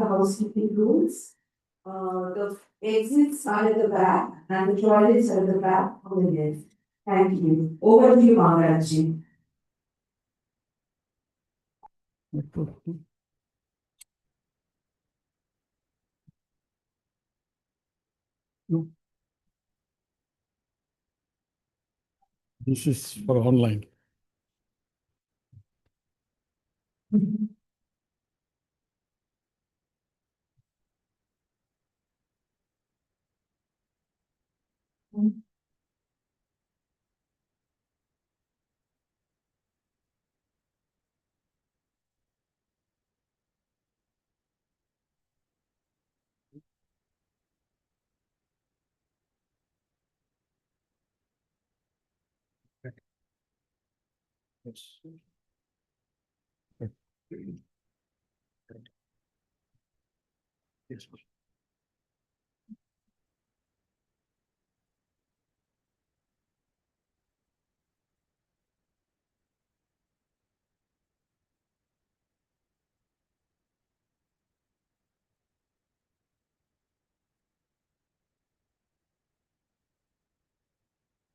the housekeeping rules. The exits are at the back and the toilets are at the back on the left. Thank you. Over to you, Maharajji. No. This is for online. Yes. Yes.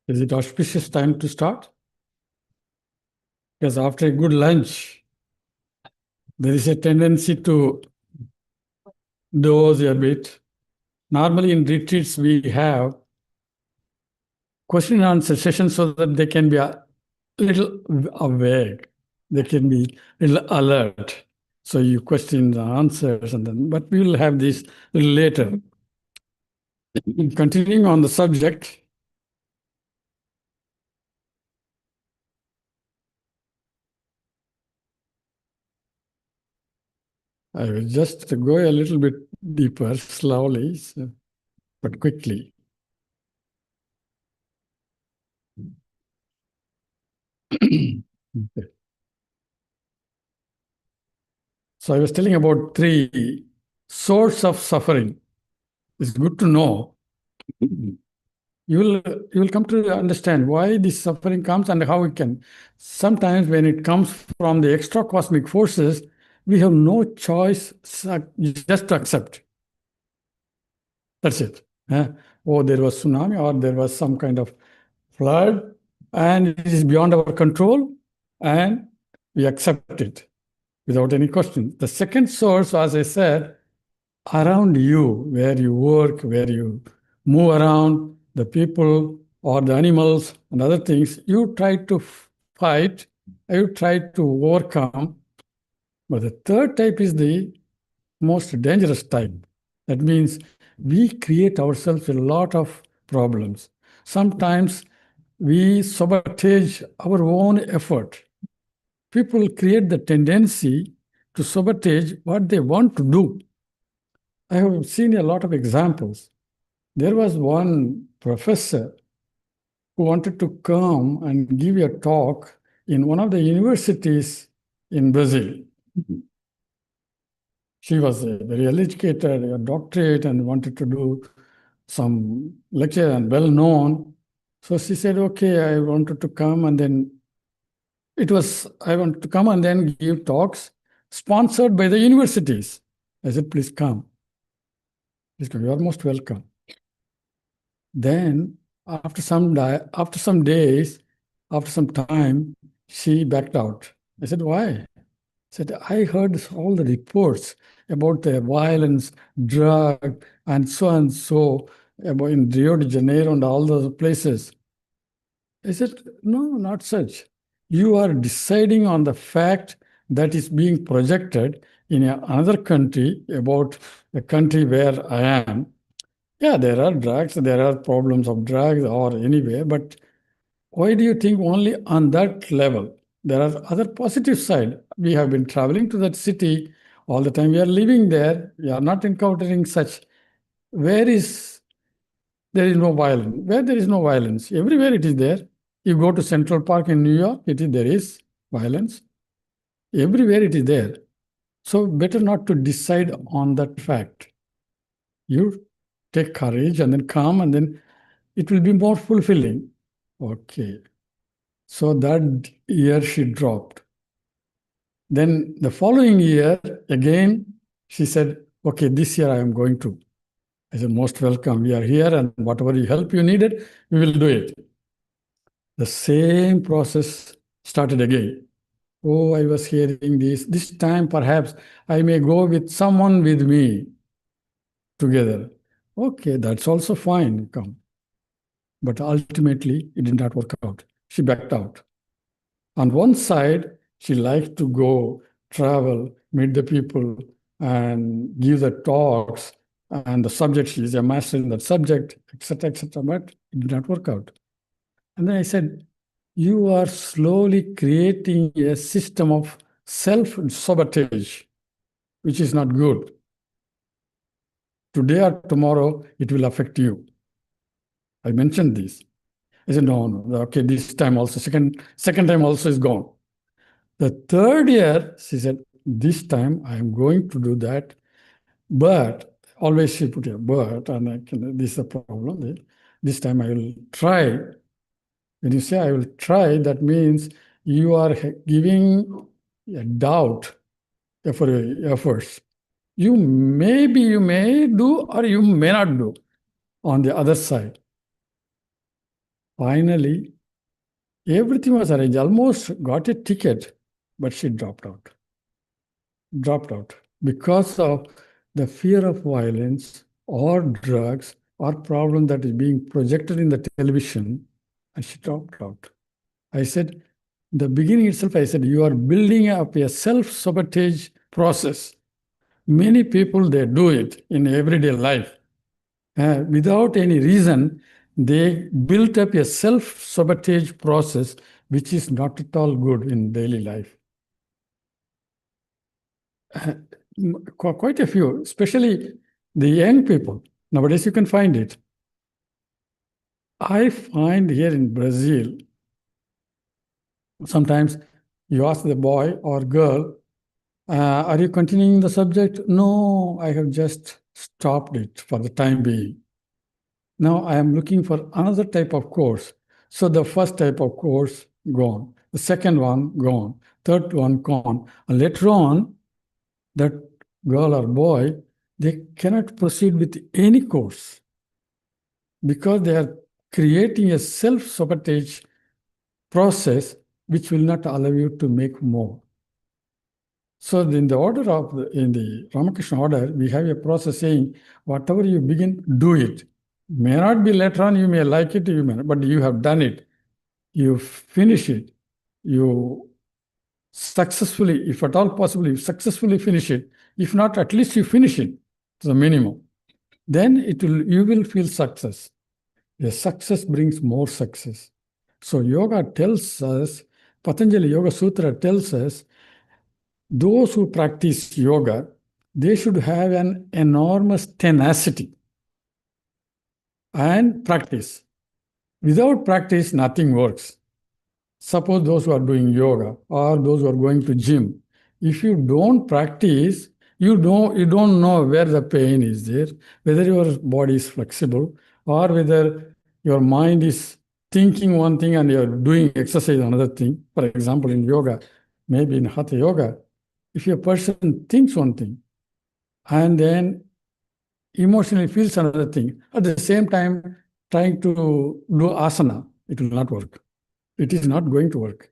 Is it auspicious time to start? Because after a good lunch, there is a tendency to doze a bit. Normally in retreats, we have question and answer sessions so that they can be a little awake. They can be a little alert. So you question the answers, and then, but we will have this later. Continuing on the subject, I will just go a little bit deeper, slowly, but quickly. Okay. So I was telling about 3 sources of suffering. It's good to know. You will come to understand why this suffering comes and how it can. Sometimes when it comes from the extra cosmic forces, we have no choice just to accept. That's it. Oh, there was tsunami or there was some kind of flood and it is beyond our control and we accept it without any question. The second source, as I said, around you, where you work, where you move around, the people or the animals and other things, you try to fight, you try to overcome. But the third type is the most dangerous type. That means we create ourselves a lot of problems. Sometimes we sabotage our own effort. People create the tendency to sabotage what they want to do. I have seen a lot of examples. There was one professor who wanted to come and give a talk in one of the universities in Brazil. She was very educated, a doctorate, and wanted to do some lecture and well known. So she said, okay, I wanted to come, and then I want to come and then give talks sponsored by the universities. I said, please come. Please come. You are most welcome. Then after some days, after some time, she backed out. I said, why? Said, I heard all the reports about the violence, drug, and so about in Rio de Janeiro and all those places. I said, no, not such. You are deciding on the fact that is being projected in another country about the country where I am. Yeah, there are drugs, there are problems of drugs or anywhere, but why do you think only on that level? There are other positive side. We have been traveling to that city all the time. We are living there. We are not encountering such. There is no violence. Where there is no violence, everywhere it is there. You go to Central Park in New York, there is violence. Everywhere it is there. So better not to decide on that fact. You take courage and then come and then it will be more fulfilling. Okay. So that year she dropped. Then the following year, again, she said, okay, this year I am going to. I said, most welcome. We are here, and whatever help you needed, we will do it. The same process started again. Oh, I was hearing this. This time, perhaps I may go with someone with me together. Okay, that's also fine. Come. But ultimately, it did not work out. She backed out. On one side, she liked to go, travel, meet the people, and give the talks. And the subject, she is a master in that subject, etc., etc. But it did not work out. And then I said, you are slowly creating a system of self-sabotage, which is not good. Today or tomorrow, it will affect you. I mentioned this. I said, no, no, okay, this time also, second time also is gone. The third year, she said, this time I am going to do that, but always she put a but, and this is a problem. This time I will try. When you say I will try, that means you are giving a doubt for your efforts. You may do, or you may not do on the other side. Finally, everything was arranged, almost got a ticket, but she dropped out. Dropped out because of the fear of violence or drugs or problem that is being projected in the television, and she dropped out. I said, the beginning itself, I said, you are building up a self-sabotage process. Many people, they do it in everyday life. Without any reason, they built up a self-sabotage process, which is not at all good in daily life. Quite a few, especially the young people. Nowadays, you can find it. I find here in Brazil, sometimes you ask the boy or girl, are you continuing the subject? No, I have just stopped it for the time being. Now I am looking for another type of course. So the first type of course, gone. The second one, gone. Third one, gone. And later on, that girl or boy, they cannot proceed with any course because they are creating a self-sabotage process which will not allow you to make more. So in the order of in the Ramakrishna order, we have a process saying, whatever you begin, do it. May not be later on, you may like it, you may not, but you have done it. You finish it. You successfully, if at all possible, you successfully finish it. If not, at least you finish it to the minimum. Then you will feel success. A success brings more success. So yoga tells us, Patanjali Yoga Sutra tells us, those who practice yoga, they should have an enormous tenacity and practice. Without practice, nothing works. Suppose those who are doing yoga or those who are going to gym, if you don't practice, you don't know where the pain is there, whether your body is flexible or whether your mind is thinking one thing and you're doing exercise another thing. For example, in yoga, maybe in hatha yoga, if a person thinks one thing and then emotionally feels another thing, at the same time trying to do asana, it will not work. It is not going to work.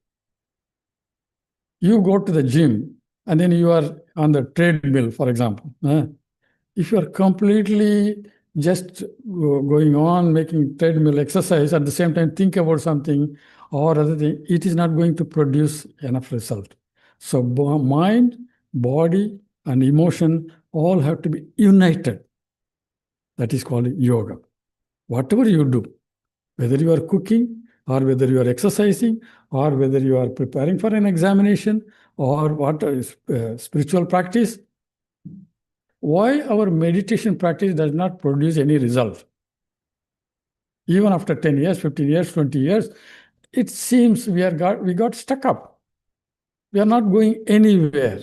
You go to the gym and then you are on the treadmill, for example. If you are completely just going on making treadmill exercise, at the same time think about something or other thing, it is not going to produce enough result. So mind, body, and emotion all have to be united. That is called yoga. Whatever you do, whether you are cooking or whether you are exercising or whether you are preparing for an examination or what is spiritual practice, why our meditation practice does not produce any result? Even after 10 years, 15 years, 20 years, it seems we got stuck up. We are not going anywhere.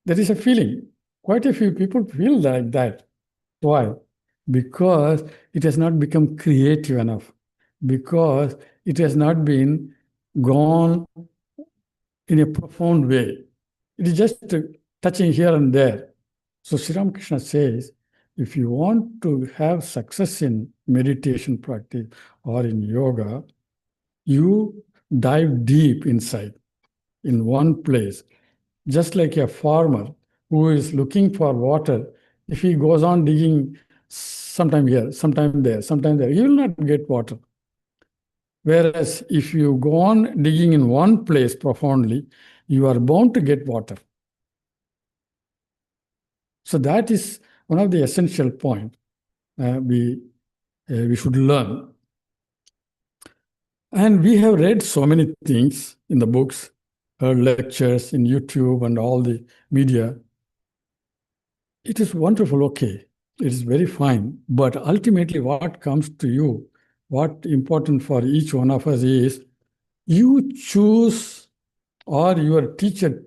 There is a feeling. Quite a few people feel like that. Why? Because it has not become creative enough. Because it has not been gone in a profound way. It is just touching here and there. So Sri Ramakrishna says, if you want to have success in meditation practice or in yoga, you dive deep inside in one place. Just like a farmer who is looking for water, if he goes on digging sometime here, sometime there, he will not get water. Whereas if you go on digging in one place profoundly, you are bound to get water. So that is one of the essential points we should learn. And we have read so many things in the books, heard lectures in YouTube and all the media. It is wonderful, okay. It is very fine. But ultimately, what comes to you, what important for each one of us is you choose or your teacher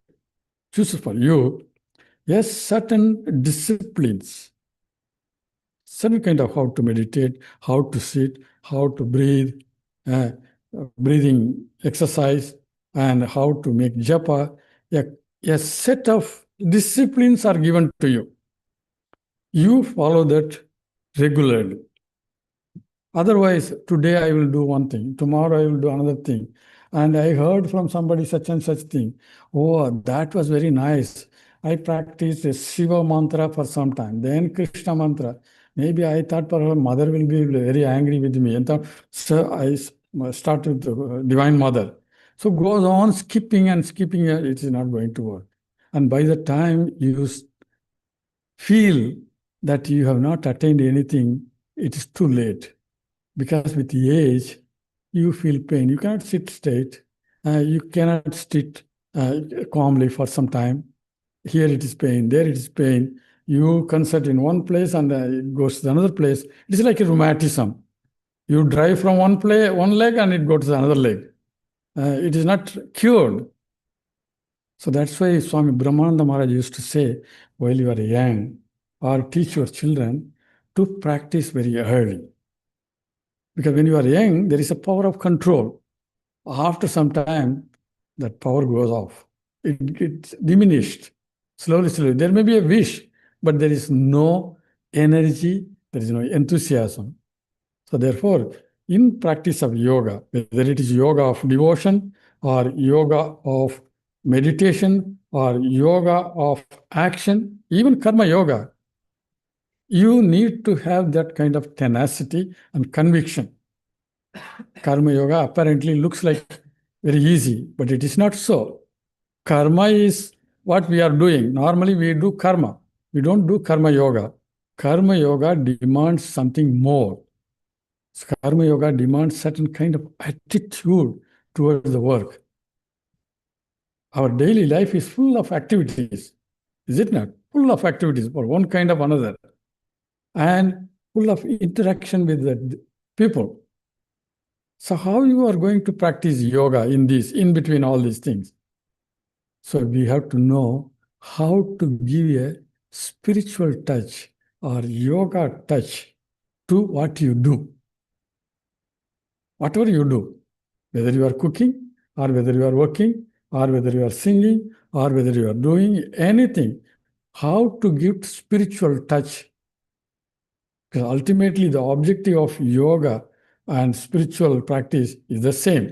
chooses for you, yes, certain disciplines, certain kind of how to meditate, how to sit, how to breathe, uh, breathing exercise, and how to make japa. A set of disciplines are given to you. You follow that regularly. Otherwise, today I will do one thing, tomorrow I will do another thing. And I heard from somebody such and such thing. Oh, that was very nice. I practiced a Shiva mantra for some time, then Krishna mantra. Maybe I thought perhaps mother will be very angry with me. And so I started the Divine Mother. So goes on skipping and skipping, it is not going to work. And by the time you feel that you have not attained anything, it is too late. Because with the age, you feel pain. You cannot sit straight. You cannot sit calmly for some time. Here it is pain, there it is pain. You consult in one place and it goes to another place. It is like a rheumatism. You drive from one leg and it goes to another leg. It is not cured. So that's why Swami Brahmananda Maharaj used to say, while you are young, or teach your children to practice very early. Because when you are young, there is a power of control. After some time, that power goes off. It's diminished slowly, slowly. There may be a wish, but there is no energy, there is no enthusiasm. So therefore, in practice of yoga, whether it is yoga of devotion or yoga of meditation or yoga of action, even karma yoga, you need to have that kind of tenacity and conviction. Karma yoga apparently looks like very easy, but it is not so. Karma is what we are doing. Normally, we do karma. We don't do karma yoga. Karma yoga demands something more. Karma yoga demands certain kind of attitude towards the work. Our daily life is full of activities, is it not? Full of activities for one kind of another, and full of interaction with the people. So how you are going to practice yoga in between all these things? So we have to know how to give a spiritual touch or yoga touch to what you do. Whatever you do, whether you are cooking or whether you are working or whether you are singing or whether you are doing anything, how to give spiritual touch. Because ultimately the objective of yoga and spiritual practice is the same.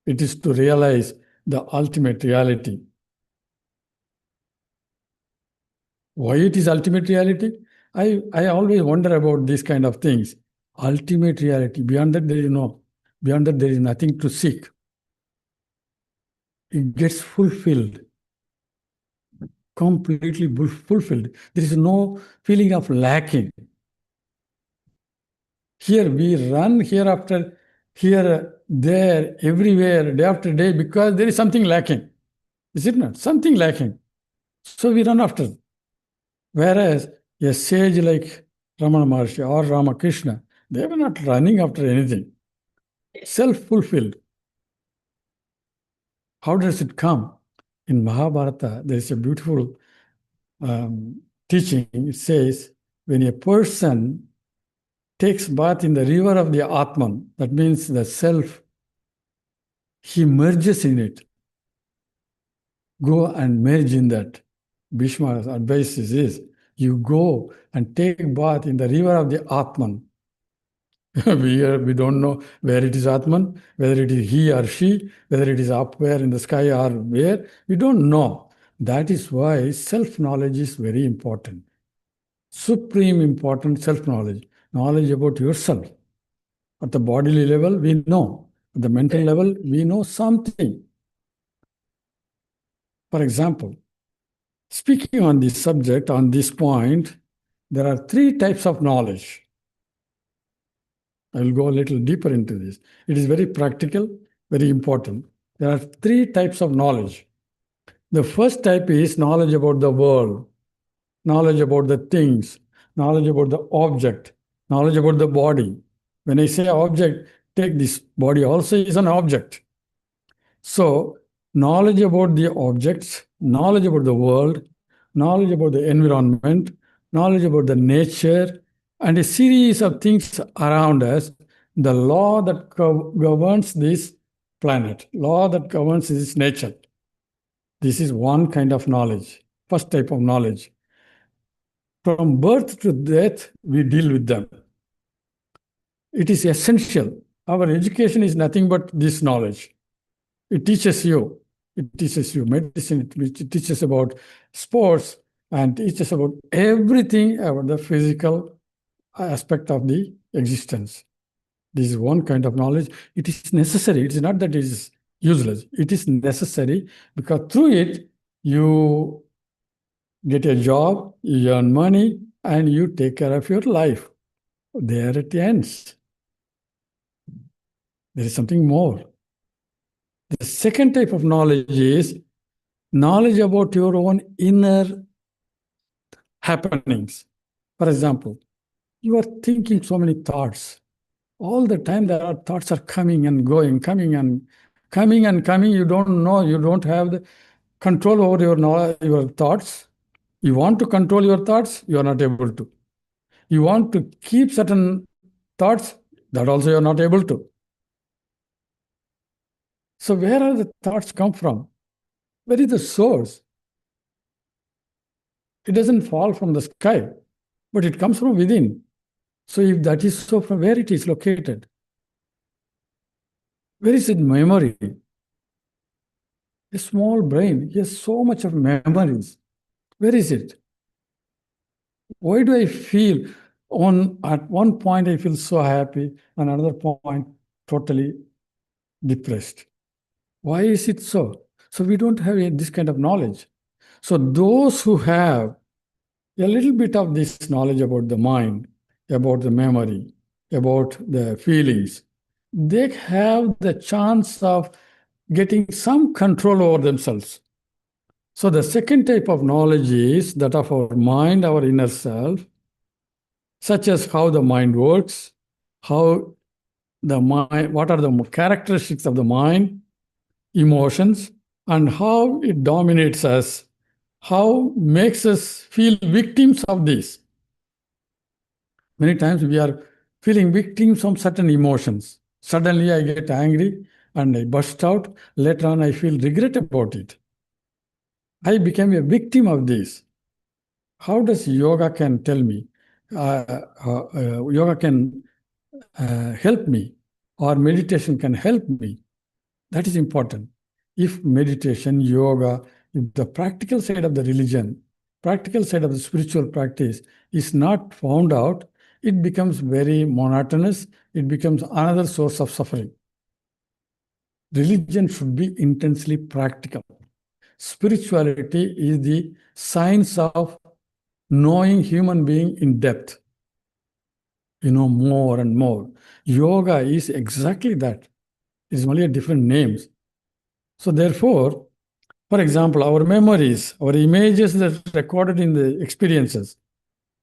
It is to realize the ultimate reality. Why it is ultimate reality? I always wonder about these kind of things. Ultimate reality. Beyond that, there is beyond that, there is nothing to seek. It gets fulfilled, completely fulfilled. There is no feeling of lacking. Here we run here, there, everywhere, day after day, because there is something lacking. Is it not? Something lacking. So we run after. Whereas a sage like Ramana Maharshi or Ramakrishna, they were not running after anything. Self-fulfilled. How does it come? In Mahabharata, there is a beautiful teaching. It says, when a person takes bath in the river of the Atman, that means the self, he merges in it. Go and merge in that. Bhishma's advice is, You go and take bath in the river of the Atman. We don't know where it is Atman, whether it is he or she, whether it is up where in the sky or where. We don't know. That is why self-knowledge is very important. Supreme important self-knowledge. Knowledge about yourself. At the bodily level, we know. At the mental level, we know something. For example, speaking on this subject, on this point, there are three types of knowledge. I will go a little deeper into this. It is very practical, very important. There are three types of knowledge. The first type is knowledge about the world, knowledge about the things, knowledge about the object, knowledge about the body. When I say object, take this body also is an object. So, knowledge about the objects, knowledge about the world, knowledge about the environment, knowledge about the nature, and a series of things around us, the law that governs this planet, law that governs this nature. This is one kind of knowledge, first type of knowledge. From birth to death, we deal with them. It is essential. Our education is nothing but this knowledge. It teaches you. It teaches you medicine. It teaches about sports and teaches about everything about the physical aspect of the existence. This is one kind of knowledge. It is necessary. It is not that it is useless. It is necessary because through it, you get a job, you earn money, and you take care of your life. There it ends. There is something more. The second type of knowledge is knowledge about your own inner happenings. For example, you are thinking so many thoughts. All the time there are thoughts are coming and going, coming and coming and coming. You don't know, you don't have the control over your thoughts. You want to control your thoughts, you are not able to. You want to keep certain thoughts, that also you are not able to. So where are the thoughts come from? Where is the source? It doesn't fall from the sky, but it comes from within. So if that is so, from where it is located? Where is its memory? A small brain has so much of memories. Where is it? Why do I feel at one point I feel so happy, and another point totally depressed? Why is it so? So we don't have this kind of knowledge. So those who have a little bit of this knowledge about the mind, about the memory, about the feelings, they have the chance of getting some control over themselves. So the second type of knowledge is that of our mind, our inner self, such as how the mind works, how the mind, what are the characteristics of the mind, emotions, and how it dominates us, how makes us feel victims of this. Many times we are feeling victims of certain emotions. Suddenly I get angry and I burst out. Later on, I feel regret about it. I became a victim of this. How does yoga can tell me? Yoga can help me, or meditation can help me. That is important. If meditation, yoga, if the practical side of the religion, practical side of the spiritual practice is not found out, it becomes very monotonous. It becomes another source of suffering. Religion should be intensely practical. Spirituality is the science of knowing human being in depth. More and more. Yoga is exactly that. It's only a different names. So therefore, for example, our memories, our images that are recorded in the experiences.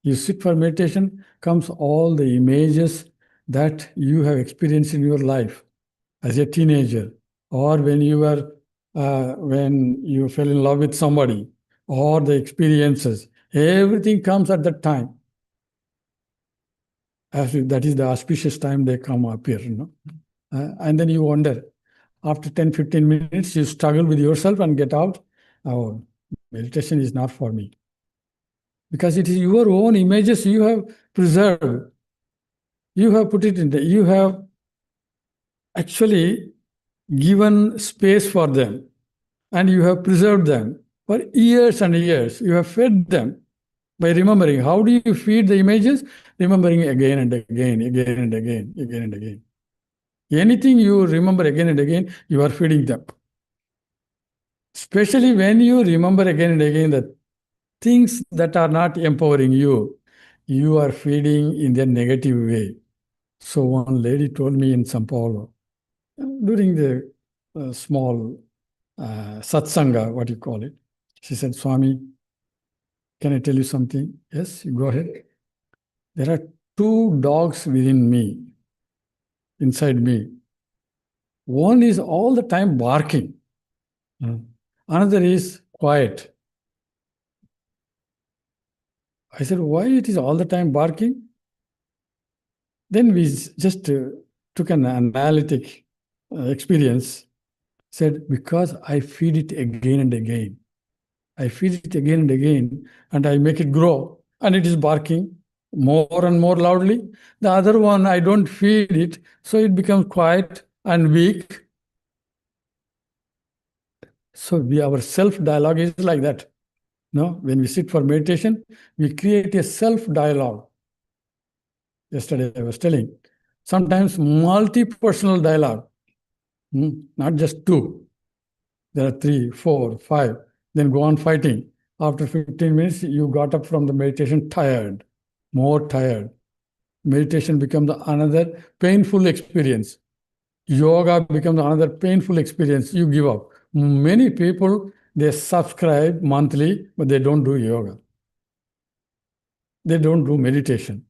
You sit for meditation, comes all the images that you have experienced in your life as a teenager, or when you fell in love with somebody, or the experiences. Everything comes at that time. As if that is the auspicious time they come appear, and then you wonder, after 10, 15 minutes, you struggle with yourself and get out. Oh, meditation is not for me. because it is your own images you have preserved. You have put it in the, you have actually given space for them, and you have preserved them for years and years. You have fed them by remembering. How do you feed the images? Remembering again and again, again and again, again and again. Anything you remember again and again, you are feeding them. Especially when you remember again and again the things that are not empowering you, you are feeding in their negative way. So one lady told me in Sao Paulo, during the small satsanga, what you call it, she said, Swami, can I tell you something? Yes, you go ahead. There are two dogs within me, inside me. One is all the time barking. Another is quiet. I said, why it is all the time barking? Then we just took an analytic experience, said, because I feed it again and again. I feed it again and again, and I make it grow, and it is barking more and more loudly. The other one, I don't feed it, so it becomes quiet and weak. So our self-dialogue is like that. No, when we sit for meditation, we create a self-dialogue. Yesterday I was telling, sometimes multi-personal dialogue, not just two. There are 3, 4, 5, then go on fighting. After 15 minutes, you got up from the meditation tired, more tired. Meditation becomes another painful experience. Yoga becomes another painful experience. You give up. Many people, they subscribe monthly, but they don't do yoga. They don't do meditation.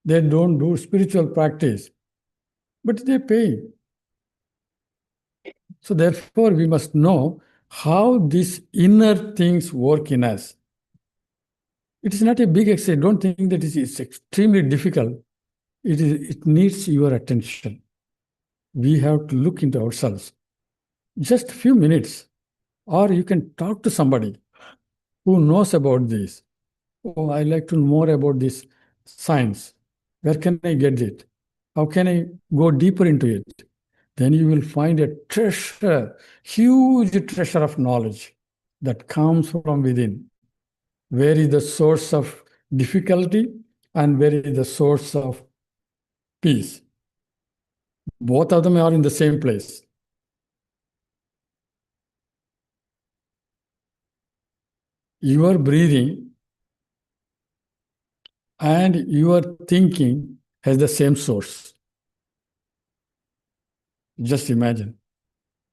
They don't do spiritual practice, but they pay. So therefore, we must know how these inner things work in us. It is not a big exercise. Don't think that it is extremely difficult. It needs your attention. We have to look into ourselves. Just a few minutes, or you can talk to somebody who knows about this. Oh, I like to know more about this science. Where can I get it? How can I go deeper into it? Then you will find a treasure, huge treasure of knowledge that comes from within. Where is the source of difficulty and where is the source of peace? Both of them are in the same place. Your breathing and your thinking has the same source. Just imagine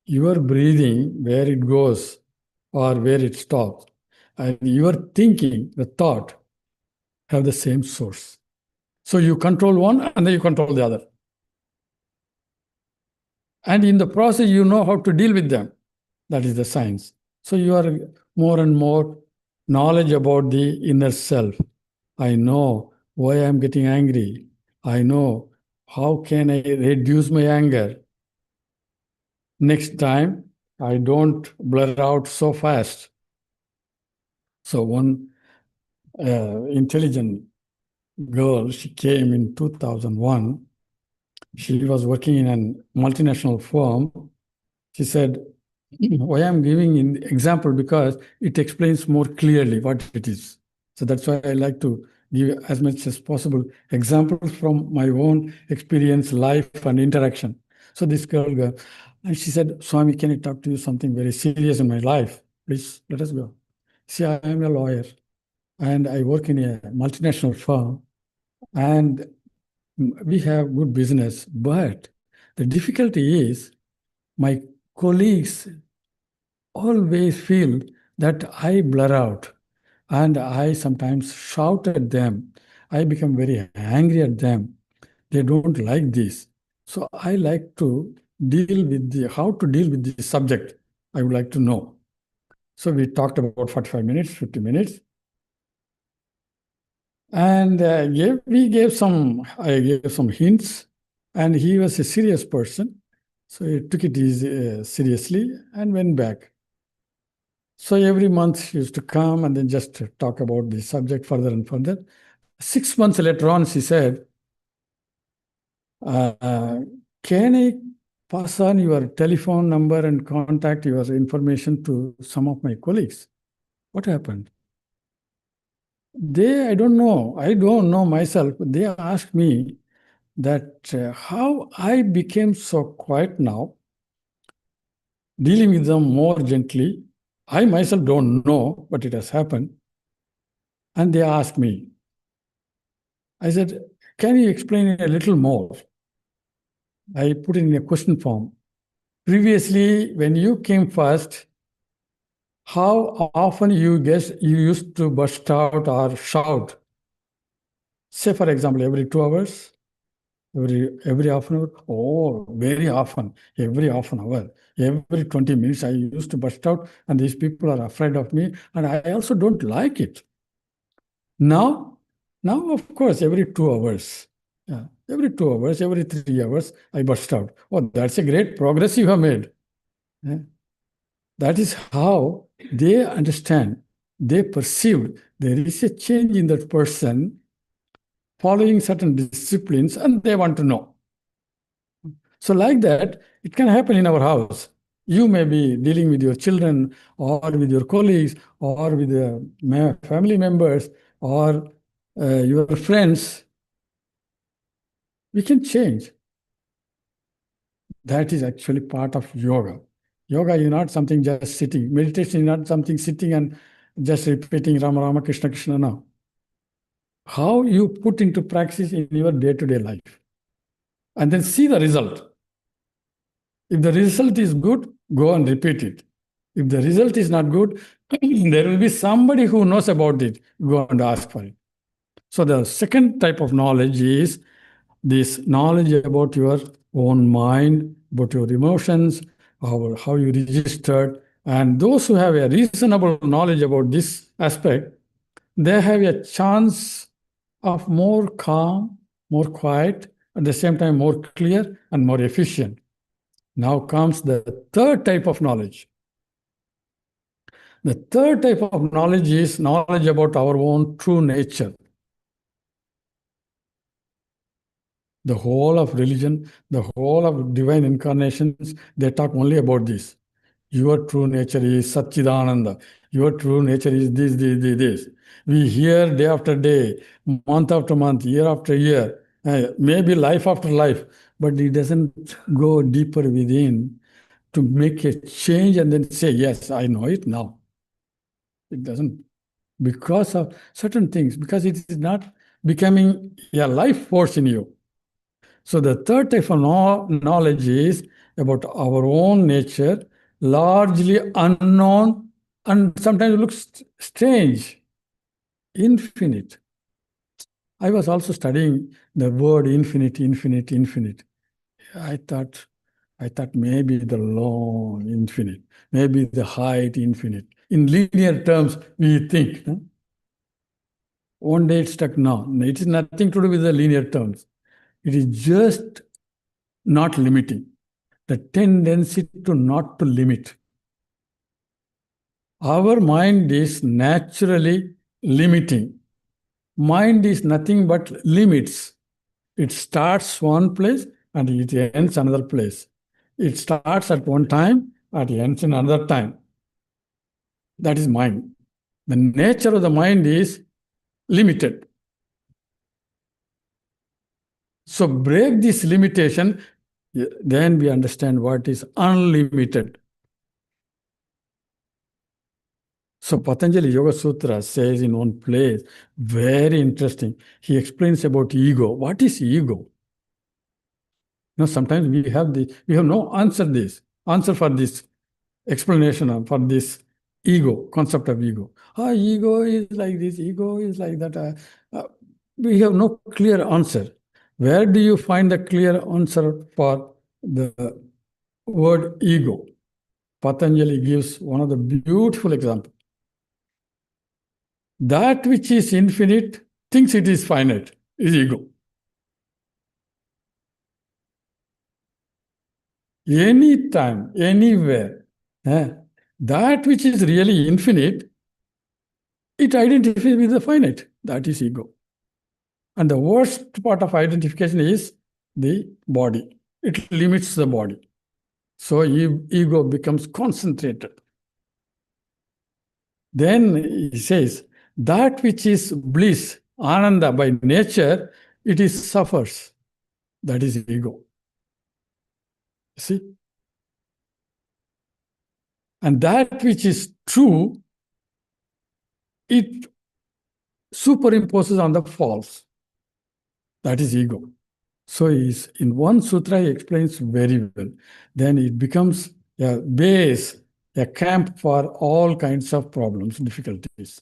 your breathing, where it goes or where it stops, and your thinking, the thought, have the same source. So you control one and then you control the other. And in the process, you know how to deal with them. That is the science. So you are more and more knowledge about the inner self. I know why I'm getting angry. I know how can I reduce my anger. Next time, I don't blur out so fast. So one intelligent girl, she came in 2001. She was working in a multinational firm. She said, why I'm giving an example because it explains more clearly what it is. So that's why I like to give as much as possible examples from my own experience, life, and interaction. So this girl, and she said, Swami, can I talk to you something very serious in my life? Please, let us go. See, I am a lawyer and I work in a multinational firm and we have good business, but the difficulty is my colleagues always feel that I blur out and I sometimes shout at them. I become very angry at them. They don't like this. So I like to deal with how to deal with the subject. I would like to know. So we talked about 45 minutes, 50 minutes. And I gave some hints, and he was a serious person. So he took it easy, seriously and went back. So every month she used to come and then just talk about the subject further and further. 6 months later on, she said, uh, can I pass on your telephone number and contact your information to some of my colleagues? What happened? I don't know myself. They asked me that how I became so quiet now, dealing with them more gently. I myself don't know, but it has happened. And they asked me, I said, can you explain it a little more? I put it in a question form. Previously, when you came first, how often you used to burst out or shout? Say, for example, every 2 hours, every half an hour. Oh, very often, every half an hour, every 20 minutes, I used to burst out, and these people are afraid of me, and I also don't like it. Now, now, of course, every 2 hours. Yeah, every 2 hours, every 3 hours, I burst out. Oh, that's a great progress you have made. Yeah. That is how they understand, they perceive there is a change in that person following certain disciplines and they want to know. So, like that, it can happen in our house. You may be dealing with your children or with your colleagues or with family members or your friends. We can change. That is actually part of yoga. Yoga is not something just sitting. Meditation is not something sitting and just repeating Rama Rama Krishna Krishna. No. How you put into practice in your day-to-day life. And then see the result. If the result is good, go and repeat it. If the result is not good, there will be somebody who knows about it. Go and ask for it. So the second type of knowledge is this knowledge about your own mind, about your emotions, how you registered. And those who have a reasonable knowledge about this aspect, they have a chance of more calm, more quiet, at the same time more clear and more efficient. Now comes the third type of knowledge. The third type of knowledge is knowledge about our own true nature. The whole of religion, the whole of divine incarnations, they talk only about this. Your true nature is Satchidananda. Your true nature is this. We hear day after day, month after month, year after year, maybe life after life, but it doesn't go deeper within to make a change and then say, yes, I know it now. It doesn't, because of certain things, because it is not becoming a life force in you. So the third type of knowledge is about our own nature, largely unknown and sometimes looks strange, infinite. I was also studying the word infinite, infinite, infinite. I thought, I thought maybe the long infinite, maybe the height infinite. In linear terms, we think. No? One day it stuck. No, it is nothing to do with the linear terms. It is just not limiting. The tendency to not to limit. Our mind is naturally limiting. Mind is nothing but limits. It starts one place and it ends another place. It starts at one time and ends in another time. That is mind. The nature of the mind is limited. So break this limitation, then we understand what is unlimited. So Patanjali Yoga Sutra says in one place, very interesting. He explains about ego. What is ego? Sometimes we have no answer for this explanation for this ego, concept of ego. Ego is like this, ego is like that. We have no clear answer. Where do you find the clear answer for the word ego? Patanjali gives one of the beautiful examples. That which is infinite thinks it is finite, is ego. Anytime, anywhere. That which is really infinite, it identifies with the finite. That is ego. And the worst part of identification is the body. It limits the body. So ego becomes concentrated. Then he says, that which is bliss, ananda by nature, it is suffers. That is ego. See? And that which is true, it superimposes on the false. That is ego. So in one sutra, he explains very well. Then it becomes a base, a camp for all kinds of problems, difficulties.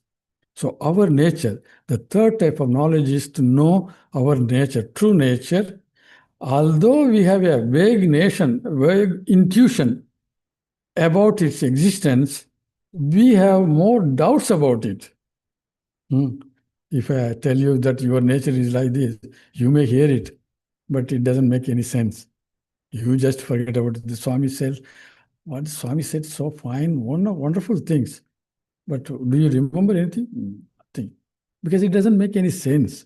So our nature, the third type of knowledge is to know our nature, true nature. Although we have a vague intuition about its existence, we have more doubts about it. If I tell you that your nature is like this, you may hear it, but it doesn't make any sense. You just forget about it. The Swami says, what the Swami said, so fine, wonderful things. But do you remember anything? Nothing. Because it doesn't make any sense.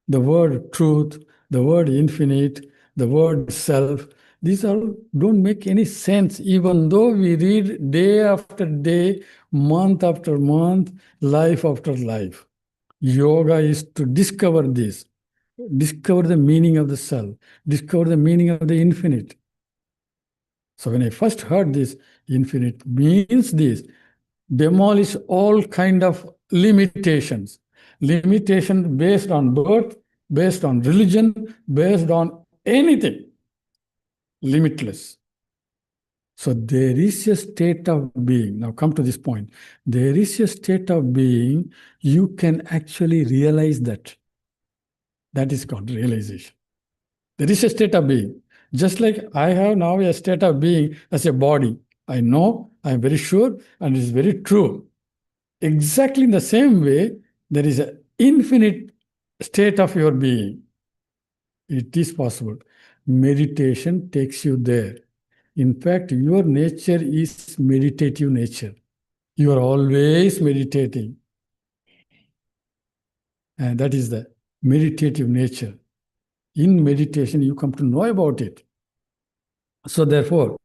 The word truth, the word infinite, the word self, these all don't make any sense, even though we read day after day, month after month, life after life. Yoga is to discover this, discover the meaning of the self, discover the meaning of the infinite. So when I first heard this, infinite means this, demolish all kind of limitations. Limitation based on birth, based on religion, based on anything. Limitless. So there is a state of being. Now come to this point. There is a state of being, you can actually realize that. That is called realization. There is a state of being. Just like I have now a state of being as a body. I know, I'm very sure, and it is very true. Exactly in the same way, there is an infinite state of your being. It is possible. Meditation takes you there. In fact, your nature is meditative nature. You are always meditating. And that is the meditative nature. In meditation, you come to know about it. So therefore,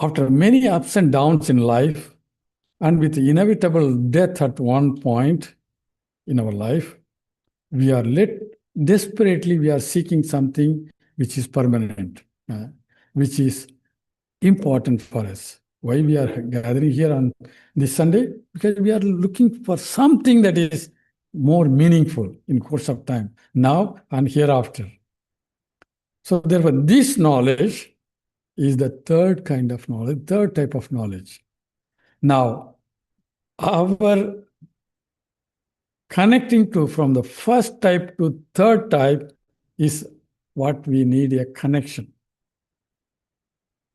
after many ups and downs in life, and with inevitable death at one point in our life, we are desperately, we are seeking something which is permanent, which is important for us. Why we are gathering here on this Sunday? Because we are looking for something that is more meaningful in course of time, now and hereafter. So therefore, this knowledge is the third kind of knowledge, third type of knowledge. Now, our connecting to from the first type to third type is what we need, a connection.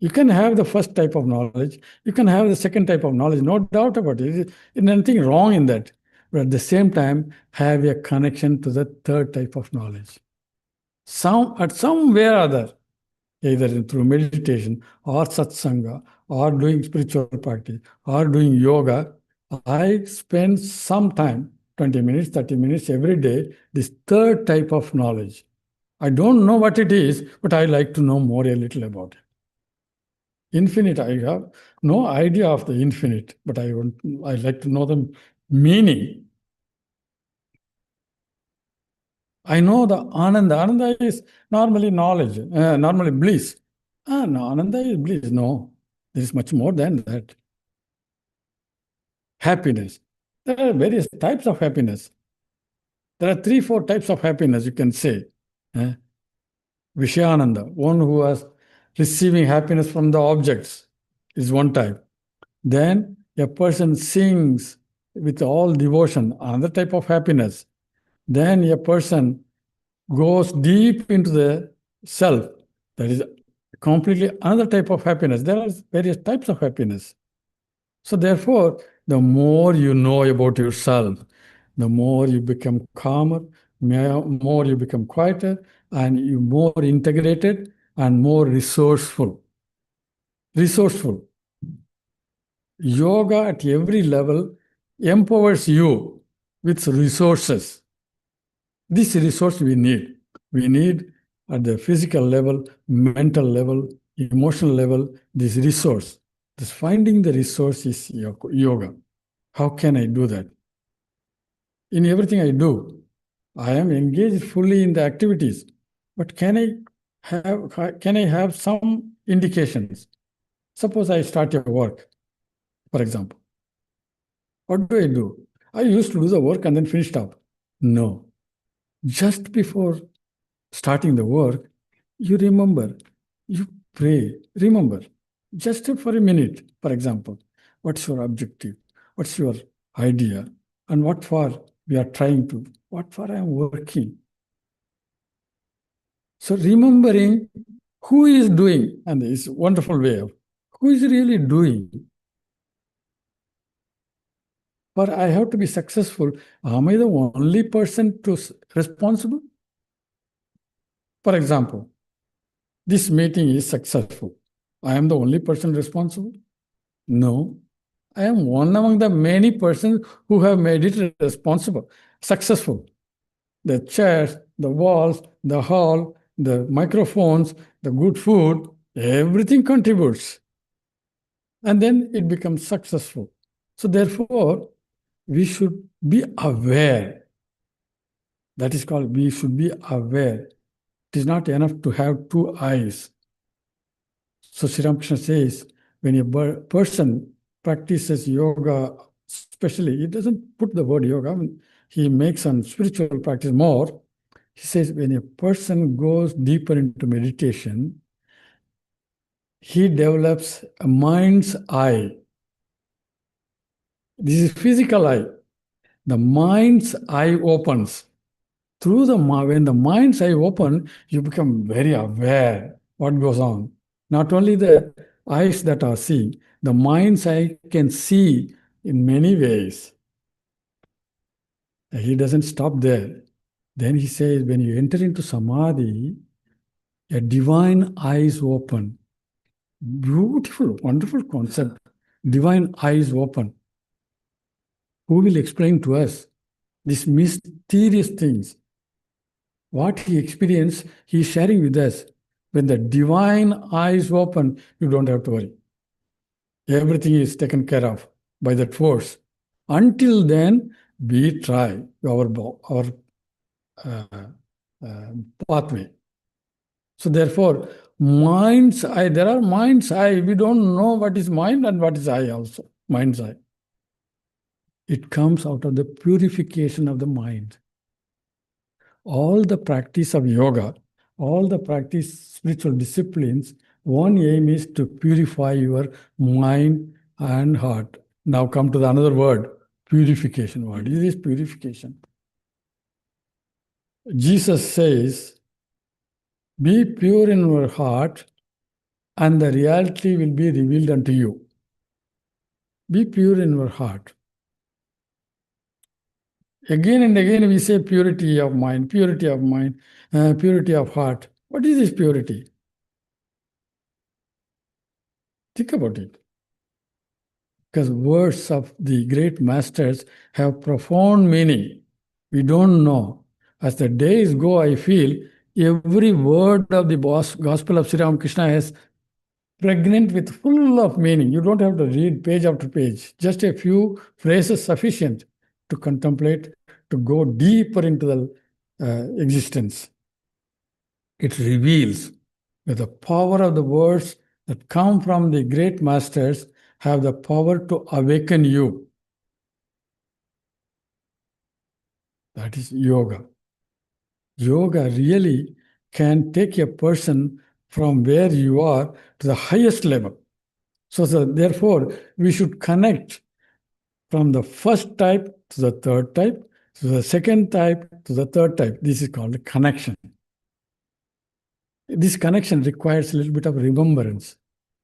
You can have the first type of knowledge, you can have the second type of knowledge, no doubt about it. There's nothing wrong in that. But at the same time, have a connection to the third type of knowledge. At some way or other, either through meditation or satsanga or doing spiritual practice or doing yoga, I spend some time, 20 minutes, 30 minutes every day, this third type of knowledge. I don't know what it is, but I like to know more a little about it. Infinite, I have no idea of the infinite, but I like to know the meaning. I know the Ananda. Ananda is normally knowledge, normally bliss. No, Ananda is bliss. No, there is much more than that. Happiness. There are various types of happiness. There are 3, 4 types of happiness, you can say. Vishayananda, one who was receiving happiness from the objects, is one type. Then a person sings with all devotion, another type of happiness. Then a person goes deep into the self, that is completely another type of happiness. There are various types of happiness. So therefore, the more you know about yourself, the more you become calmer, more you become quieter, and you more integrated and more resourceful. Resourceful. Yoga at every level empowers you with resources. This resource we need. We need at the physical level, mental level, emotional level, this resource. This finding the resource is yoga. How can I do that? In everything I do, I am engaged fully in the activities, but can I have some indications? Suppose I start a work, for example. What do I do? I used to do the work and then finish up. No. Just before starting the work, you remember, you pray, remember, just for a minute, for example, what's your objective? What's your idea? And what for we are trying to, what for I am working. So remembering who is doing, and it's a wonderful way of who is really doing. But I have to be successful. Am I the only person responsible? For example, this meeting is successful. I am the only person responsible? No. I am one among the many persons who have made it responsible, successful. The chairs, the walls, the hall, the microphones, the good food, everything contributes. And then it becomes successful. So therefore, we should be aware. That is called, we should be aware. It is not enough to have two eyes. So Sri Ramakrishna says, when a person practices yoga, especially, he doesn't put the word yoga, I mean, he makes on spiritual practice more. He says, when a person goes deeper into meditation, he develops a mind's eye. This is physical eye. The mind's eye opens. When the mind's eye open, you become very aware what goes on. Not only the eyes that are seeing, the mind's eye can see in many ways. He doesn't stop there. Then he says, when you enter into samadhi, a divine eyes open. Beautiful, wonderful concept. Divine eyes open. Who will explain to us these mysterious things? What he experienced, he is sharing with us. When the divine eyes open, you don't have to worry. Everything is taken care of by that force. Until then, we try our uh, uh, pathway. So therefore, mind's eye, there are mind's eye. We don't know what is mind and what is eye also, mind's eye. It comes out of the purification of the mind. All the practice of yoga, all the practice spiritual disciplines, one aim is to purify your mind and heart. Now come to the another word, purification. What is this purification? Jesus says, be pure in your heart and the reality will be revealed unto you. Be pure in your heart. Again and again we say purity of mind, purity of heart. What is this purity? Think about it. Because words of the great masters have profound meaning. We don't know. As the days go, I feel every word of the Gospel of Sri Ramakrishna is pregnant with full of meaning. You don't have to read page after page. Just a few phrases sufficient to contemplate, to go deeper into the existence. It reveals that the power of the words that come from the great masters have the power to awaken you. That is yoga. Yoga really can take a person from where you are to the highest level. So therefore, we should connect from the first type to the third type, to the second type to the third type. This is called connection. This connection requires a little bit of remembrance.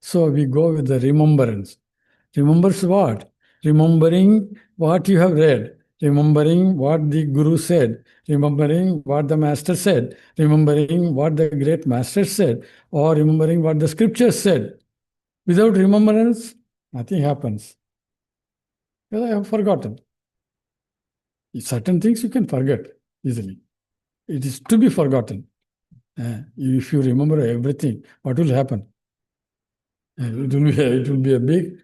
So we go with the remembrance. Remembers what? Remembering what you have read, remembering what the Guru said, remembering what the Master said, remembering what the great Master said, or remembering what the Scriptures said. Without remembrance, nothing happens. because I have forgotten. Certain things you can forget easily. It is to be forgotten. If you remember everything, what will happen? It will be a big,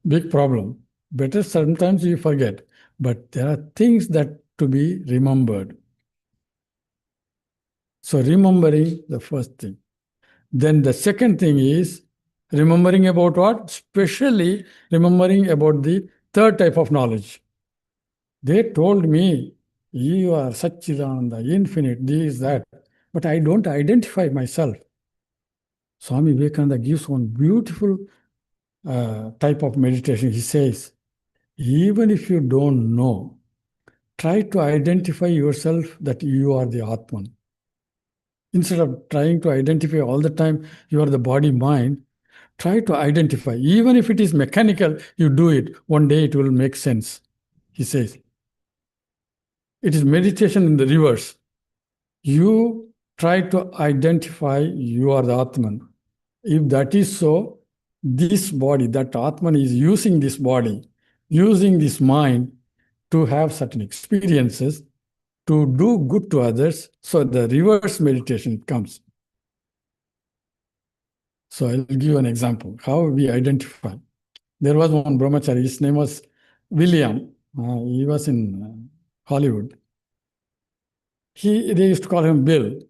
big problem. Better sometimes you forget, but there are things that to be remembered. So remembering the first thing. Then the second thing is remembering about what? Especially remembering about the third type of knowledge. They told me, you are Satchidananda, infinite, this, that, but I don't identify myself. Swami Vivekananda gives one beautiful type of meditation. He says, even if you don't know, try to identify yourself that you are the Atman. Instead of trying to identify all the time you are the body mind, try to identify. Even if it is mechanical, you do it. One day it will make sense, he says. It is meditation in the reverse. You try to identify you are the Atman. If that is so, this body, that Atman is using this body, using this mind to have certain experiences, to do good to others. So the reverse meditation comes. So I'll give you an example how we identify. There was one brahmachari, his name was William. He was in Hollywood. They used to call him Bill.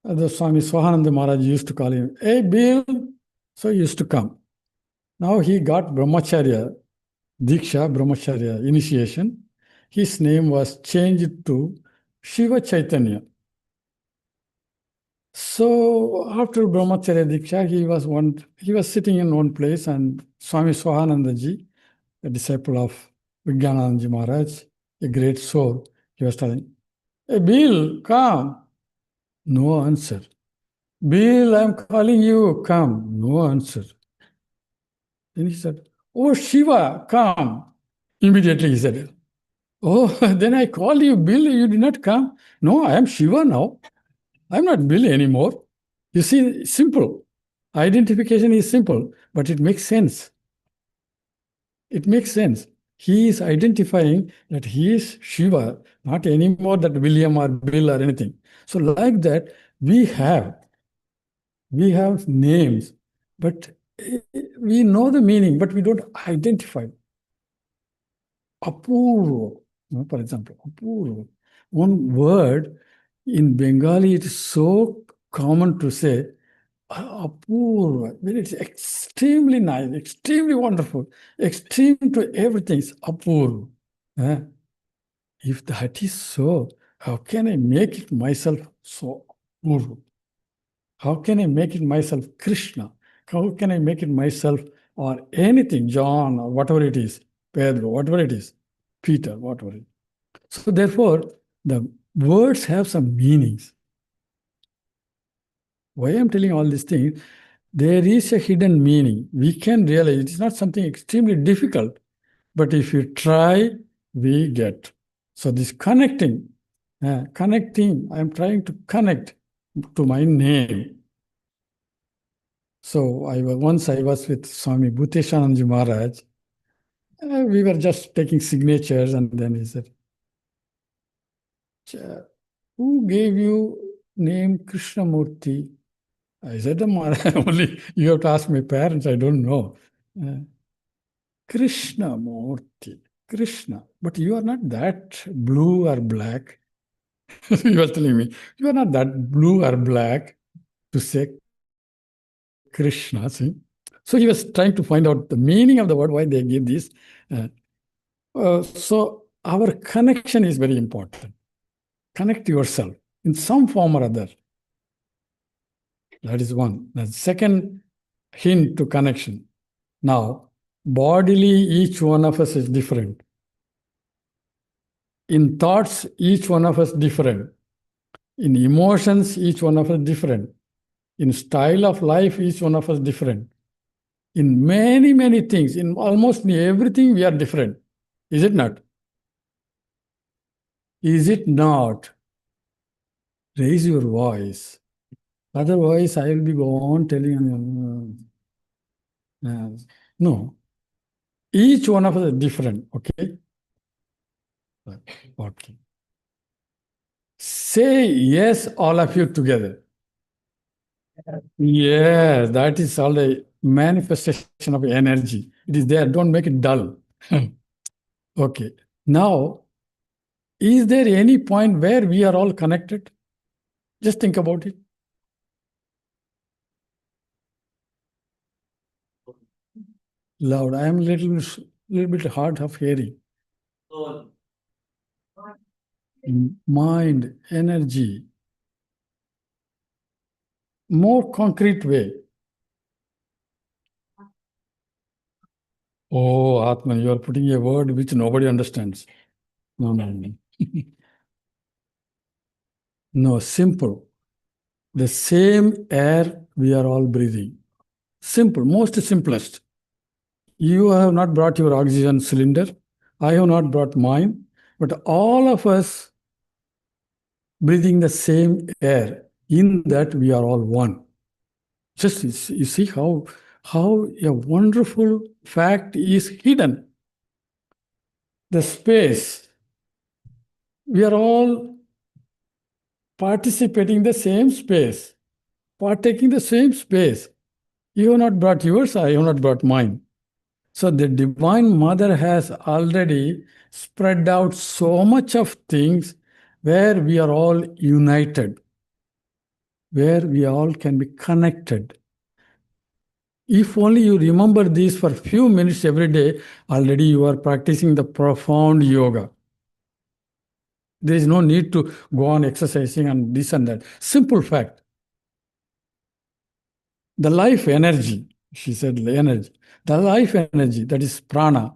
The Swami Swahananda Maharaj used to call him, "Hey, Bill." So he used to come. Now he got brahmacharya, Diksha, brahmacharya initiation. His name was changed to Shiva Chaitanya. So after brahmacharya Diksha, he was sitting in one place, and Swami Swahananda ji, a disciple of Vijnanandaji Maharaj, a great soul, he was telling, "Hey, Bill, come." No answer. "Bill, I'm calling you, come." No answer. Then he said, "Oh, Shiva, come." Immediately he said, "Oh, then I called you, Bill, you did not come." "No, I am Shiva now. I'm not Bill anymore." You see, simple. Identification is simple, but it makes sense. It makes sense. He is identifying that he is Shiva, not anymore that William or Bill or anything. So, like that, we have names, but we know the meaning, but we don't identify. Apurva, for example, apurva. One word in Bengali, it is so common to say apurva. When it's extremely nice, extremely wonderful, extreme to everything is apurva. Eh? If that is so, how can I make it myself so apurva? How can I make it myself Krishna? How can I make it myself or anything, John or whatever it is, Pedro, whatever it is, Peter, whatever it is. So therefore, the words have some meanings. Why I'm telling all these things, there is a hidden meaning. We can realize it's not something extremely difficult, but if you try, we get. So this connecting, I'm trying to connect to my name. So once I was with Swami Bhuteshananji Maharaj. We were just taking signatures, and then he said, "Who gave you name Krishnamurti?" I said, "Only you have to ask my parents, I don't know." Uh, Krishnamurti, Krishna. But you are not that blue or black. He was telling me, "You are not that blue or black to say Krishna." See? So he was trying to find out the meaning of the word, why they give this. So our connection is very important. Connect yourself in some form or other. That is one. The second hint to connection. Now, bodily, each one of us is different. In thoughts, each one of us different. In emotions, each one of us different. In style of life, each one of us different. In many, many things, in almost everything, we are different. Is it not? Is it not? Raise your voice. Otherwise, I will be go on telling you. No. Each one of us is different. Okay. Okay. Say yes, all of you together. Yes, that is all the manifestation of energy. It is there. Don't make it dull. Okay. Now, is there any point where we are all connected? Just think about it. Loud. I am little bit hard of hearing. Mind, energy, more concrete way. Oh, Atman, you are putting a word which nobody understands. No, no, no. No, simple. The same air we are all breathing. Simple, most simplest. You have not brought your oxygen cylinder. I have not brought mine. But all of us breathing the same air. In that we are all one. Just you see how a wonderful fact is hidden. The space. We are all participating in the same space, partaking the same space. You have not brought yours, I have not brought mine. So the Divine Mother has already spread out so much of things where we are all united, where we all can be connected. If only you remember this for a few minutes every day, already you are practicing the profound yoga. There is no need to go on exercising and this and that. Simple fact. The life energy, she said, energy. The life energy, that is prana.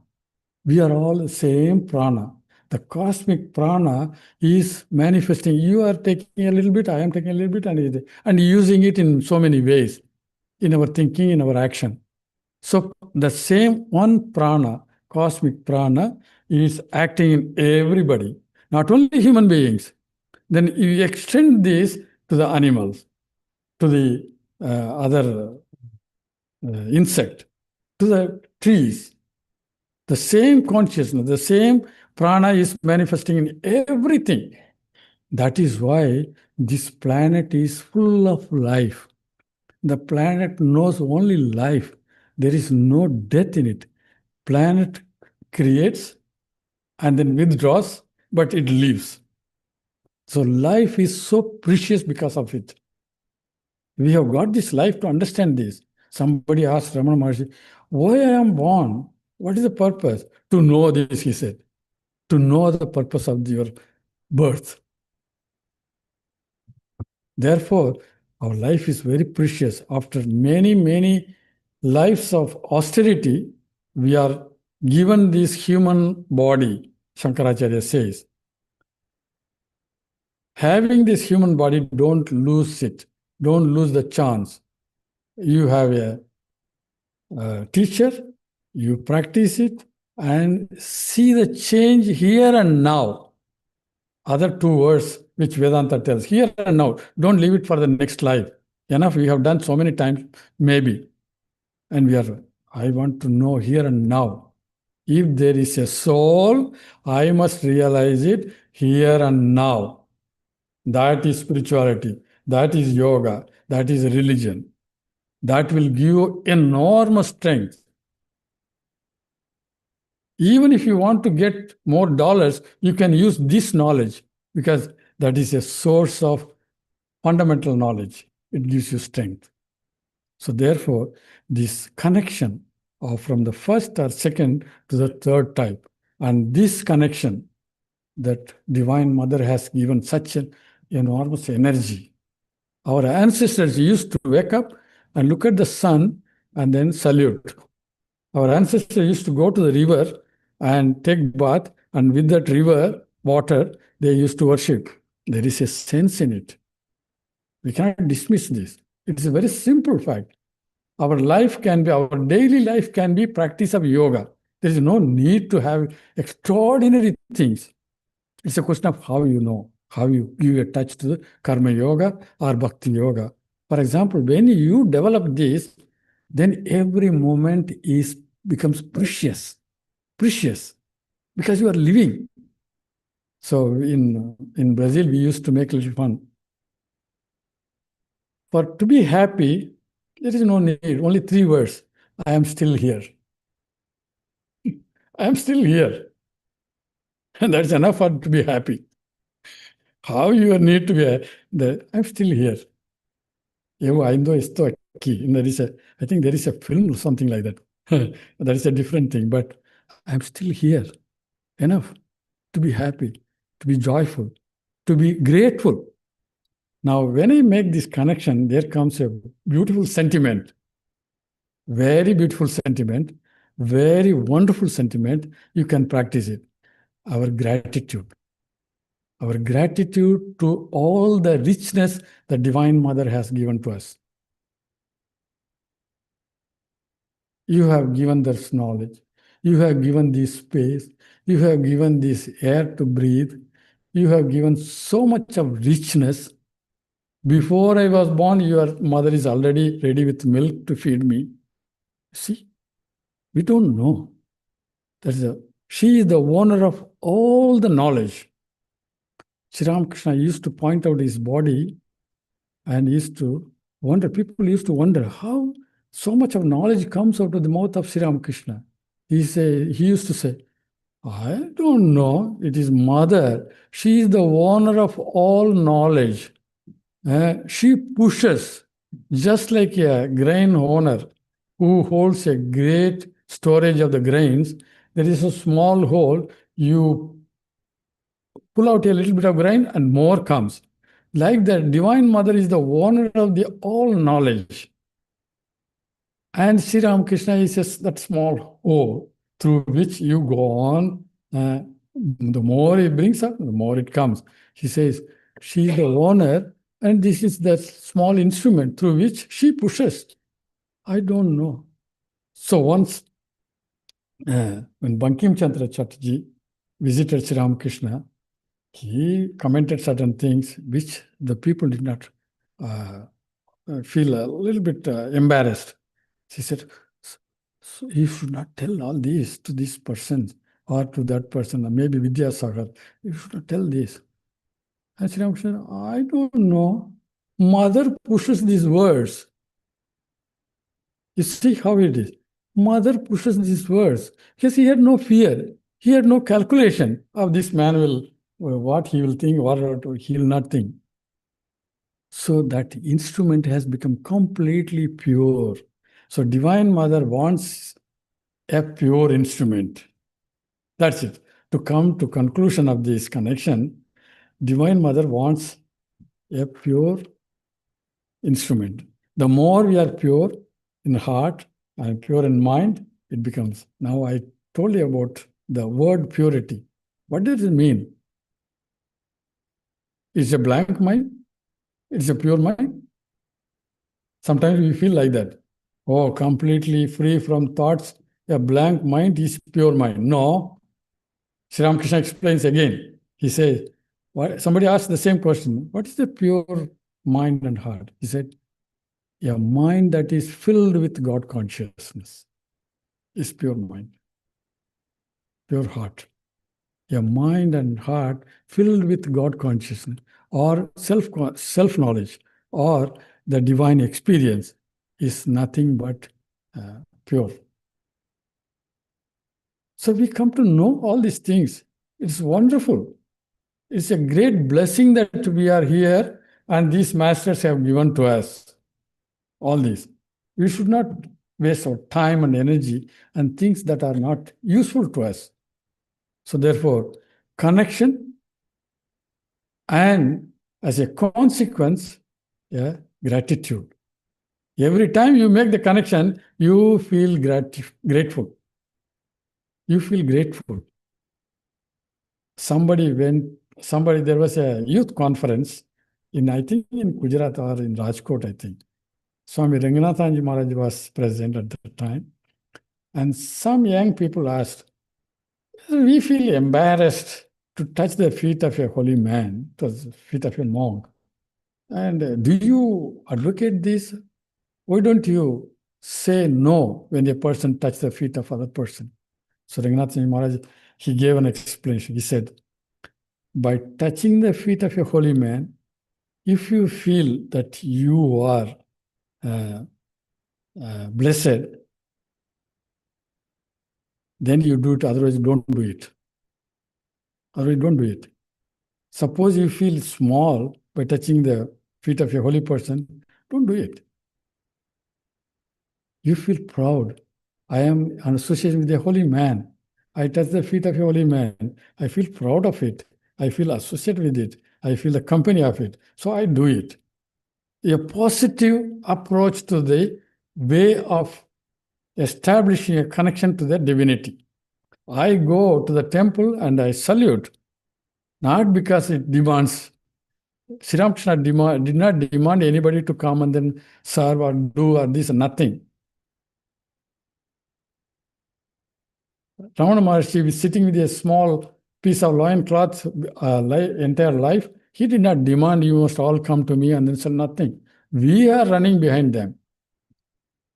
We are all the same prana. The cosmic prana is manifesting. You are taking a little bit, I am taking a little bit, and using it in so many ways in our thinking, in our action. So the same one prana, cosmic prana, is acting in everybody, not only human beings. Then you extend this to the animals, to the other insect, to the trees. The same consciousness, the same prana is manifesting in everything. That is why this planet is full of life. The planet knows only life. There is no death in it. Planet creates and then withdraws, but it lives. So life is so precious because of it. We have got this life to understand this. Somebody asked Ramana Maharshi, why I am born? What is the purpose? To know this, he said. To know the purpose of your birth. Therefore, our life is very precious. After many, many lives of austerity, we are given this human body, Shankaracharya says. Having this human body, don't lose it. Don't lose the chance. You have a teacher, you practice it, and see the change here and now. Other two words which Vedanta tells, here and now. Don't leave it for the next life. Enough, we have done so many times, maybe. And I want to know here and now. If there is a soul, I must realize it here and now. That is spirituality. That is yoga. That is religion. That will give you enormous strength. Even if you want to get more dollars, you can use this knowledge because that is a source of fundamental knowledge. It gives you strength. So therefore, this connection from the first or second to the third type, and this connection that Divine Mother has given such an enormous energy. Our ancestors used to wake up and look at the sun and then salute. Our ancestors used to go to the river and take bath, and with that river water, they used to worship. There is a sense in it. We cannot dismiss this. It is a very simple fact. Our daily life can be practice of yoga. There is no need to have extraordinary things. It's a question of how you know, how you give a touch to the karma yoga or bhakti yoga. For example, when you develop this, then every moment becomes precious. precious because you are living. So in Brazil, we used to make a little fun. For to be happy, there is no need, only three words. I am still here. I am still here. And that's enough for to be happy. How you need to be, I'm still here. Eu ainda estou aqui. And there is I think there is a film or something like that. That is a different thing, but I'm still here. Enough to be happy, to be joyful, to be grateful. Now, when I make this connection, there comes a beautiful sentiment, very beautiful sentiment, very wonderful sentiment. You can practice it. Our gratitude to all the richness the Divine Mother has given to us. You have given this knowledge. You have given this space. You have given this air to breathe. You have given so much of richness. Before I was born, your mother is already ready with milk to feed me. See, we don't know. She is the owner of all the knowledge. Sri Ramakrishna used to point out his body and used to wonder, people used to wonder how so much of knowledge comes out of the mouth of Sri Ramakrishna. He used to say, I don't know, it is mother. She is the owner of all knowledge. She pushes, just like a grain owner who holds a great storage of the grains. There is a small hole, you pull out a little bit of grain and more comes. Like the Divine Mother is the owner of the all knowledge. And Sri Ramakrishna is just that small hole through which you go on. The more it brings up, the more it comes. He says, she is the owner, and this is the small instrument through which she pushes. I don't know. So once, when Bankim Chandra Chatterjee visited Sri Ramakrishna, he commented certain things which the people did not feel a little bit embarrassed. She said, so you should not tell all this to this person or to that person, or maybe Vidyasagar. You should not tell this. And Sri Ramakrishna, I don't know. Mother pushes these words. You see how it is. Mother pushes these words because he had no fear. He had no calculation of this man what he will think, what he will not think. So that instrument has become completely pure. So Divine Mother wants a pure instrument. That's it. To come to conclusion of this connection, Divine Mother wants a pure instrument. The more we are pure in heart and pure in mind, it becomes. Now I told you about the word purity. What does it mean? It's a blank mind? It's a pure mind? Sometimes we feel like that. Oh, completely free from thoughts. A blank mind is pure mind. No. Sri Ramakrishna explains again. He says, somebody asked the same question. What is the pure mind and heart? He said, a mind that is filled with God consciousness is pure mind, pure heart. A mind and heart filled with God consciousness or self-knowledge or the divine experience is nothing but pure. So we come to know all these things. It's wonderful. It's a great blessing that we are here and these masters have given to us all this. We should not waste our time and energy on things that are not useful to us. So therefore, connection and as a consequence, gratitude. Every time you make the connection, you feel grateful. You feel grateful. There was a youth conference I think in Gujarat or in Rajkot, I think. Swami Ranganathanji Maharaj was present at that time. And some young people asked, we feel embarrassed to touch the feet of a holy man, the feet of a monk. And do you advocate this? Why don't you say no when a person touches the feet of other person? So Ranganath Maharaj, he gave an explanation. He said, by touching the feet of a holy man, if you feel that you are uh, blessed, then you do it. Otherwise, don't do it. Otherwise, don't do it. Suppose you feel small by touching the feet of a holy person, don't do it. You feel proud. I am associated with a holy man. I touch the feet of a holy man. I feel proud of it. I feel associated with it. I feel the company of it. So I do it. A positive approach to the way of establishing a connection to the divinity. I go to the temple and I salute, not because it demands. Sri Ramakrishna did not demand anybody to come and then serve or do or this, nothing. Ramana Maharshi was sitting with a small piece of loin cloth entire life. He did not demand you must all come to me and then say nothing. We are running behind them.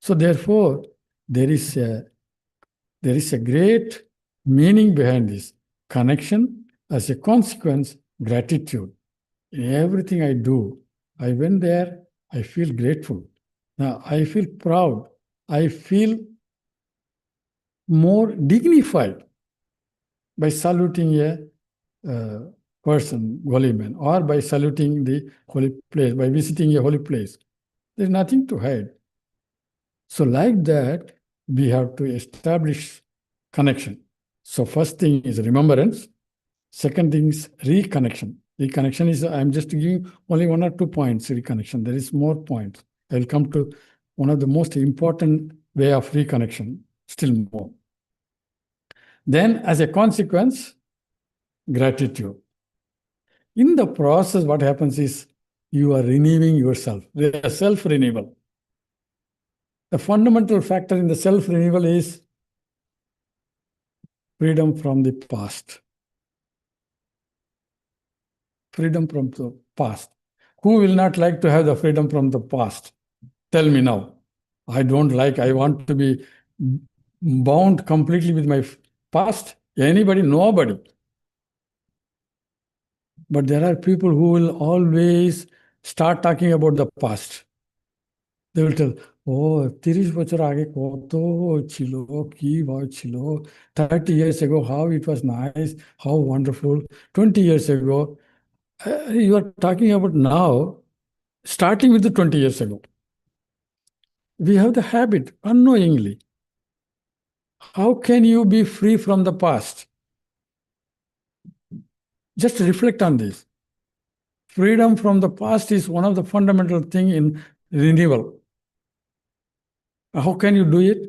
So therefore, there is a great meaning behind this connection. As a consequence, gratitude. In everything I do, I went there, I feel grateful. Now I feel proud. I feel more dignified by saluting a person, holy man, or by saluting the holy place, by visiting a holy place. There's nothing to hide. So like that, we have to establish connection. So first thing is remembrance. Second thing is reconnection. Reconnection is, I'm just giving only 1 or 2 points, reconnection. There is more points. I will come to one of the most important way of reconnection, still more. Then as a consequence, gratitude. In the process, what happens is you are renewing yourself. There is self-renewal. The fundamental factor in the self-renewal is freedom from the past. Freedom from the past. Who will not like to have the freedom from the past? Tell me now. I don't like, I want to be bound completely with my past. Anybody? Nobody. But there are people who will always start talking about the past. They will tell, oh, 30 বছর আগে কত ছিল, কি ছিল, 30 years ago, how it was nice, how wonderful, 20 years ago. You are talking about now, starting with the 20 years ago. We have the habit, unknowingly. How can you be free from the past? Just reflect on this. Freedom from the past is one of the fundamental thing in renewal. How can you do it?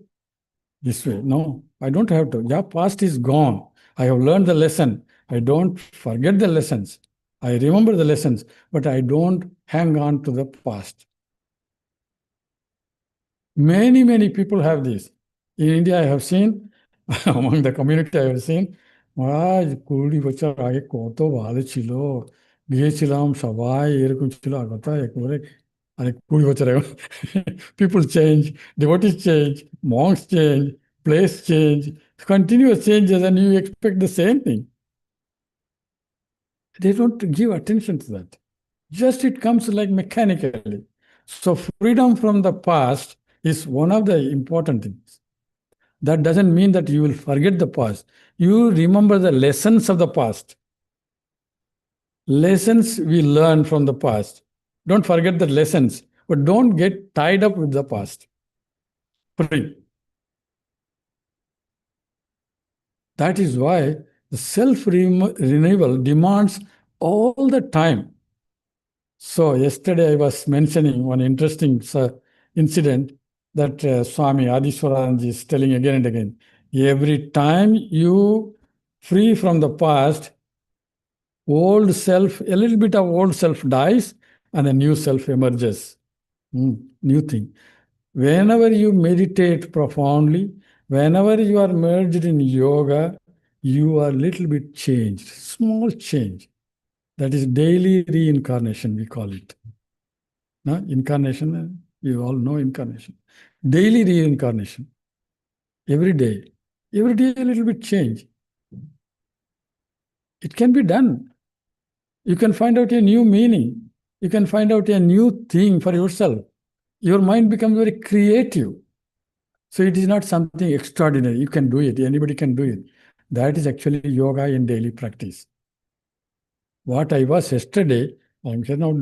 This way. No, I don't have to. Yeah, past is gone. I have learned the lesson. I don't forget the lessons. I remember the lessons, but I don't hang on to the past. Many, many people have this. In India, I have seen, among the community I have seen, মহারাজ 20 বছর আগে কত ভালো ছিল, গিয়েছিলাম সবাই এরকম ছিল, আর কথা একেবারে অনেক 20 বছর আগে। People change, devotees change, monks change, place change, continuous changes, and you expect the same thing. They don't give attention to that. Just it comes like mechanically. So freedom from the past is one of the important things. That doesn't mean that you will forget the past. You remember the lessons of the past. Lessons we learn from the past. Don't forget the lessons, but don't get tied up with the past. Free. That is why the self-renewal demands all the time. So yesterday I was mentioning one interesting incident that Swami Adiswaranand is telling again and again. Every time you free from the past, old self, a little bit of old self dies and a new self emerges. New thing. Whenever you meditate profoundly, whenever you are merged in yoga, you are a little bit changed, small change. That is daily reincarnation, we call it. No? Incarnation, you all know incarnation. Daily reincarnation. Every day. Every day a little bit change. It can be done. You can find out a new meaning. You can find out a new thing for yourself. Your mind becomes very creative. So it is not something extraordinary. You can do it. Anybody can do it. That is actually yoga in daily practice. What I was yesterday, I'm here now.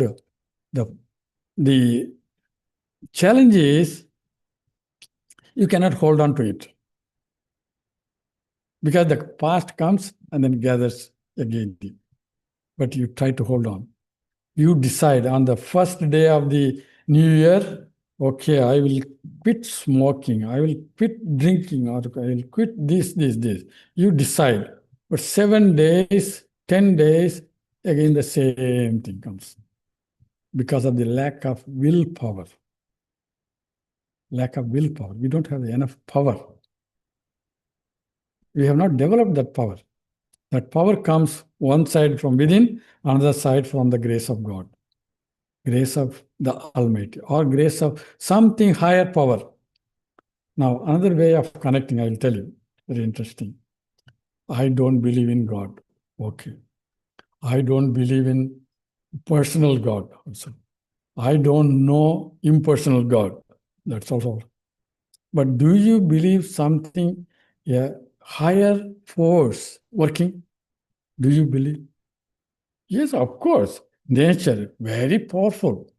The challenge is you cannot hold on to it because the past comes and then gathers again. But you try to hold on. You decide on the first day of the new year, okay, I will quit smoking, I will quit drinking, or I will quit this. You decide. But 7 days, 10 days, again the same thing comes because of the lack of willpower. Lack of willpower. We don't have enough power. We have not developed that power. That power comes one side from within, another side from the grace of God, grace of the Almighty, or grace of something higher power. Now, another way of connecting, I will tell you, very interesting. I don't believe in God. Okay. I don't believe in personal God also. I don't know impersonal God. That's also. But do you believe something, a higher force working? Do you believe? Yes, of course. Nature, very powerful.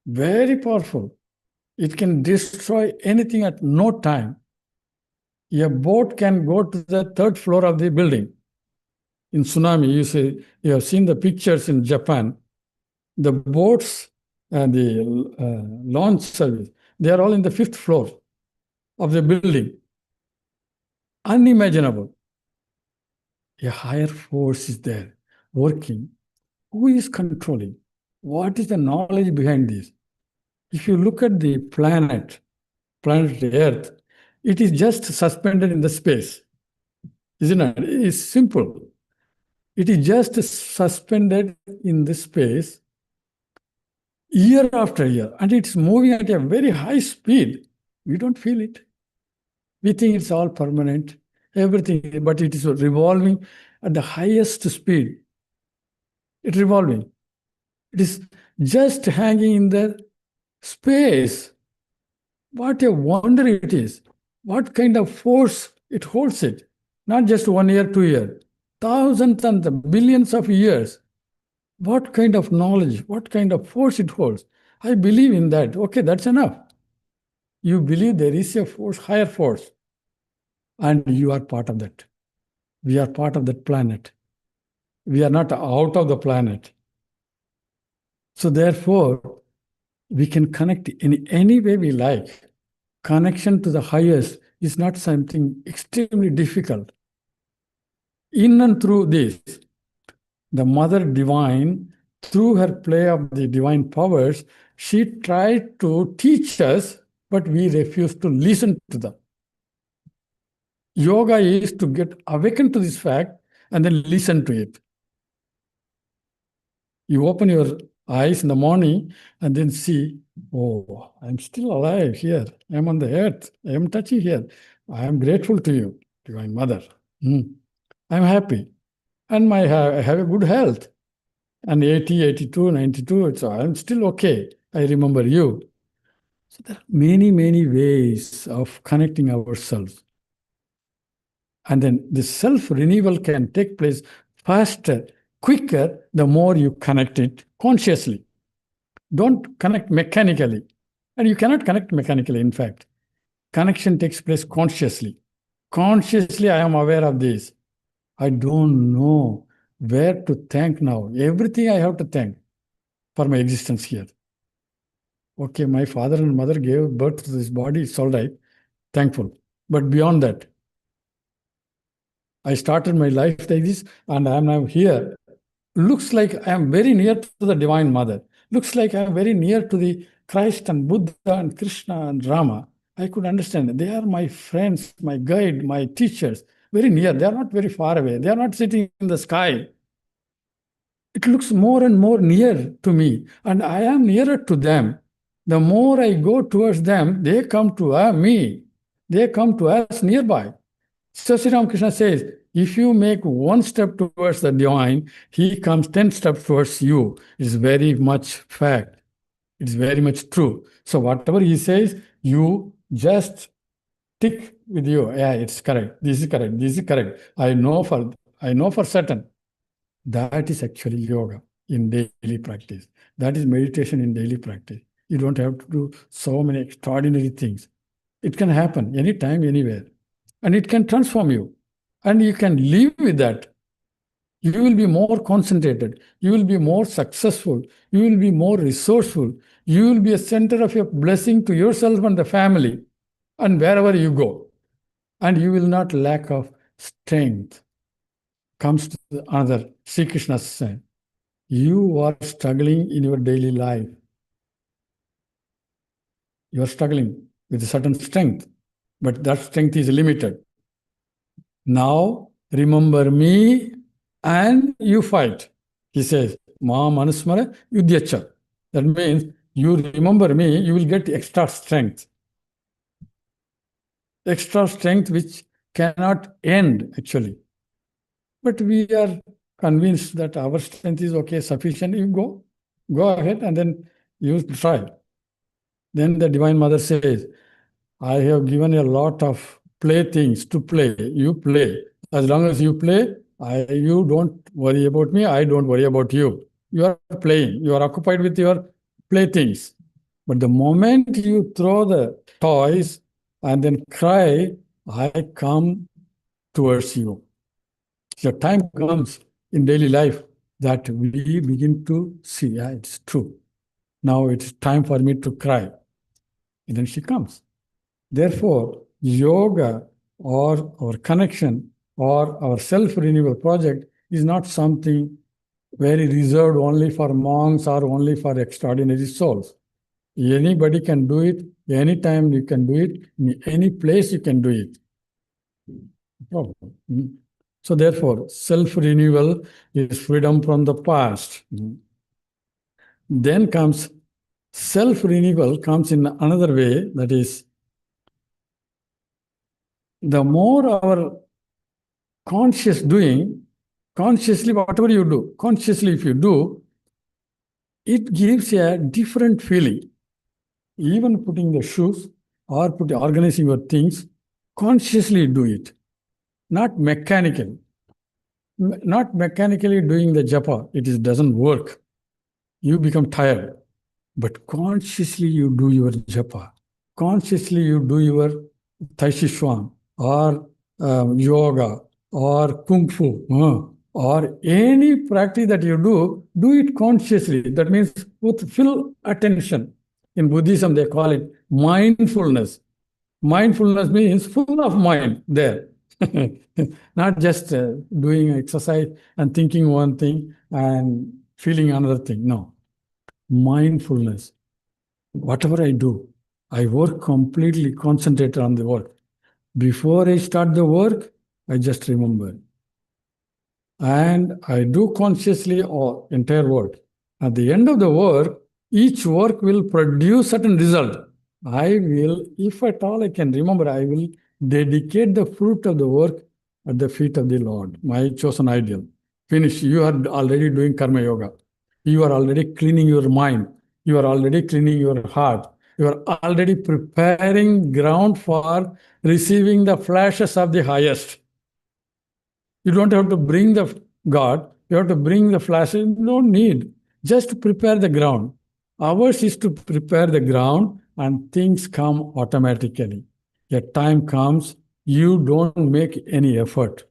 Very powerful. It can destroy anything at no time. A boat can go to the third floor of the building. In tsunami, you have seen the pictures in Japan. The boats and the launch service, they are all in the fifth floor of the building. Unimaginable. A higher force is there working. Who is controlling? What is the knowledge behind this? If you look at the planet Earth, it is just suspended in the space. Isn't it? It is simple. It is just suspended in the space year after year, and it's moving at a very high speed. We don't feel it. We think it's all permanent, everything, but it is revolving at the highest speed. It's revolving. It is just hanging in the space. What a wonder it is. What kind of force it holds it. Not just 1 year, 2 years, thousands and billions of years. What kind of knowledge, what kind of force it holds. I believe in that. Okay, that's enough. You believe there is a force, higher force, and you are part of that. We are part of that planet. We are not out of the planet. So therefore, we can connect in any way we like. Connection to the highest is not something extremely difficult. In and through this, the Mother Divine, through her play of the divine powers, she tried to teach us, but we refuse to listen to them. Yoga is to get awakened to this fact and then listen to it. You open your eyes in the morning and then see, oh, I'm still alive here. I'm on the earth. I am touching here. I am grateful to you, Divine Mother. I'm happy. And I have a good health. And 80, 82, 92, so I'm still okay. I remember you. So there are many, many ways of connecting ourselves. And then the self-renewal can take place faster, quicker, the more you connect it consciously. Don't connect mechanically. And you cannot connect mechanically, in fact. Connection takes place consciously. Consciously, I am aware of this. I don't know where to thank now. Everything I have to thank for my existence here. Okay, my father and mother gave birth to this body, it's all right. Thankful. But beyond that, I started my life like this, and I am now here. Looks like I am very near to the Divine Mother. Looks like I am very near to the Christ and Buddha and Krishna and Rama. I could understand. They are my friends, my guide, my teachers. Very near. They are not very far away. They are not sitting in the sky. It looks more and more near to me, and I am nearer to them. The more I go towards them, they come to me. They come to us nearby. So Sri Ramakrishna says, if you make one step towards the divine, he comes 10 steps towards you. It's very much fact. It's very much true. So whatever he says, you just tick with you. Yeah, it's correct. This is correct. This is correct. I know for certain. That is actually yoga in daily practice. That is meditation in daily practice. You don't have to do so many extraordinary things. It can happen anytime, anywhere. And it can transform you. And you can live with that. You will be more concentrated. You will be more successful. You will be more resourceful. You will be a center of your blessing to yourself and the family and wherever you go. And you will not lack of strength. Comes to another, Sri Krishna said, you are struggling in your daily life. You are struggling with a certain strength, but that strength is limited. Now remember me and you fight. He says, Ma Manusmara Yudhyacha. That means you remember me, you will get extra strength. Extra strength which cannot end actually. But we are convinced that our strength is okay, sufficient. You go ahead and then you try. Then the Divine Mother says, I have given a lot of playthings to play. You play. As long as you play, you don't worry about me. I don't worry about you. You are playing. You are occupied with your playthings. But the moment you throw the toys and then cry, I come towards you. The time comes in daily life that we begin to see, yeah, it's true. Now it's time for me to cry. And then she comes. Therefore, yoga or our connection or our self-renewal project is not something very reserved only for monks or only for extraordinary souls. Anybody can do it, anytime you can do it, in any place you can do it. No problem. So therefore, self-renewal is freedom from the past. Then comes self-renewal comes in another way, that is, the more our conscious doing, consciously whatever you do, consciously if you do, it gives a different feeling. Even putting the shoes or organizing your things, consciously do it, not mechanically. Not mechanically doing the japa, it doesn't work. You become tired. But consciously you do your japa. Consciously you do your Tai Chi Chuan or yoga or Kung Fu or any practice that you do it consciously. That means with full attention. In Buddhism, they call it mindfulness. Mindfulness means full of mind there. Not just doing exercise and thinking one thing and feeling another thing. No. Mindfulness. Whatever I do, I work completely concentrated on the work. Before I start the work, I just remember. And I do consciously all entire work. At the end of the work, each work will produce certain result. I will, if at all I can remember, I will dedicate the fruit of the work at the feet of the Lord, my chosen ideal. Finish. You are already doing karma yoga. You are already cleaning your mind. You are already cleaning your heart. You are already preparing ground for receiving the flashes of the highest. You don't have to bring the God, you have to bring the flashes. No need. Just prepare the ground. Ours is to prepare the ground and things come automatically. A time comes, you don't make any effort.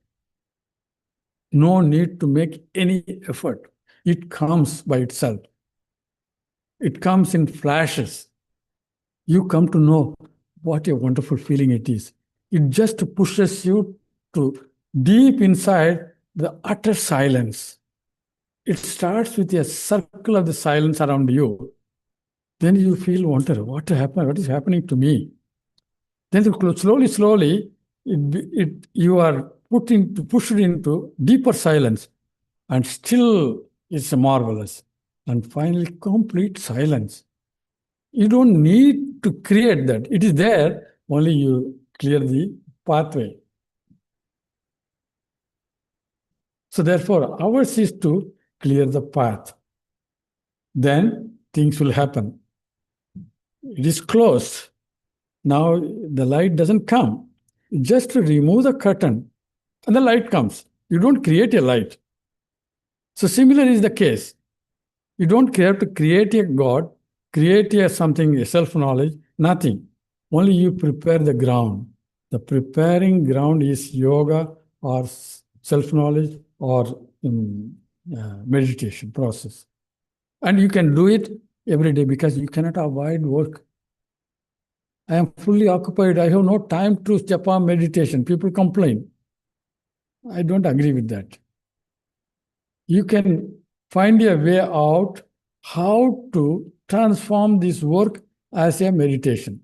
No need to make any effort. It comes by itself. It comes in flashes. You come to know what a wonderful feeling it is. It just pushes you to deep inside the utter silence. It starts with a circle of the silence around you. Then you feel wonder, what happened? What is happening to me? Then slowly, you are pushed into deeper silence, and still it's marvelous. And finally, complete silence. You don't need to create that. It is there, only you clear the pathway. So therefore, ours is to clear the path. Then things will happen. It is closed. Now the light doesn't come. Just to remove the curtain and the light comes. You don't create a light. So similar is the case. You don't have to create a God, create a something, a self-knowledge, nothing. Only you prepare the ground. The preparing ground is yoga or self-knowledge or meditation process. And you can do it every day because you cannot avoid work. I am fully occupied. I have no time to japa meditation. People complain. I don't agree with that. You can find a way out how to transform this work as a meditation.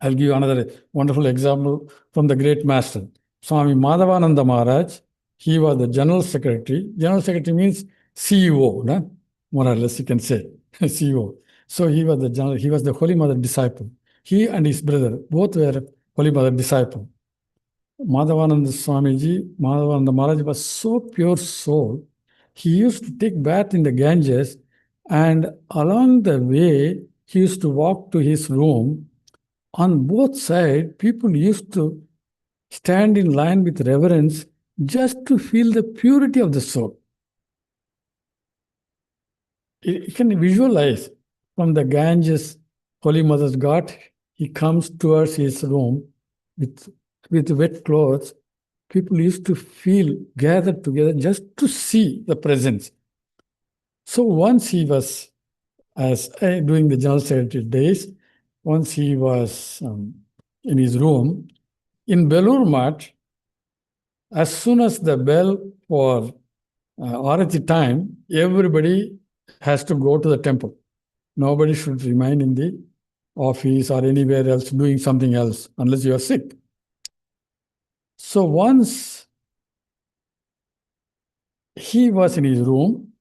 I'll give you another wonderful example from the great master, Swami Madhavananda Maharaj. He was the general secretary. General secretary means CEO, no? More or less you can say, CEO. So he was the general, he was the Holy Mother disciple. He and his brother both were Holy Mother disciple. Madhavananda Swamiji, Madhavananda Maharaj was so pure soul. He used to take bath in the Ganges, and along the way, he used to walk to his room. On both sides, people used to stand in line with reverence just to feel the purity of the soul. You can visualize from the Ganges, Holy Mother's Ghat, he comes towards his room with wet clothes. People used to feel gathered together just to see the presence. So once he was, as doing the general secretary days, once he was in his room, in Belur Math, as soon as the bell for Arati time, everybody has to go to the temple. Nobody should remain in the office or anywhere else doing something else unless you are sick. So once he was in his room,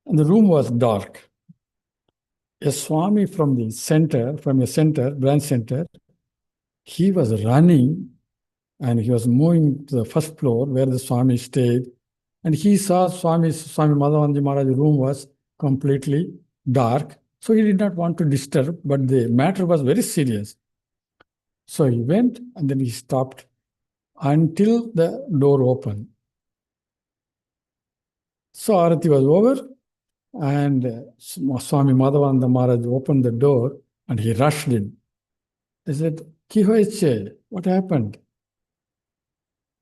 and the room was dark. A Swami from the center, from a center, branch center, he was running and he was moving to the first floor where the Swami stayed. And he saw Swami Madhavananda Maharaj's room was completely dark. So he did not want to disturb, but the matter was very serious. So he went and then he stopped until the door opened. So Arati was over, and Swami Madhavananda Maharaj opened the door and he rushed in. He said, "Ki hoyeche? What happened?"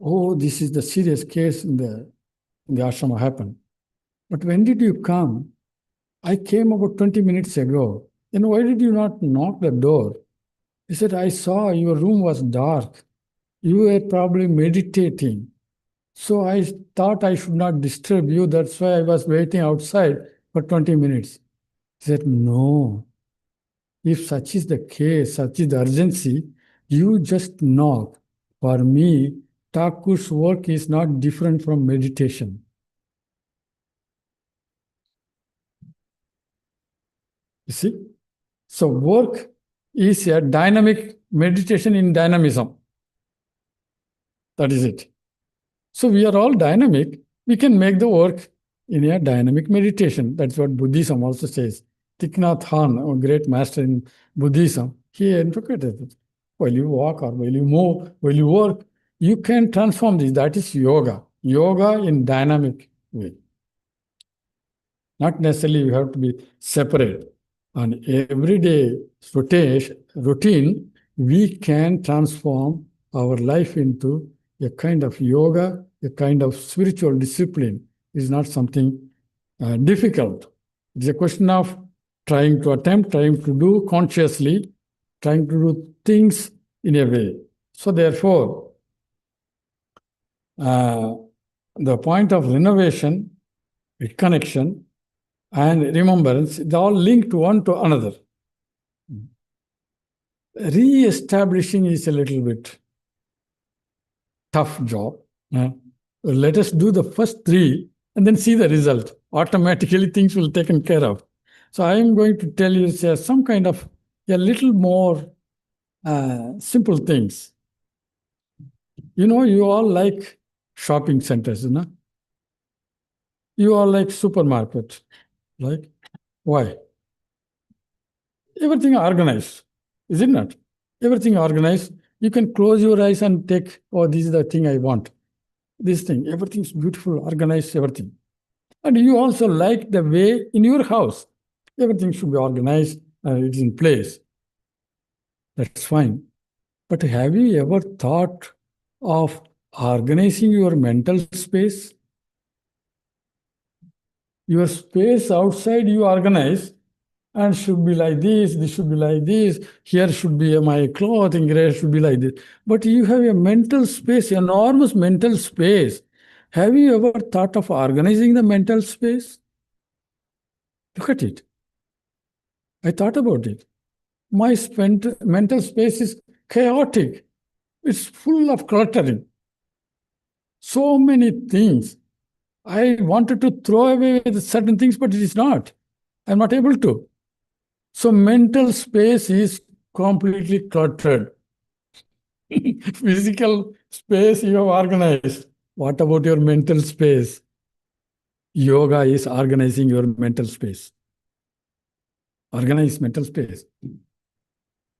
"Oh, this is the serious case in the ashrama happened." "But when did you come?" "I came about 20 minutes ago." "Then why did you not knock the door?" He said, "I saw your room was dark. You were probably meditating. So I thought I should not disturb you. That's why I was waiting outside for 20 minutes. He said, "No. If such is the case, such is the urgency, you just knock. For me, Thakur's work is not different from meditation." You see? So work is a dynamic meditation in dynamism. That is it. So we are all dynamic. We can make the work in a dynamic meditation. That's what Buddhism also says. Thich Nhat Hanh, a great master in Buddhism, he interpreted it. While you walk or while you move, while you work, you can transform this. That is yoga. Yoga in dynamic way. Not necessarily you have to be separate. On everyday routine, we can transform our life into a kind of yoga, a kind of spiritual discipline. Is not something difficult. It's a question of trying to do consciously, trying to do things in a way. So therefore, the point of renovation, reconnection, and remembrance, they all linked one to another. Re-establishing is a little bit tough job. Let us do the first three and then see the result. Automatically things will be taken care of. So I am going to tell you some kind of a little more simple things. You all like shopping centers, You all like supermarket. Like, why? Everything organized, is it not? Everything organized. You can close your eyes and take, oh, this is the thing I want. This thing, everything's beautiful, organized, everything. And you also like the way in your house, everything should be organized and it's in place. That's fine. But have you ever thought of organizing your mental space? Your space outside you organize and should be like this should be like this, here should be my clothing, here should be like this. But you have a mental space, enormous mental space. Have you ever thought of organizing the mental space? Look at it. I thought about it. My mental space is chaotic. It's full of cluttering. So many things. I wanted to throw away certain things, but it is not. I'm not able to. So mental space is completely cluttered. Physical space you have organized. What about your mental space? Yoga is organizing your mental space. Organize mental space.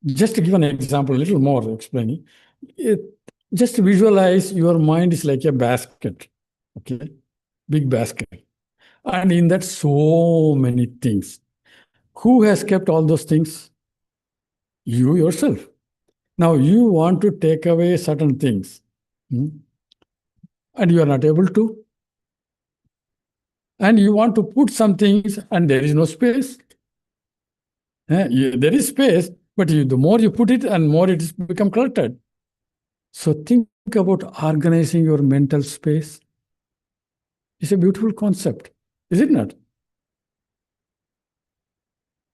Just to give an example, a little more explaining. It, just visualize your mind is like a basket, okay? Big basket. And in that, so many things. Who has kept all those things? You yourself. Now you want to take away certain things, and you are not able to. And you want to put some things, and there is no space. There is space, but the more you put it, and more it has become cluttered. So think about organizing your mental space. It's a beautiful concept, is it not?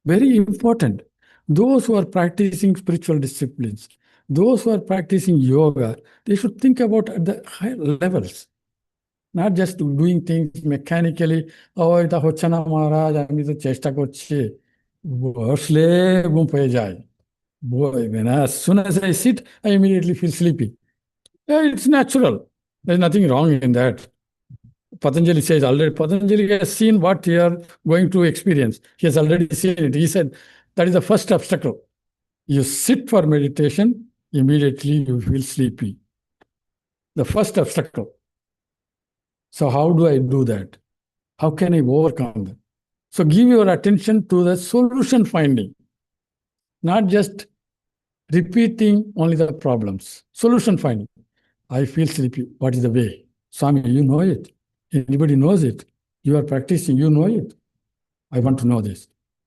Very important. Those who are practicing spiritual disciplines, those who are practicing yoga, they should think about at the higher levels, not just doing things mechanically. Oh, এটা হচ্ছে না মহারাজ, আমি তো চেষ্টা করছি, বসলে ঘুম পেয়ে যায়। As soon as I sit, I immediately feel sleepy. Yeah, it's natural. There's nothing wrong in that. Patanjali says already, Patanjali has seen what you are going to experience. He has already seen it. He said that is the first obstacle. You sit for meditation, immediately you feel sleepy. The first obstacle. So how do I do that? How can I overcome that? So give your attention to the solution finding, not just repeating only the problems. Solution finding. I feel sleepy. What is the way? Swami, you know it. Anybody knows it. You are practicing, you know it. I want to know this.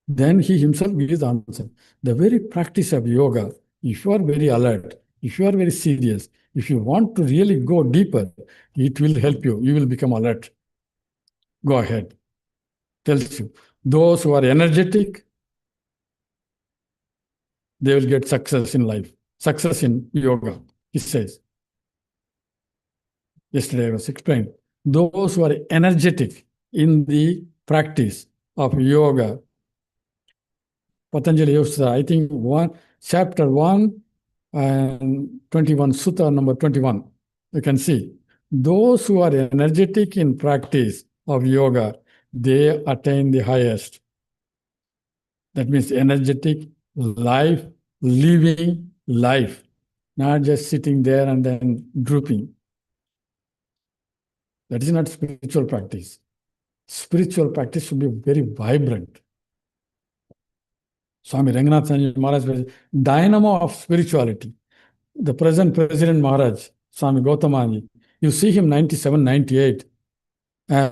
Then he himself gives the answer. The very practice of yoga, if you are very alert, if you are very serious, if you want to really go deeper, it will help you. You will become alert. Go ahead. Tells you. Those who are energetic, they will get success in life. Success in yoga, he says. Yesterday I was explaining. Those who are energetic in the practice of yoga, Patanjali used, I think, chapter 1 and 21, sutta number 21. You can see. Those who are energetic in practice of yoga, they attain the highest. That means energetic life, living life, not just sitting there and then drooping. That is not spiritual practice. Spiritual practice should be very vibrant. Swami Ranganath Sanji Maharaj was dynamo of spirituality. The present President Maharaj, Swami Gautamani, you see him 97, 98,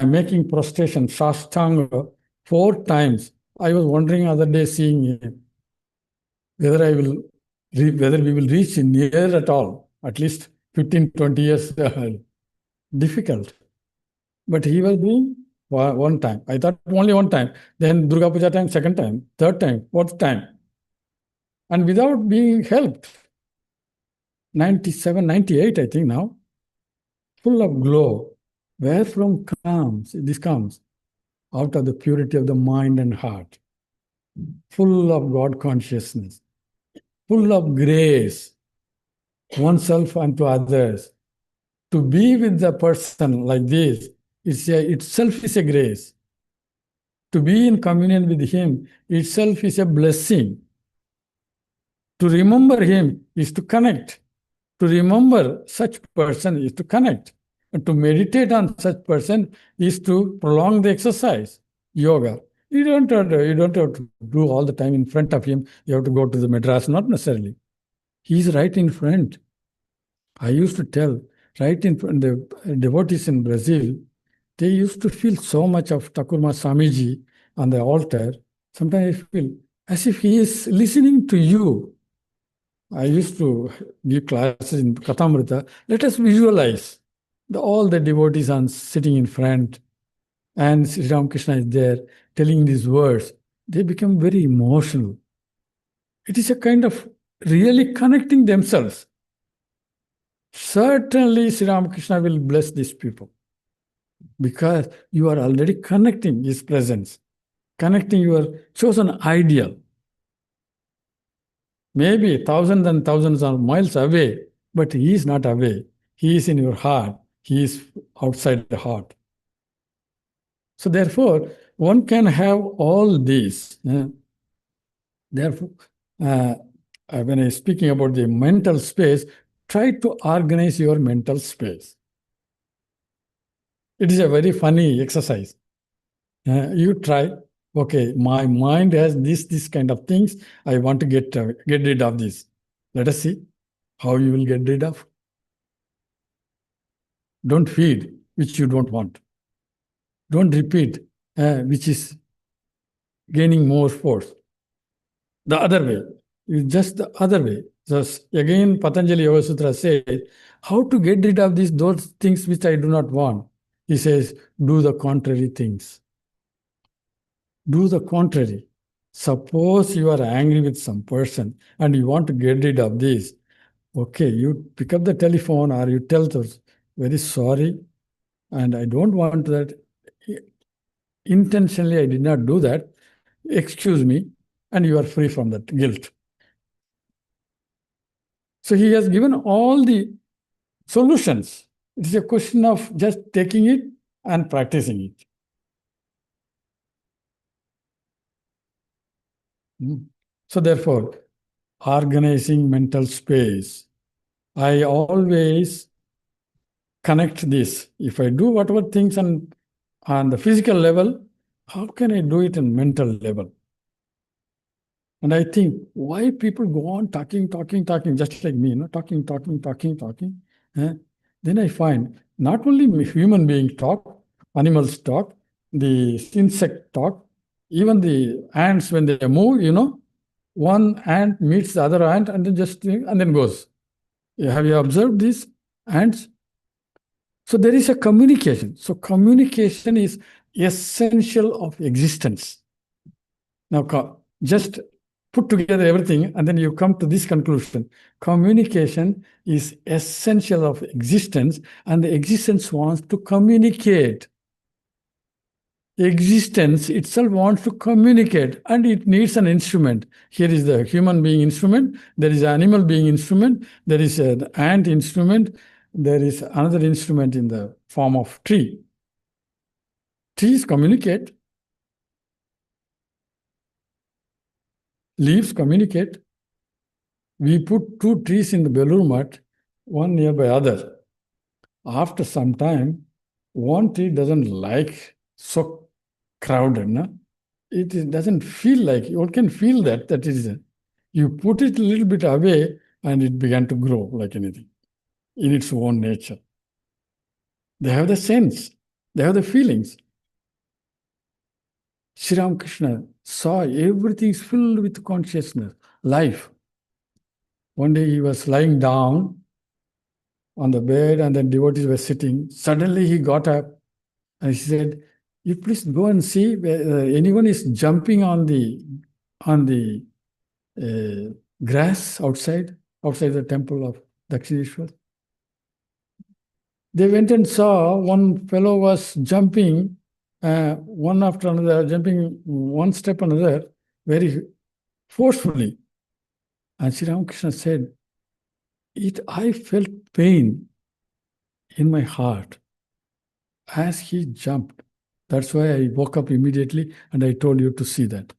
making prostration, Shashtanga, 4 times. I was wondering other day seeing him, whether we will reach near at all, at least 15, 20 years difficult. But he was doing one time. I thought only one time. Then Durga Puja time, second time, third time, fourth time. And without being helped. 97, 98, I think now. Full of glow. Where from comes? This comes out of the purity of the mind and heart. Full of God consciousness. full of grace, oneself and to others. To be with the person like this itself is a grace. To be in communion with him itself is a blessing. To remember him is to connect. To remember such person is to connect. And to meditate on such person is to prolong the exercise, yoga. You don't have to do all the time in front of him. You have to go to the Madras, not necessarily. He's right in front. I used to tell, right in front, the devotees in Brazil, they used to feel so much of Takurma Swamiji on the altar. Sometimes I feel as if he is listening to you. I used to give classes in Kathamrita. Let us visualize all the devotees on sitting in front, and Sri Ramakrishna is there telling these words. They become very emotional. It is a kind of really connecting themselves. Certainly, Sri Ramakrishna will bless these people because you are already connecting his presence, connecting your chosen ideal. Maybe thousands and thousands of miles away, but he is not away. He is in your heart. He is outside the heart. So therefore, one can have all these. Therefore, when I'm speaking about the mental space, try to organize your mental space. It is a very funny exercise. You try. Okay, my mind has this kind of things. I want to get rid of this. Let us see how you will get rid of. Don't feed which you don't want. Don't repeat which is gaining more force. The other way, just the other way. Just again, Patanjali Yoga Sutra says, how to get rid of those things which I do not want. He says, do the contrary things. Do the contrary. Suppose you are angry with some person and you want to get rid of this. Okay, you pick up the telephone or you tell them, very sorry, and I don't want that. Intentionally, I did not do that. Excuse me, and you are free from that guilt. So he has given all the solutions. It is a question of just taking it and practicing it. So therefore, organizing mental space. I always connect this. If I do whatever things on the physical level, how can I do it in mental level? And I think why people go on talking, just like me, talking. Then I find not only human beings talk, animals talk, the insect talk, even the ants when they move, one ant meets the other ant and then goes. Have you observed these ants? So there is a communication. So communication is essential of existence. Now, just put together everything and then you come to this conclusion. Communication is essential of existence and the existence wants to communicate. Existence itself wants to communicate and it needs an instrument. Here is the human being instrument, there is an animal being instrument, there is an ant instrument, there is another instrument in the form of tree. Trees communicate. Leaves communicate. We put two trees in the balloon mat, one nearby other. After some time, one tree doesn't like so crowded. No? Doesn't feel like, you can feel that is, you put it a little bit away and it began to grow like anything in its own nature. They have the sense, they have the feelings. Sri Ramakrishna saw everything is filled with consciousness, life. One day he was lying down on the bed and then devotees were sitting. Suddenly he got up and he said, you please go and see anyone is jumping on the grass outside the temple of Dakshineshwar. They went and saw one fellow was jumping one after another, jumping one step another very forcefully. And Sri Ramakrishna said, I felt pain in my heart as he jumped. That's why I woke up immediately and I told you to see that.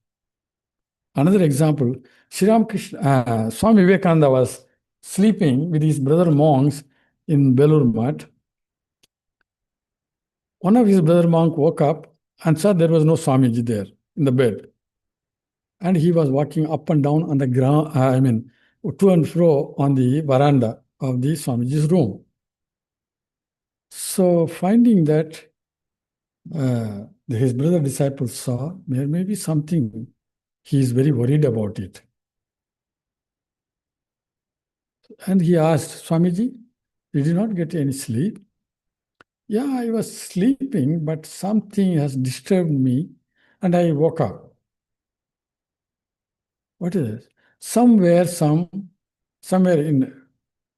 Another example, Sri Ramakrishna, Swami Vivekananda was sleeping with his brother monks in Belur Math. One of his brother monk woke up and saw there was no Swamiji there in the bed. And he was walking up and down on the ground, to and fro on the veranda of the Swamiji's room. So finding that his brother disciples saw there may be something, he is very worried about it. And he asked, Swamiji, did you not get any sleep? Yeah, I was sleeping, but something has disturbed me and I woke up. What is it? Somewhere in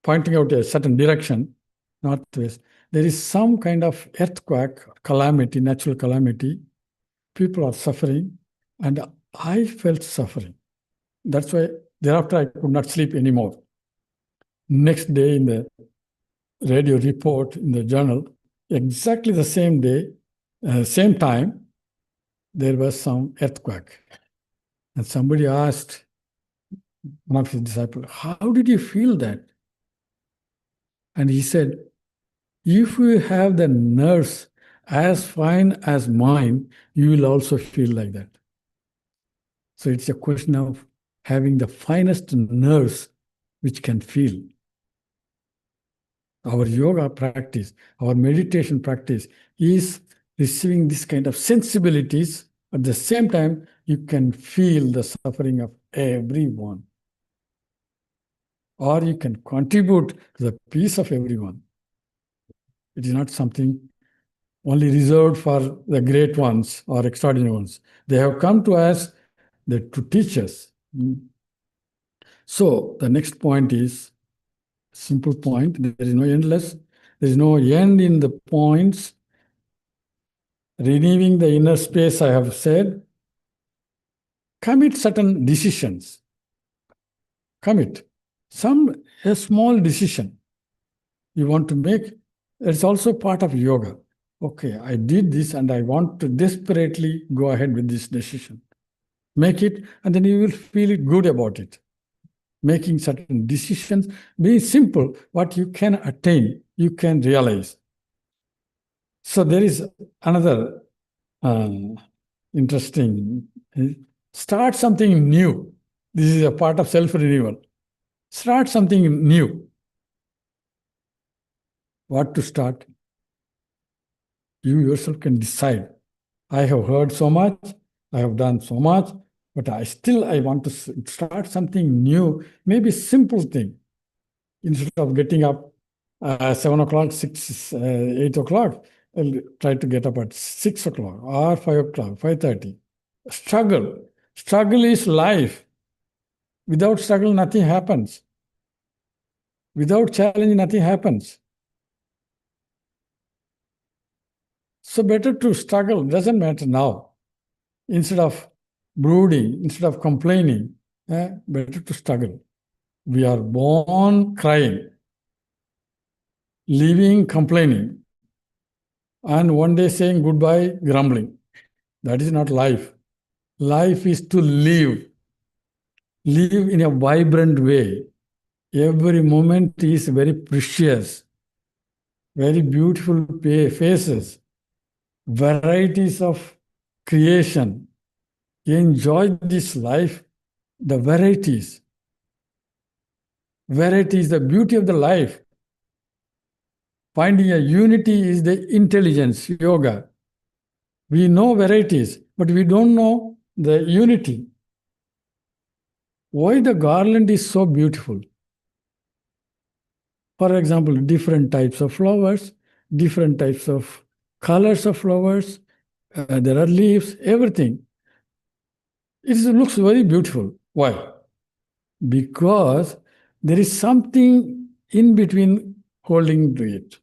pointing out a certain direction, northwest, there is some kind of earthquake, calamity, natural calamity. People are suffering, and I felt suffering. That's why thereafter I could not sleep anymore. Next day in the radio report in the journal, exactly the same day, same time, there was some earthquake. And somebody asked one of his disciples, how did you feel that? And he said, if you have the nerves as fine as mine, you will also feel like that. So it's a question of having the finest nerves which can feel. Our yoga practice, our meditation practice is receiving this kind of sensibilities. At the same time, you can feel the suffering of everyone. Or you can contribute to the peace of everyone. It is not something only reserved for the great ones or extraordinary ones. They have come to us to teach us. So the next point is simple point. There is no endless. There is no end in the points. Renewing the inner space, I have said. Commit certain decisions. Commit. A small decision you want to make. It's also part of yoga. Okay, I did this and I want to desperately go ahead with this decision. Make it, and then you will feel good about it. Making certain decisions, be simple, what you can attain, you can realize. So there is another interesting, start something new. This is a part of self-renewal. Start something new. What to start? You yourself can decide. I have heard so much, I have done so much, but I want to start something new, maybe simple thing. Instead of getting up 7 o'clock, 8 o'clock, I'll try to get up at 6 o'clock or 5 o'clock, 5:30. Struggle. Struggle is life. Without struggle, nothing happens. Without challenge, nothing happens. So better to struggle, doesn't matter now. Instead of brooding, instead of complaining, better to struggle. We are born crying, living complaining, and one day saying goodbye grumbling. That is not life. Life is to live. Live in a vibrant way. Every moment is very precious. Very beautiful faces. Varieties of creation. Enjoy this life, the varieties. Variety is the beauty of the life. Finding a unity is the intelligence, yoga. We know varieties, but we don't know the unity. Why the garland is so beautiful? For example, different types of flowers, different types of colors of flowers, there are leaves, everything. It looks very beautiful. Why? Because there is something in between holding to it.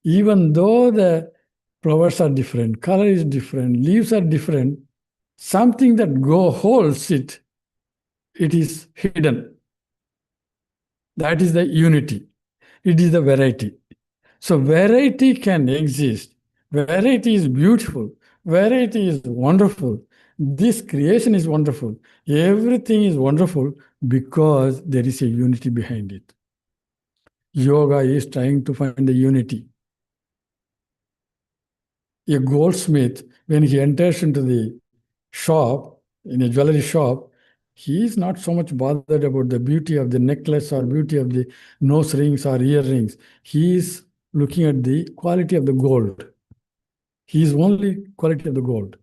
Even though the flowers are different, color is different, leaves are different, something that holds it it is hidden. That is the unity. It is the variety. So variety can exist. Variety is beautiful. Variety is wonderful. This creation is wonderful. Everything is wonderful because there is a unity behind it. Yoga is trying to find the unity. A goldsmith, when he enters into the shop, in a jewelry shop, he is not so much bothered about the beauty of the necklace or beauty of the nose rings or earrings. He is looking at the quality of the gold. He is only quality of the gold.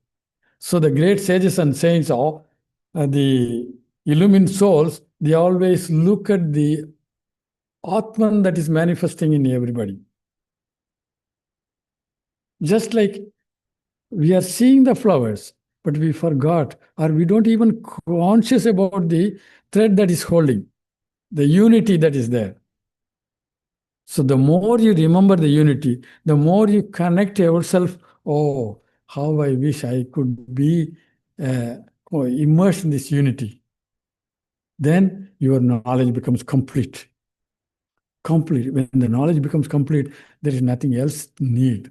So the great sages and saints, the illumined souls, they always look at the Atman that is manifesting in everybody. Just like we are seeing the flowers, but we forgot, or we don't even conscious about the thread that is holding, the unity that is there. So the more you remember the unity, the more you connect yourself. Oh, how I wish I could be immersed in this unity. Then your knowledge becomes complete. Complete. When the knowledge becomes complete, there is nothing else need.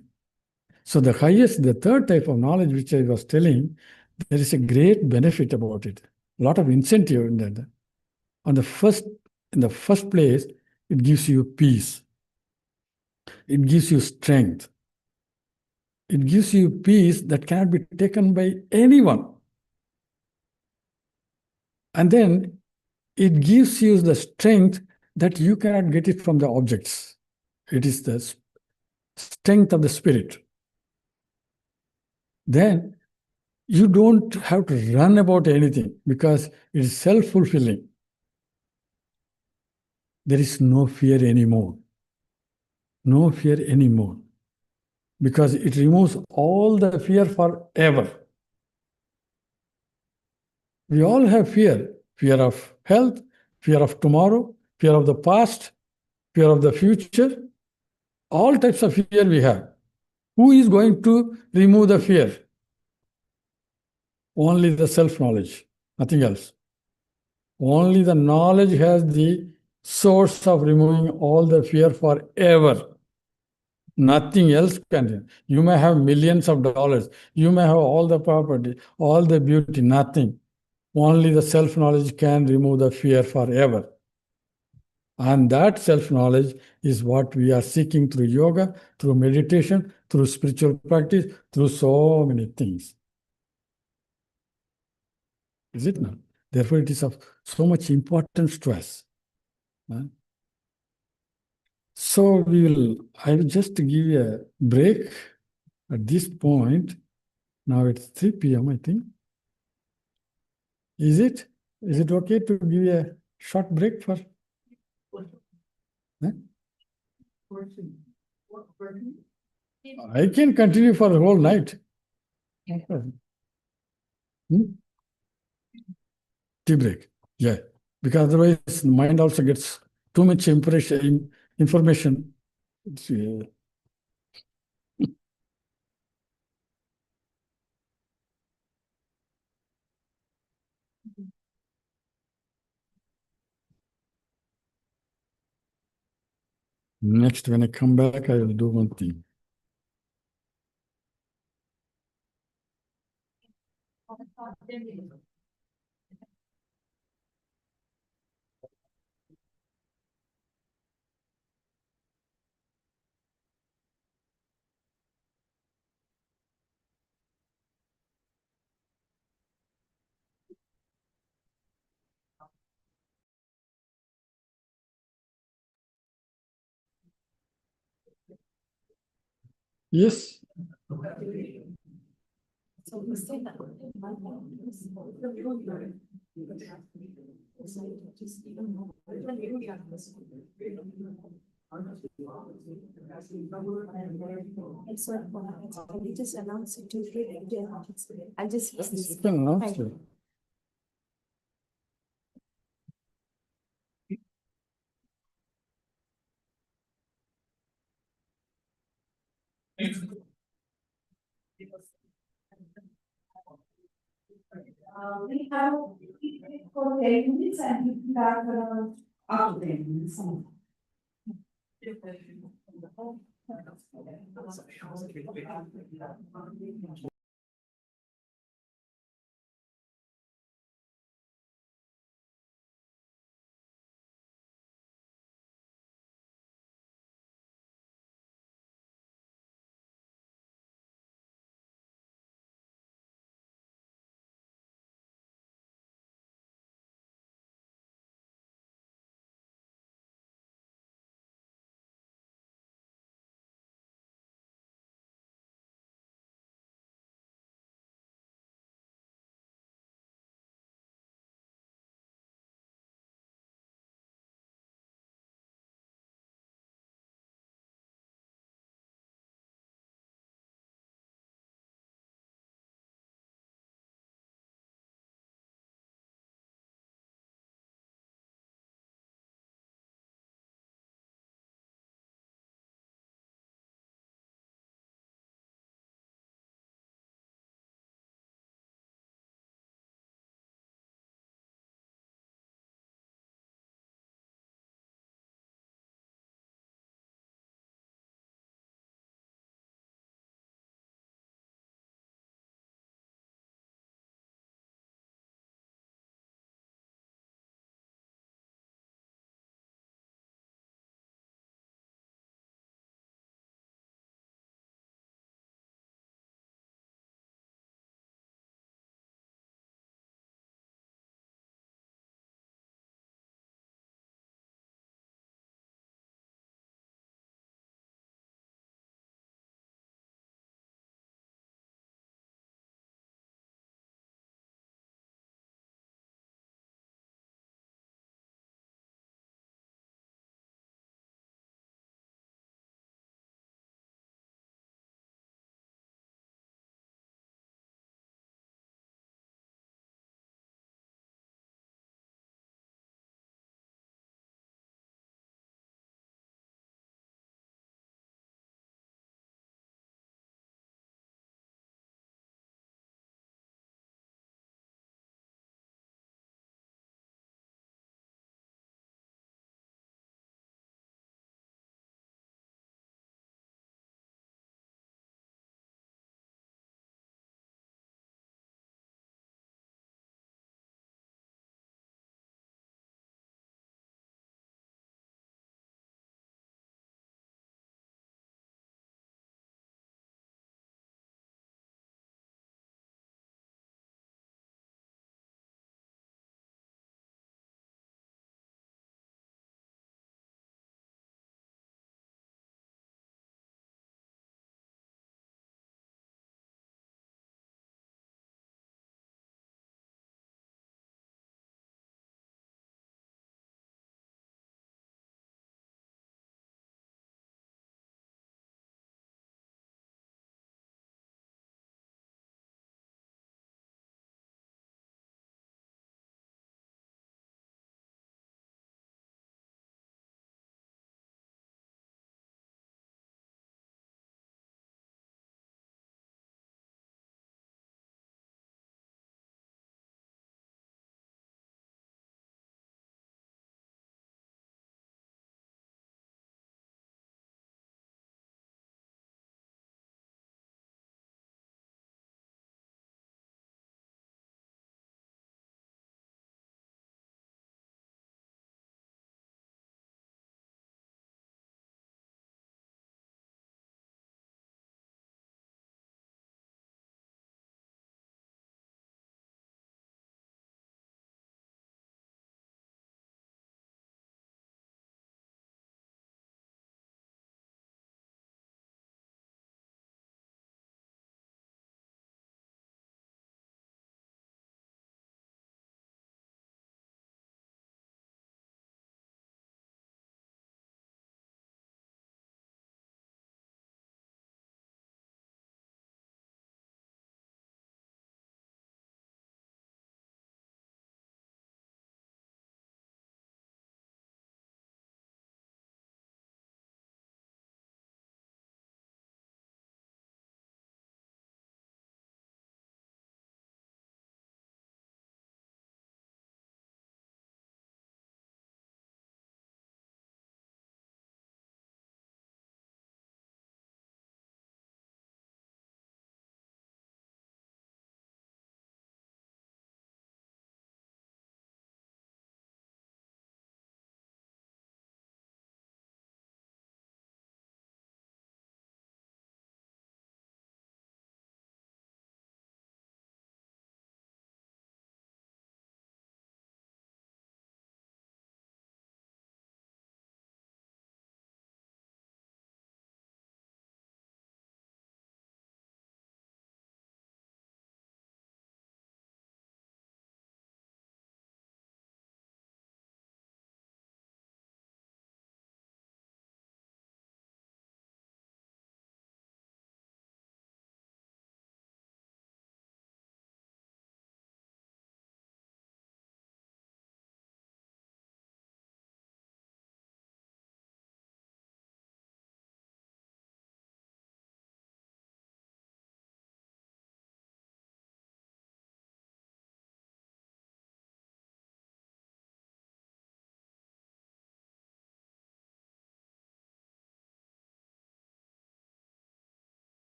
So the highest, the third type of knowledge, which I was telling, there is a great benefit about it. A lot of incentive in that. On the first, in the first place, it gives you peace. It gives you strength. It gives you peace that cannot be taken by anyone. And then it gives you the strength that you cannot get it from the objects. It is the strength of the spirit. Then you don't have to run about anything because it is self-fulfilling. There is no fear anymore. No fear anymore. Because it removes all the fear forever. We all have fear. Fear of health, fear of tomorrow, fear of the past, fear of the future. All types of fear we have. Who is going to remove the fear? Only the self-knowledge, nothing else. Only the knowledge has the source of removing all the fear forever. Nothing else can. You may have millions of dollars. You may have all the property, all the beauty, nothing. Only the self-knowledge can remove the fear forever. And that self-knowledge is what we are seeking through yoga, through meditation, through spiritual practice, through so many things. Is it not? Therefore, it is of so much importance to us. So I will just give you a break at this point. Now it's 3 p.m., I think. Is it? Is it okay to give you a short break for? Huh? I can continue for the whole night. Okay. Tea break. Yeah. Because otherwise the mind also gets too much information. Next, when I come back, I will do one thing. Yes. We just announced it Tuesday. I'll just use this. You can announce it. We have for 10 minutes and you come back after 10 minutes.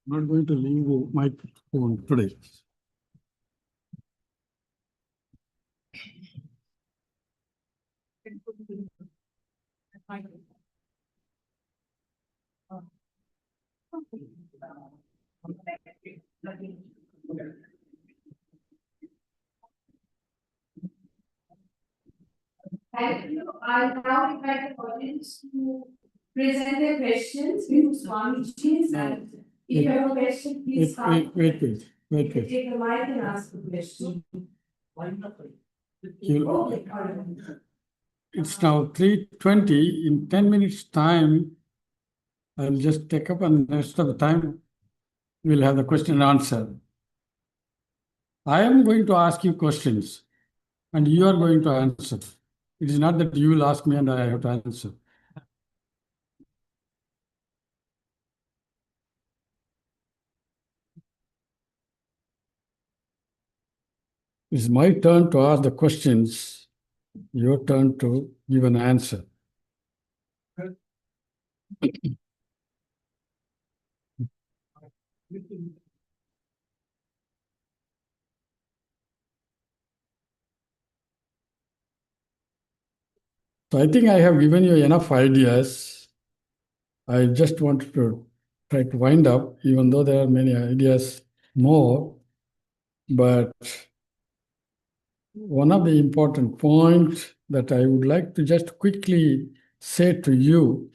Not going to leave the microphone today. Thank you. I now invite the audience to present their questions to Swamiji's, and if you have a question, please come. Wait. Take the mic and ask the question. You'll- Okay, all right. It's now 3:20. In 10 minutes' time, I'll just take up, and the rest of the time, we'll have the question and answer. I am going to ask you questions, and you are going to answer. It is not that you will ask me and I have to answer. It's my turn to ask the questions, your turn to give an answer. So I think I have given you enough ideas. I just wanted to try to wind up, even though there are many ideas more. But one of the important points that I would like to just quickly say to you,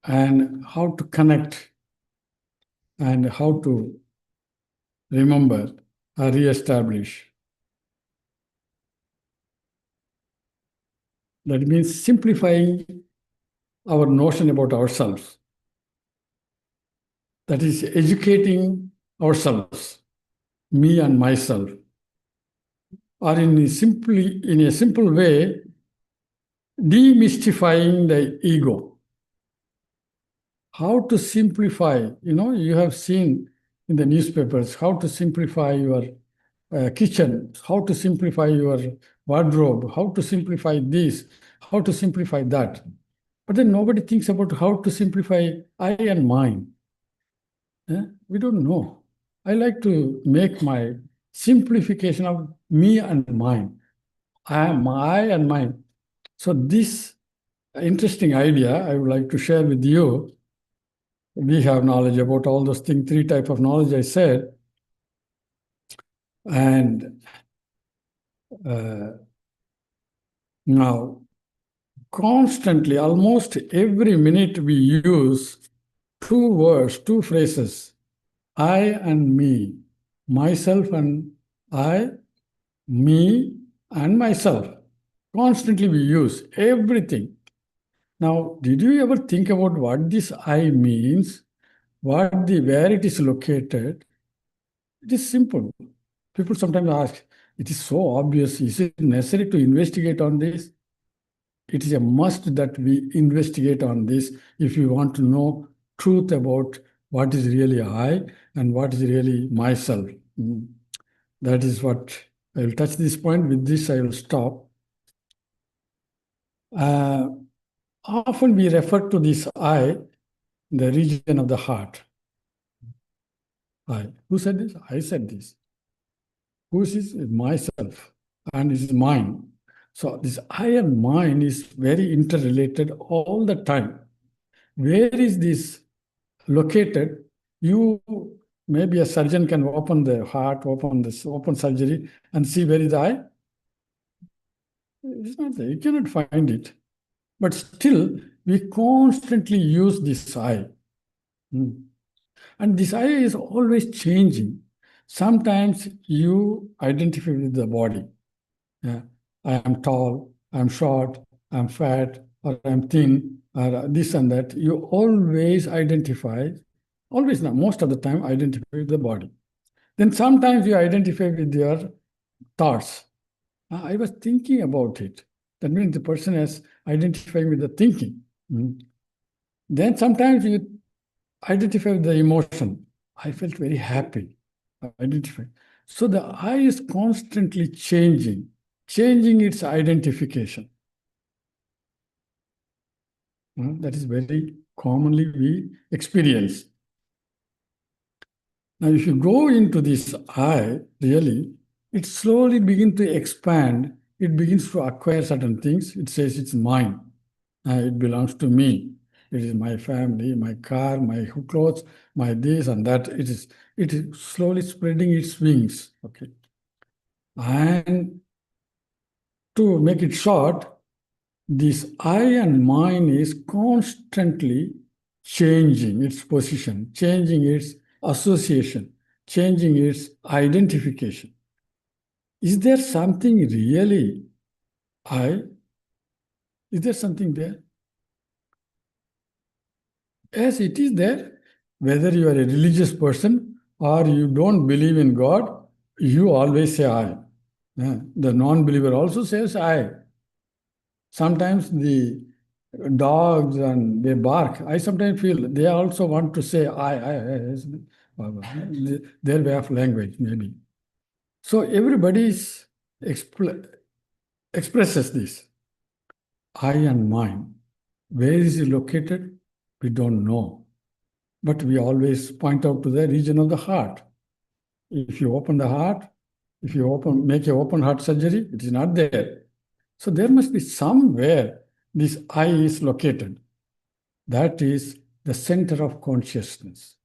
and how to connect and how to remember or reestablish. That means simplifying our notion about ourselves. That is educating ourselves, me and myself, or in a simple way, demystifying the ego. How to simplify, you have seen in the newspapers how to simplify your kitchen, how to simplify your wardrobe, how to simplify this, how to simplify that. But then nobody thinks about how to simplify I and mine. We don't know. I like to make my simplification of me and mine. I and mine. So this interesting idea I would like to share with you. We have knowledge about all those things, three types of knowledge I said. And now, constantly, almost every minute, we use two words, two phrases, I and me, myself and I, me and myself. Constantly we use everything. Now, did you ever think about what this I means? Where it is located? It is simple. People sometimes ask, it is so obvious. Is it necessary to investigate on this? It is a must that we investigate on this if we want to know truth about what is really I and what is really myself. That is what I will touch this point. With this, I will stop. Often we refer to this I, the region of the heart. I. Who said this? I said this. Who is this? Myself, and it is mine. So this I and mine is very interrelated all the time. Where is this located? You, maybe a surgeon can open the heart, open surgery and see where is the eye. It's not there. You cannot find it. But still, we constantly use this I. And this I is always changing. Sometimes you identify with the body. Yeah. I am tall, I'm short, I'm fat, or I'm thin, or this and that. You always identify, always not, most of the time, identify with the body. Then sometimes you identify with your thoughts. I was thinking about it. That means the person is identifying with the thinking. Then sometimes you identify with the emotion. I felt very happy. Identify. So the I is constantly changing its identification. That is very commonly we experience. Now, if you go into this I, really, it slowly begins to expand. It begins to acquire certain things. It says it's mine. It belongs to me. It is my family, my car, my clothes, my this and that. It is slowly spreading its wings. Okay. And to make it short, this I and mine is constantly changing its position, changing its association, changing its identification. Is there something really I? Is there something there? Yes, it is there. Whether you are a religious person or you don't believe in God, you always say I. The non-believer also says I. Sometimes the dogs and they bark. I sometimes feel they also want to say their way of language, maybe. So everybody expresses this. I and mine. Where is it located? We don't know. But we always point out to the region of the heart. If you open the heart, if you make a open heart surgery, it is not there. So there must be somewhere this I is located. That is the center of consciousness.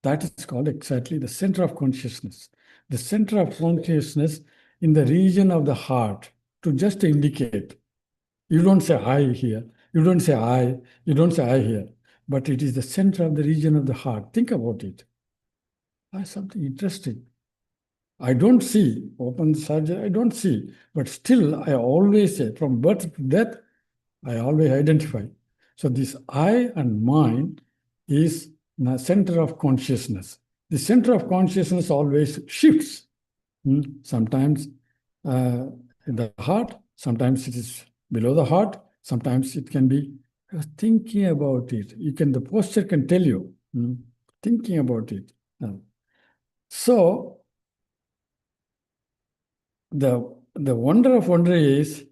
That is called exactly the center of consciousness. The center of consciousness in the region of the heart, to just indicate. You don't say I here. You don't say I. You don't say I here. But it is the center of the region of the heart. Think about it. Something interesting. I don't see, open surgery, I don't see. But still, I always say, from birth to death, I always identify. So this I and mine is the center of consciousness. The center of consciousness always shifts. Sometimes in the heart, sometimes it is below the heart, sometimes it can be thinking about it. The posture can tell you, thinking about it. So the wonder of wonder is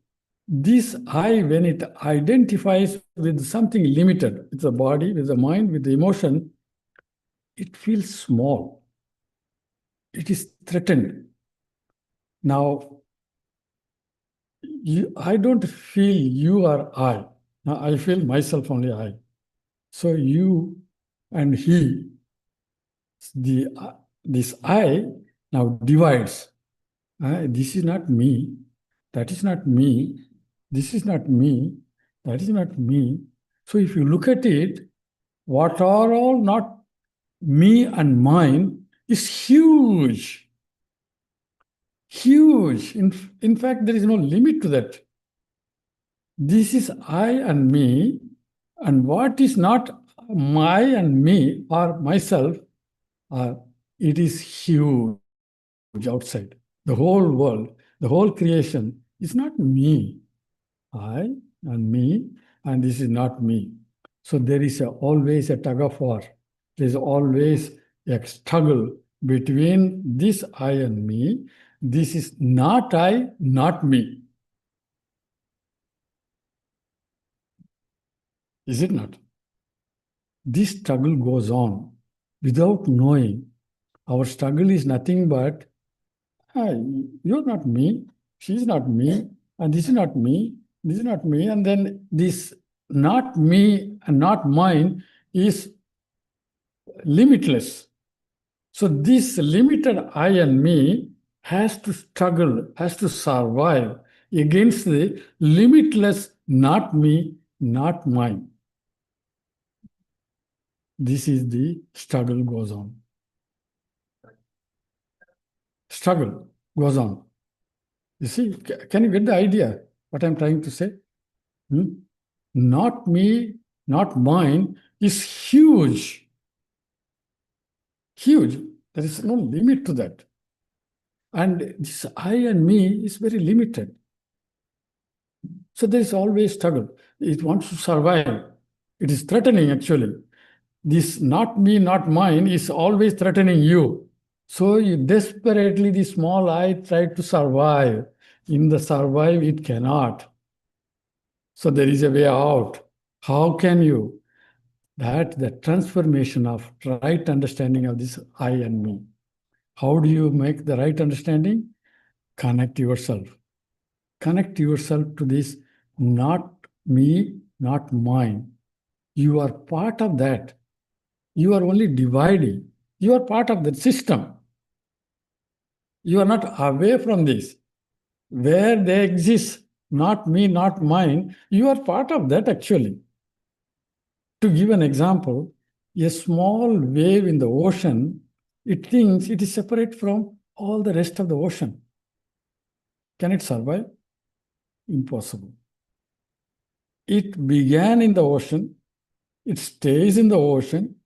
this I, when it identifies with something limited, with the body, with the mind, with the emotion, it feels small. It is threatened. Now, I don't feel you or I. Now, I feel myself only I. So you and he, this I now divides. This is not me. That is not me. This is not me. That is not me. So if you look at it, what are all not me and mine is huge. Huge. In fact, there is no limit to that. This is I and me, and what is not my and me or myself, it is huge outside. The whole world, the whole creation is not me. I and me, and this is not me. So there is always a tug of war. There is always a struggle between this I and me. This is not I, not me. Is it not? This struggle goes on without knowing. Our struggle is nothing but, you're not me, she's not me, and this is not me, this is not me. And then this not me and not mine is limitless. So this limited I and me has to struggle, has to survive against the limitless not me, not mine. This is the struggle goes on. Struggle goes on. You see, can you get the idea what I'm trying to say? Not me, not mine is huge. Huge. There is no limit to that. And this I and me is very limited. So there is always struggle. It wants to survive. It is threatening, actually. This not me, not mine is always threatening you. So you desperately, the small I tried to survive. In the survive, it cannot. So there is a way out. How can you? That the transformation of right understanding of this I and me. How do you make the right understanding? Connect yourself. Connect yourself to this, not me, not mine. You are part of that. You are only dividing. You are part of the system. You are not away from this. Where they exist, not me, not mine, you are part of that actually. To give an example, a small wave in the ocean, it thinks it is separate from all the rest of the ocean. Can it survive? Impossible. It began in the ocean, it stays in the ocean,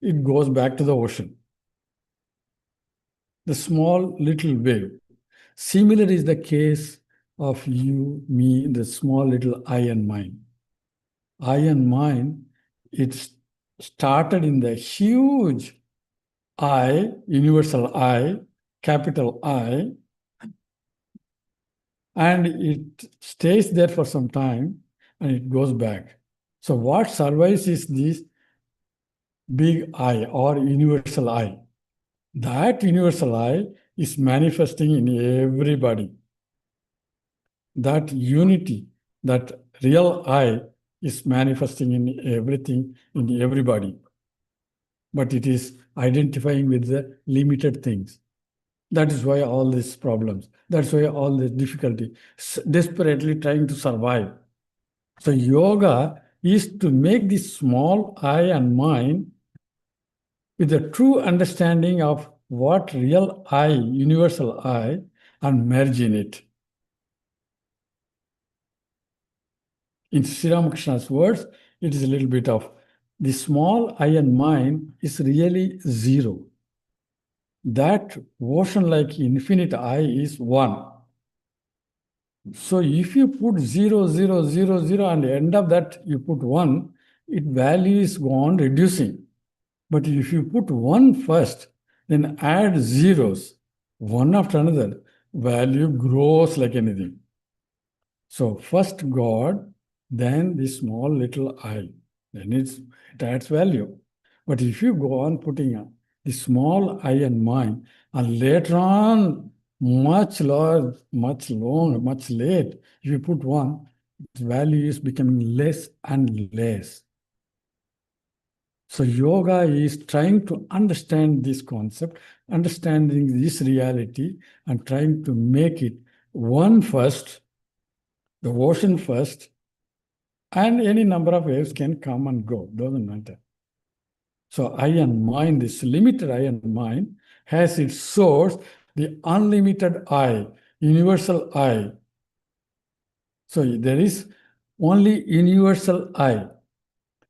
it goes back to the ocean. The small little wave. Similar is the case of you, me, the small little I and mine. I and mine, it started in the huge I, universal I, capital I, and it stays there for some time and it goes back. So what survives is this big I or universal I. That universal I is manifesting in everybody. That unity, that real I is manifesting in everything, in everybody. But it is identifying with the limited things. That is why all these problems, that's why all this difficulty, desperately trying to survive. So yoga is to make this small I and mine with a true understanding of what real I, universal I, and merge in it. In Sri Ramakrishna's words, it is a little bit of the small I and mine is really zero. That ocean-like infinite I is one. So if you put 0, 0, 0, 0, and end of that you put 1, its value is gone reducing. But if you put 1 first, then add zeros, one after another, value grows like anything. So first God, then the small little I, then it adds value. But if you go on putting the small I and mine, and later on, much large, much long, much late, if you put 1, its value is becoming less and less. So yoga is trying to understand this concept, understanding this reality, and trying to make it one first, the ocean first, and any number of waves can come and go, doesn't matter. So I and mind, this limited I and mind, has its source, the unlimited I, universal I. So there is only universal I.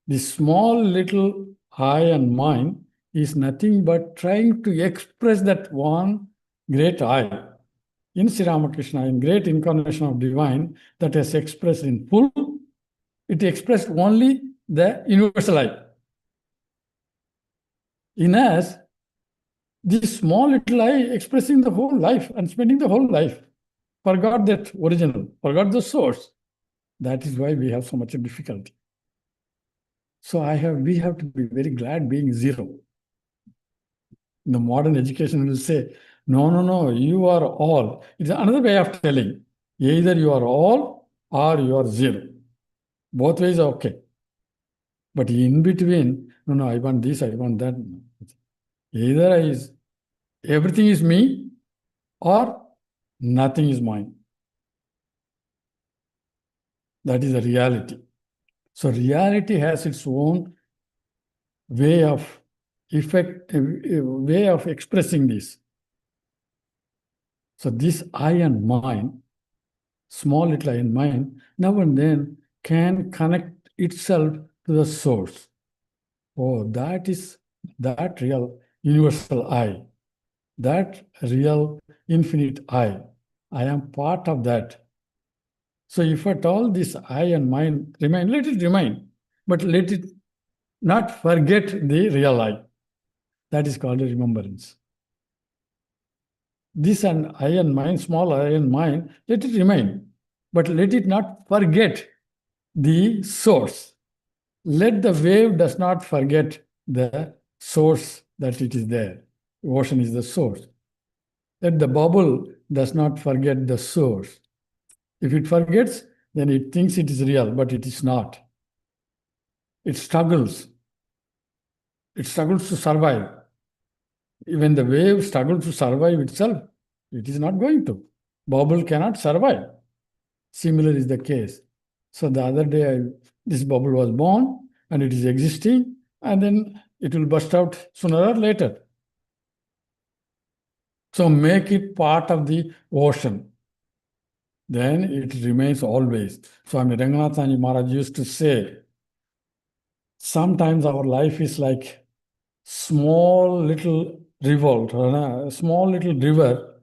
The small little I and mind is nothing but trying to express that one great I. In Sri Ramakrishna, in great incarnation of divine that has expressed in full, it expressed only the universal I. In us, this small little I expressing the whole life and spending the whole life, forgot that original, forgot the source. That is why we have so much difficulty. So we have to be very glad being zero. The modern education will say, no, no, no, you are all. It's another way of telling. Either you are all or you are zero. Both ways are okay. But in between, no, no, I want this, I want that. Either everything is me or nothing is mine. That is the reality. So reality has its own way of way of expressing this. So this I and mine, small little I and mine, now and then can connect itself to the source. Oh, that is that real universal I, that real infinite I. I am part of that. So if at all this I and mine remain, let it remain, but let it not forget the real I. That is called a remembrance. This and I and mine, small I and mine, let it remain, but let it not forget the source. Let the wave does not forget the source that it is there. Ocean is the source. Let the bubble does not forget the source. If it forgets, then it thinks it is real, but it is not. It struggles. It struggles to survive. When the wave struggles to survive itself, it is not going to. Bubble cannot survive. Similar is the case. So the other day, this bubble was born and it is existing, and then it will burst out sooner or later. So make it part of the ocean. Then it remains always. Swami Ranganathan Maharaj used to say, sometimes our life is like small little revolt, a small little river.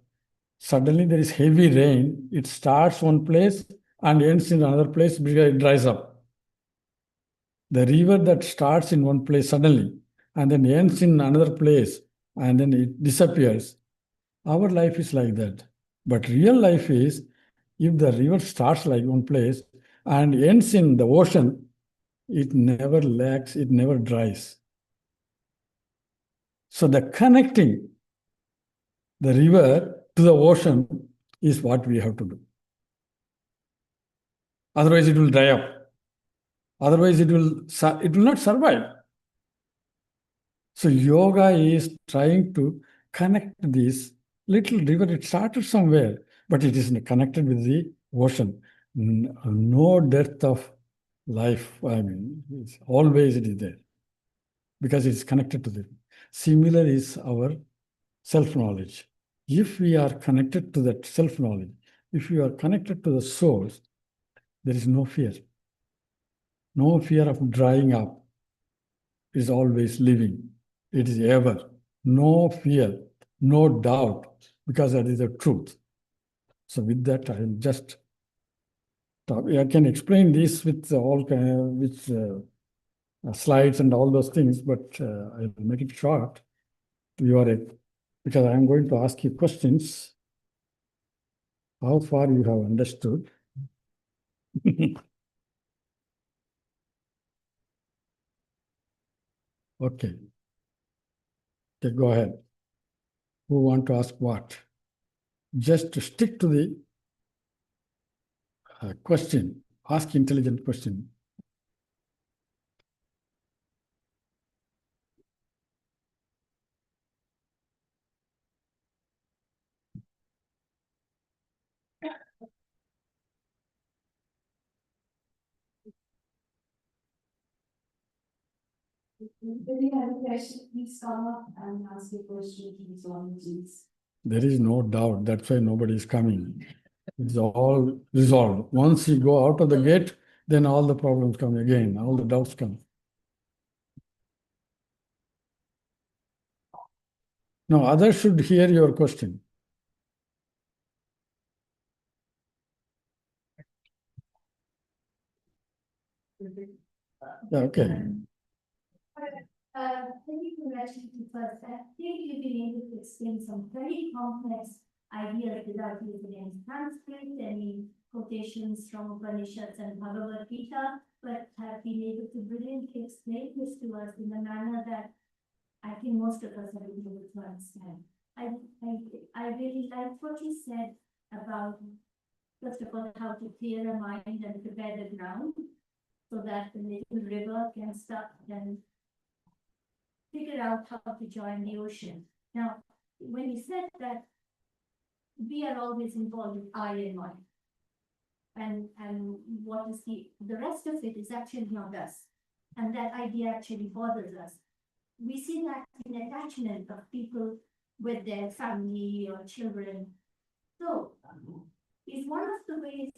Suddenly there is heavy rain. It starts one place and ends in another place because it dries up. The river that starts in one place suddenly and then ends in another place and then it disappears. Our life is like that. But real life is, if the river starts like one place and ends in the ocean, it never lacks, it never dries. So the connecting the river to the ocean is what we have to do. Otherwise, it will dry up. Otherwise, it will not survive. So yoga is trying to connect this little river. It started somewhere, but it is connected with the ocean. No dearth of life. I mean, always it is there because it is connected to the. Similar is our self-knowledge. If we are connected to that self-knowledge, if we are connected to the source, there is no fear. No fear of drying up. It is always living. It is ever. No fear, no doubt, because that is the truth. So with that, I will just talk. I can explain this with all slides and all those things, but I will make it short. You are because I am going to ask you questions. How far you have understood? Okay. Okay, go ahead. Who want to ask what? Just to stick to the question. Ask intelligent question. If you have a question, please come up and ask your question to the Swamiji's. There is no doubt. That's why nobody is coming. It's all resolved. Once you go out of the gate, then all the problems come again. All the doubts come. Now, others should hear your question. Yeah, okay. Thank you for actually first. I think you've been able to explain some very complex ideas without using any Sanskrit, any quotations from Upanishads and Bhagavad Gita, but have been able to brilliantly explain this to us in a manner that I think most of us have been able to understand. I really liked what you said about, first of all, how to clear a mind and prepare the ground so that the little river can start and figure out how to join the ocean. Now, when you said that we are always involved with I and mine, and what is the rest of it is actually not us, and that idea actually bothers us. We see that in attachment of people with their family or children. So, is one of the ways,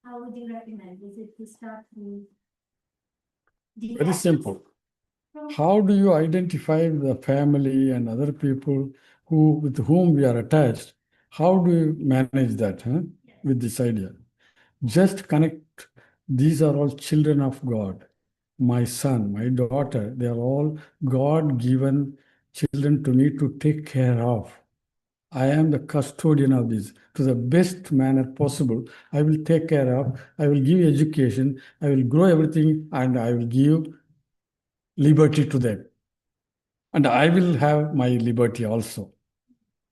how would you recommend? Is it to start with Very simple. How do you identify the family and other people with whom we are attached? How do you manage that with this idea? Just connect. These are all children of God. My son, my daughter, they are all God-given children to me to take care of. I am the custodian of this to the best manner possible. I will take care of, I will give education, I will grow everything, and I will give liberty to them. And I will have my liberty also.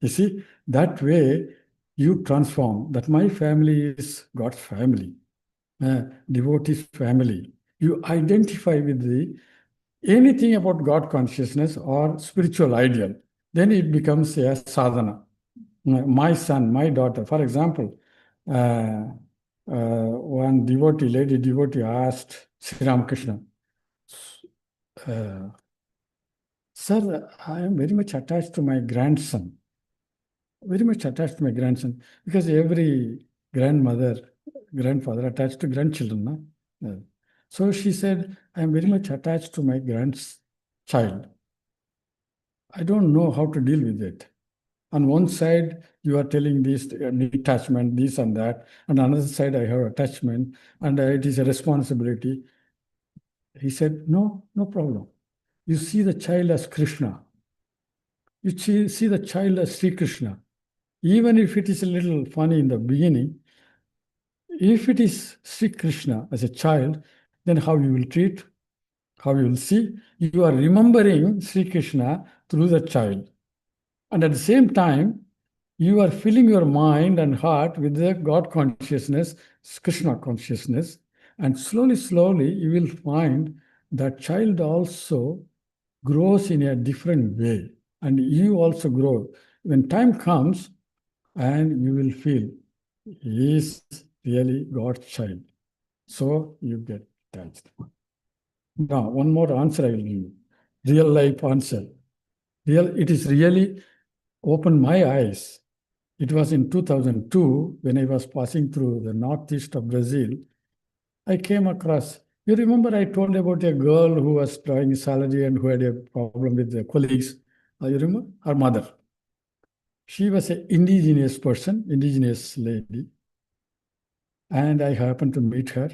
You see, that way you transform that my family is God's family, devotee's family. You identify with the anything about God consciousness or spiritual ideal, then it becomes a sadhana. My son, my daughter, for example, one devotee, lady devotee asked Sri Ramakrishna, uh, Sir, I am very much attached to my grandson, very much attached to my grandson, because every grandmother, grandfather attached to grandchildren. No? So she said, I am very much attached to my grandchild. I don't know how to deal with it. On one side, you are telling this detachment, this and that. On another side, I have attachment, and it is a responsibility. He said, no, no problem. You see the child as Krishna. You see the child as Sri Krishna. Even if it is a little funny in the beginning, if it is Sri Krishna as a child, then how you will treat, how you will see, you are remembering Sri Krishna through the child. And at the same time, you are filling your mind and heart with the God consciousness, Krishna consciousness, and slowly, slowly, you will find that child also grows in a different way, and you also grow. When time comes, and you will feel he is really God's child. So you get attached. Now, one more answer I will give you. Real life answer. It is really opened my eyes. It was in 2002 when I was passing through the northeast of Brazil. I came across, you remember I told about a girl who was drawing salary and who had a problem with the colleagues. You remember? Her mother. She was an indigenous person, indigenous lady, and I happened to meet her.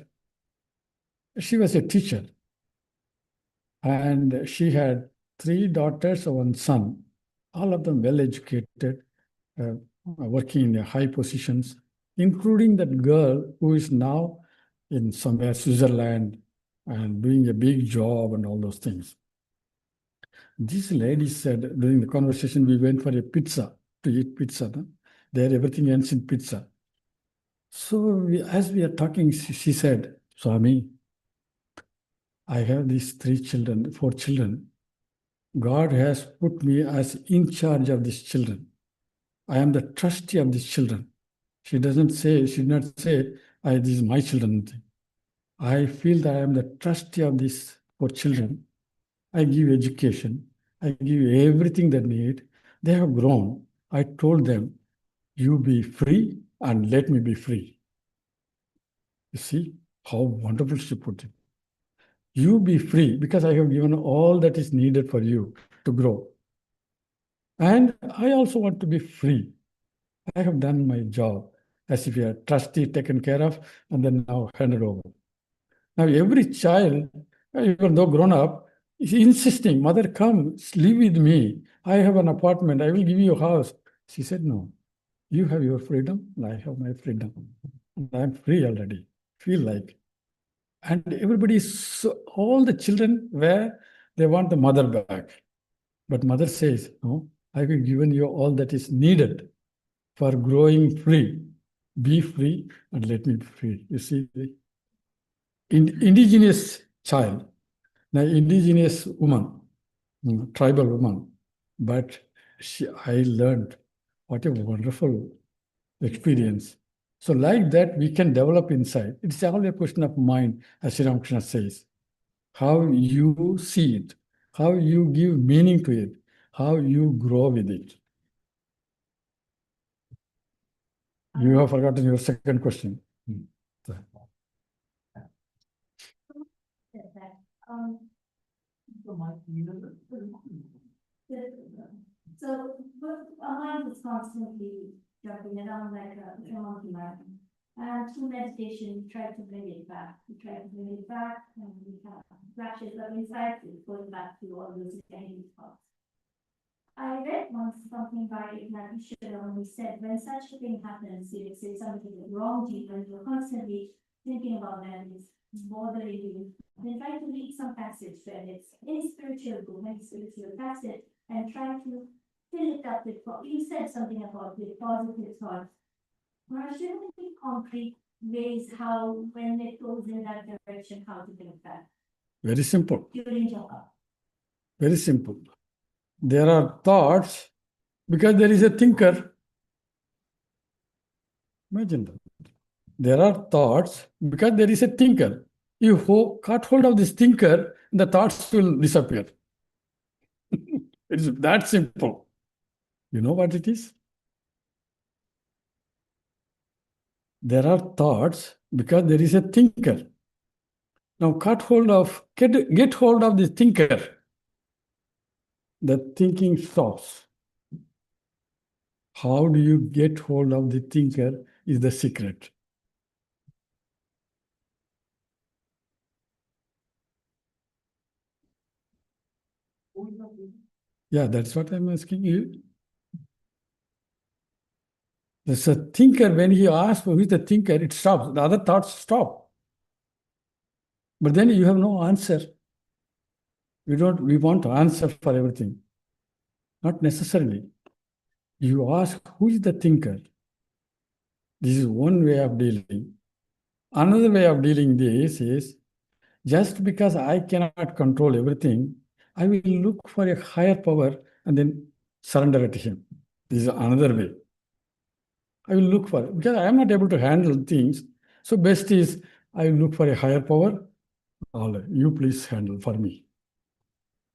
She was a teacher, and she had three daughters and one son, all of them well educated, working in high positions, including that girl who is now in somewhere Switzerland and doing a big job and all those things. This lady said during the conversation, we went for a pizza to eat pizza. No? There, everything ends in pizza. So as we are talking, she said, Swami, I have these four children. God has put me as in charge of these children. I am the trustee of these children. She did not say, these are my children. I feel that I am the trustee of these four children. I give education. I give everything they need. They have grown. I told them, you be free and let me be free. You see how wonderful she put it. You be free because I have given all that is needed for you to grow. And I also want to be free. I have done my job as if you are trustee taken care of and then now handed over. Now every child, even though grown up, is insisting, mother, come, live with me. I have an apartment. I will give you a house. She said, no, you have your freedom and I have my freedom. And I'm free already. Feel like. And everybody, all the children where they want the mother back. But mother says, no, I have given you all that is needed for growing free. Be free and let me be free. You see, the indigenous child, the indigenous woman, tribal woman, but I learned what a wonderful experience. So like that, we can develop inside. It's all a question of mind, as Sri Ramakrishna says. How you see it, how you give meaning to it, how you grow with it. You have forgotten your second question. Um, So, but our mind is constantly jumping around like a monkey mind. And through meditation, we try to bring it back. We try to bring it back, and we have flashes of insight, going back to all those negative thoughts. I read once something by Reconnet, when he said, when such a thing happens, you say something is wrong to you, and you're constantly thinking about that, it's bothering you, then try to read some passage where it's any spiritual book, any spiritual passage, and try to fill it up with, you said something about with positive thoughts. Or should it be concrete ways how, when it goes in that direction, how to think that Very simple. during yoga? Very simple. There are thoughts because there is a thinker. Imagine that. There are thoughts because there is a thinker. You caught hold of this thinker, the thoughts will disappear. It's that simple. You know what it is? There are thoughts because there is a thinker. Now get hold of this thinker. The thinking stops. How do you get hold of the thinker is the secret. Yeah, that's what I'm asking you. There's a thinker, when he asks who is the thinker, it stops. The other thoughts stop. But then you have no answer. We want answer for everything. Not necessarily. You ask who is the thinker. This is one way of dealing. Another way of dealing this is just because I cannot control everything, I will look for a higher power and then surrender it to him. This is another way. I will look for it because I am not able to handle things. So best is I will look for a higher power. All you please handle for me.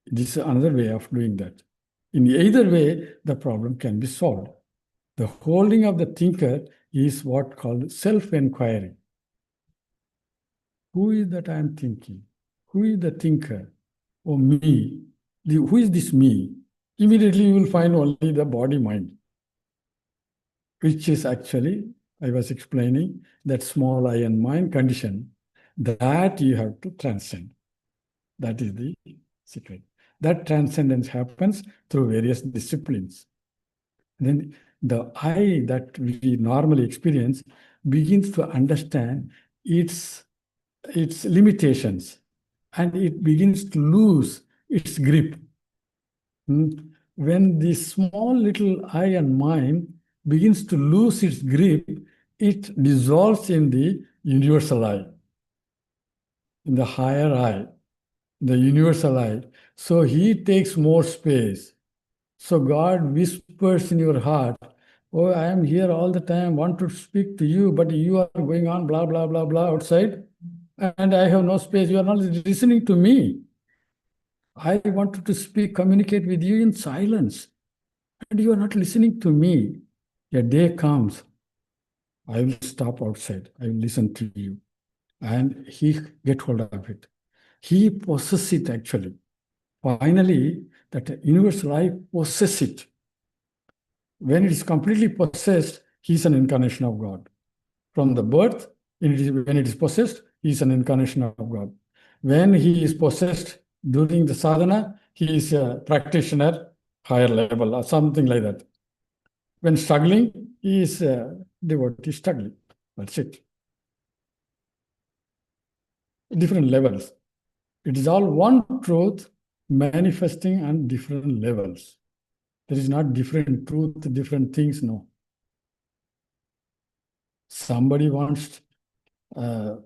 This is another way of doing that. In either way, the problem can be solved. The holding of the thinker is what called self-inquiry. Who is that I am thinking? Who is the thinker? Oh, me. Who is this me? Immediately you will find only the body-mind, which is actually, I was explaining, that small I and mind condition that you have to transcend. That is the secret. That transcendence happens through various disciplines. Then the I that we normally experience begins to understand its limitations, and it begins to lose its grip. When the small little I and mind begins to lose its grip, it dissolves in the universal I, in the higher I, the universal I. So he takes more space. So God whispers in your heart, oh, I am here all the time, want to speak to you, but you are going on blah, blah, blah, blah outside, and I have no space. You are not listening to me. I wanted to speak, communicate with you in silence, and you are not listening to me. A day comes, I will stop outside, I will listen to you. And he get hold of it. He possesses it actually. Finally, that universal I possesses it. When it is completely possessed, he is an incarnation of God. From the birth, when it is possessed, he is an incarnation of God. When he is possessed during the sadhana, he is a practitioner, higher level, or something like that. When struggling, he is a devotee struggling. That's it. Different levels. It is all one truth manifesting on different levels. There is not different truth, different things, no. Somebody wants the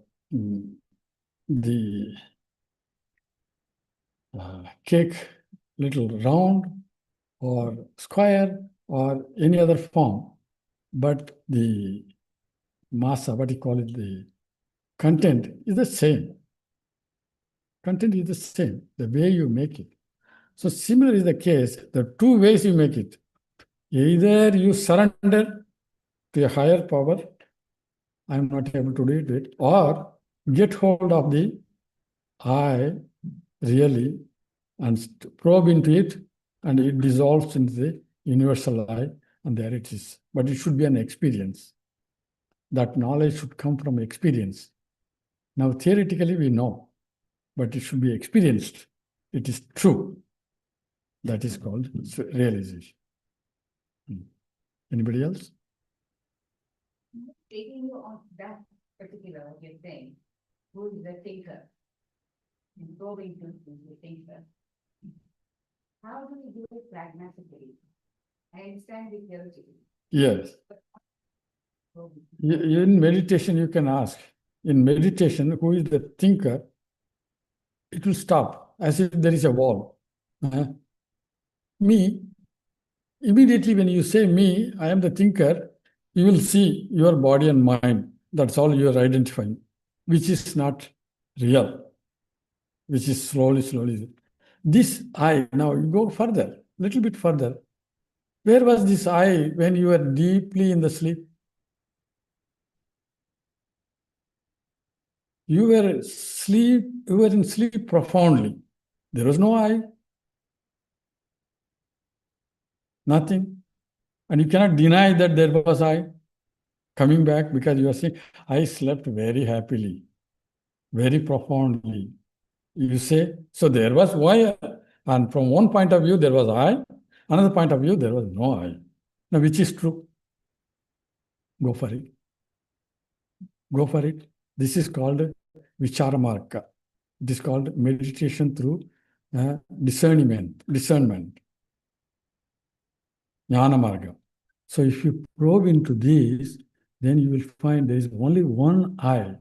cake little round or square or any other form, but the masa, what you call it, the content is the same. Content is the same, the way you make it. So similar is the case, the two ways you make it. Either you surrender to a higher power, I am not able to do it, or get hold of the I really and probe into it, and it dissolves into the universal I, and there it is. But it should be an experience. That knowledge should come from experience. Now, theoretically, we know, but it should be experienced. It is true. That is called realization. Anybody else? Taking you on that particular thing, who is the thinker? And going to the thinker. How do we do it pragmatically? I understand the theory. Yes. In meditation, you can ask. In meditation, who is the thinker? It will stop as if there is a wall. Me, immediately when you say me, I am the thinker, you will see your body and mind. That's all you are identifying, which is not real, which is slowly. This I, now you go further, little bit further. Where was this I when you were deeply in the sleep? You were in sleep profoundly. There was no I. Nothing. And you cannot deny that there was I coming back, because you are saying, I slept very happily, very profoundly. You say, so there was why, and from one point of view, there was I, another point of view, there was no I. Now, which is true? Go for it. Go for it. This is called Vicharamarga. It is called meditation through discernment. Jnana Marga. So if you probe into this, then you will find there is only one I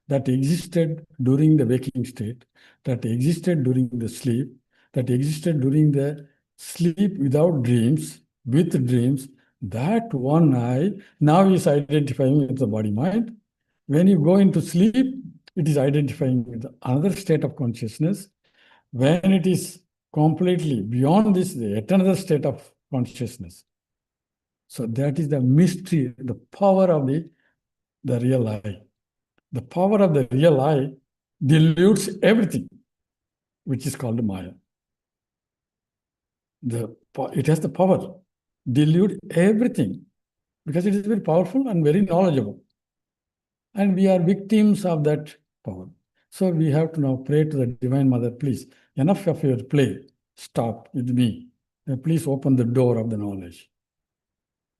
that existed during the waking state, that existed during the sleep, that existed during the sleep without dreams, with dreams. That one I now is identifying with the body mind. When you go into sleep, it is identifying with another state of consciousness. When it is completely beyond this, yet another state of consciousness. So that is the mystery, the power of the real I. The power of the real I dilutes everything, which is called Maya. It has the power, dilute everything, because it is very powerful and very knowledgeable. And we are victims of that power. So we have to now pray to the Divine Mother, please, enough of your play, stop with me. Please open the door of the knowledge.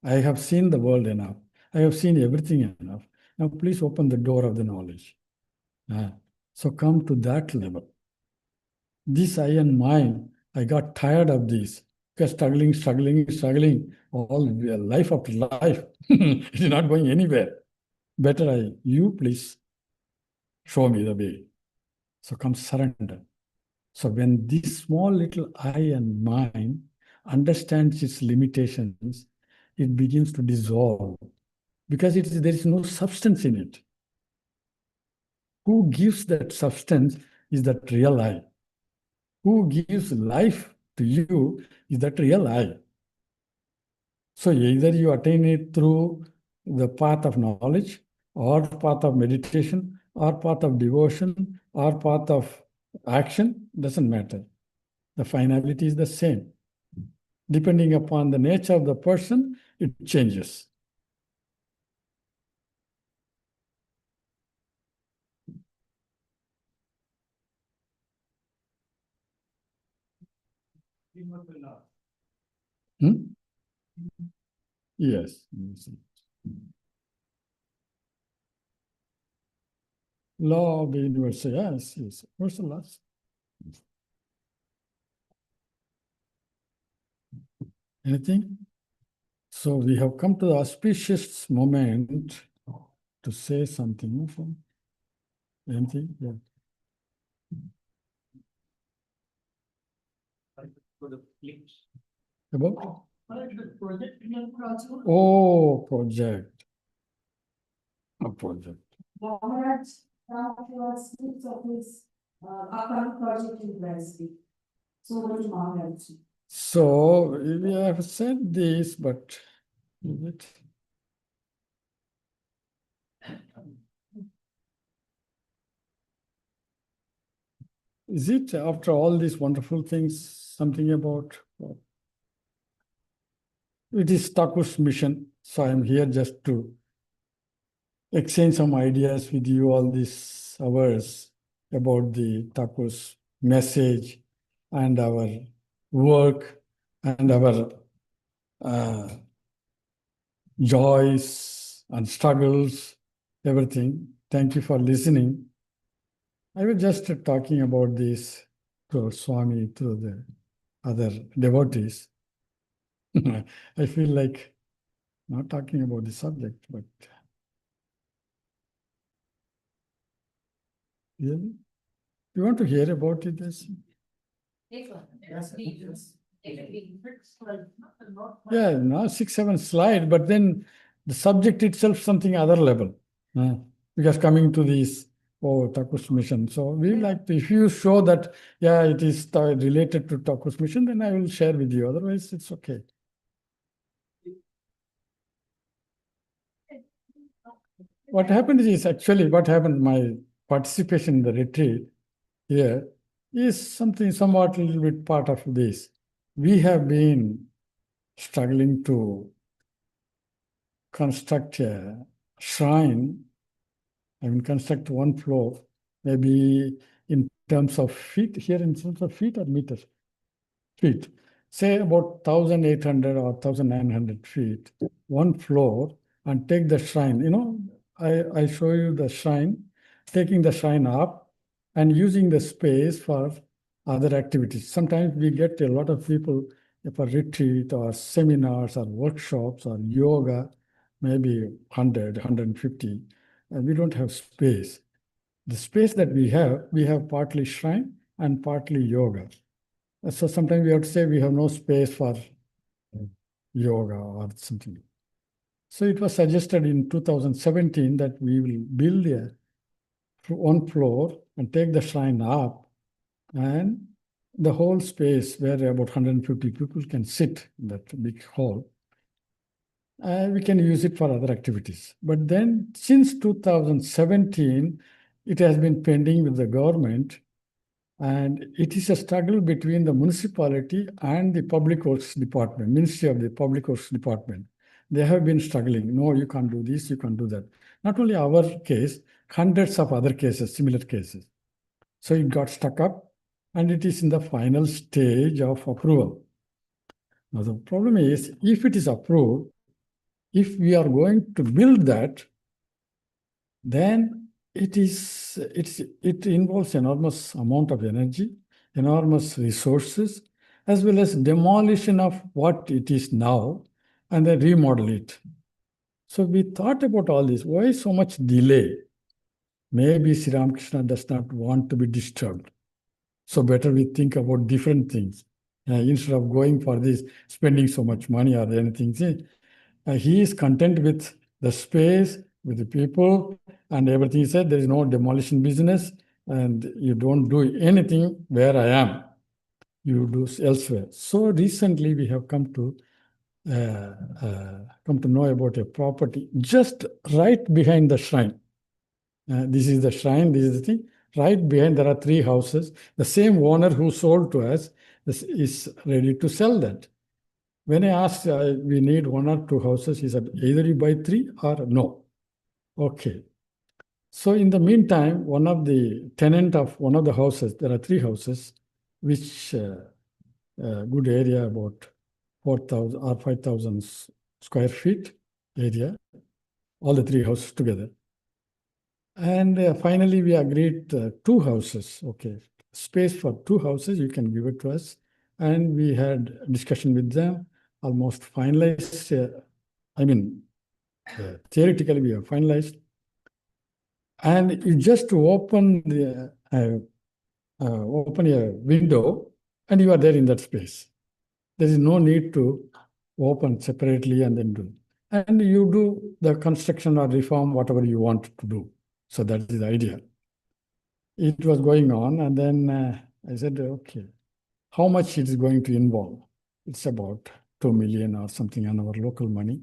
I have seen the world enough. I have seen everything enough. Now please open the door of the knowledge. So come to that level. This I and mine, I got tired of this. Because struggling, all life after life. It is not going anywhere. Better you please show me the way. So come surrender. So when this small little I and mine understands its limitations, it begins to dissolve, because there is no substance in it. Who gives that substance is that real I. Who gives life to you is that real I. So either you attain it through the path of knowledge, or path of meditation, or path of devotion, or path of action, doesn't matter. The finality is the same. Depending upon the nature of the person, it changes. Hmm? Yes. Law of the universe. Yes. What's the last? Anything? So we have come to the auspicious moment to say something. Anything? Yeah. About? Oh, project. A project. Maharaj, was of his upcoming project in Brazil. So what is Maharaj? So we have said this, but is it? Is it, after all these wonderful things, something about? It is Thakur's mission. So I am here just to exchange some ideas with you all these hours about the Thakur's message and our work and our joys and struggles, everything. Thank you for listening. I was just talking about this to our Swami, to the other devotees. I feel like not talking about the subject, but really? You want to hear about it? This? Yeah, no, 6, 7 slide, but then the subject itself something other level. Because coming to this, Takus mission. So we like to, if you show that, yeah, it is related to Takus mission, then I will share with you. Otherwise, it's okay. What happened is actually what happened, my participation in the retreat here is something somewhat a little bit part of this. We have been struggling to construct a shrine. I mean, construct one floor, maybe in terms of feet, here in terms of feet or meters? Feet. Say about 1,800 or 1,900 feet, one floor, and take the shrine. You know, I show you the shrine, taking the shrine up and using the space for other activities. Sometimes we get a lot of people for retreat or seminars or workshops or yoga, maybe 100, 150, and we don't have space. The space that we have partly shrine and partly yoga. So sometimes we have to say we have no space for yoga or something. So it was suggested in 2017 that we will build one floor and take the shrine up, and the whole space where about 150 people can sit in that big hall. We can use it for other activities. But then since 2017, it has been pending with the government, and it is a struggle between the municipality and the Public Works Department, Ministry of the Public Works Department. They have been struggling. No, you can't do this, you can't do that. Not only our case, hundreds of other cases, similar cases. So it got stuck up, and it is in the final stage of approval. Now the problem is, if it is approved, if we are going to build that, then it involves enormous amount of energy, enormous resources, as well as demolition of what it is now, and then remodel it. So we thought about all this. Why so much delay? Maybe Sri Ramakrishna does not want to be disturbed. So better we think about different things. Instead of going for this, spending so much money or anything. See, he is content with the space, with the people, and everything. He said there is no demolition business, and you don't do anything where I am. You do elsewhere. So recently we have come to know about a property just right behind the shrine. This is the shrine. This is the thing. Right behind there are 3 houses. The same owner who sold to us is ready to sell that. When I asked, we need 1 or 2 houses, he said, either you buy 3 or no. Okay. So in the meantime, one of the tenant of one of the houses, there are 3 houses, which good area, about 4,000 or 5,000 square feet area, all the 3 houses together. And finally, we agreed 2 houses. Okay, space for 2 houses, you can give it to us. And we had discussion with them, almost finalized. Theoretically, we have finalized. And you just open open a window, and you are there in that space. There is no need to open separately and then do. And you do the construction or reform, whatever you want to do. So that is the idea. It was going on, and then I said, okay, how much it is going to involve? It's about 2 million or something on our local money.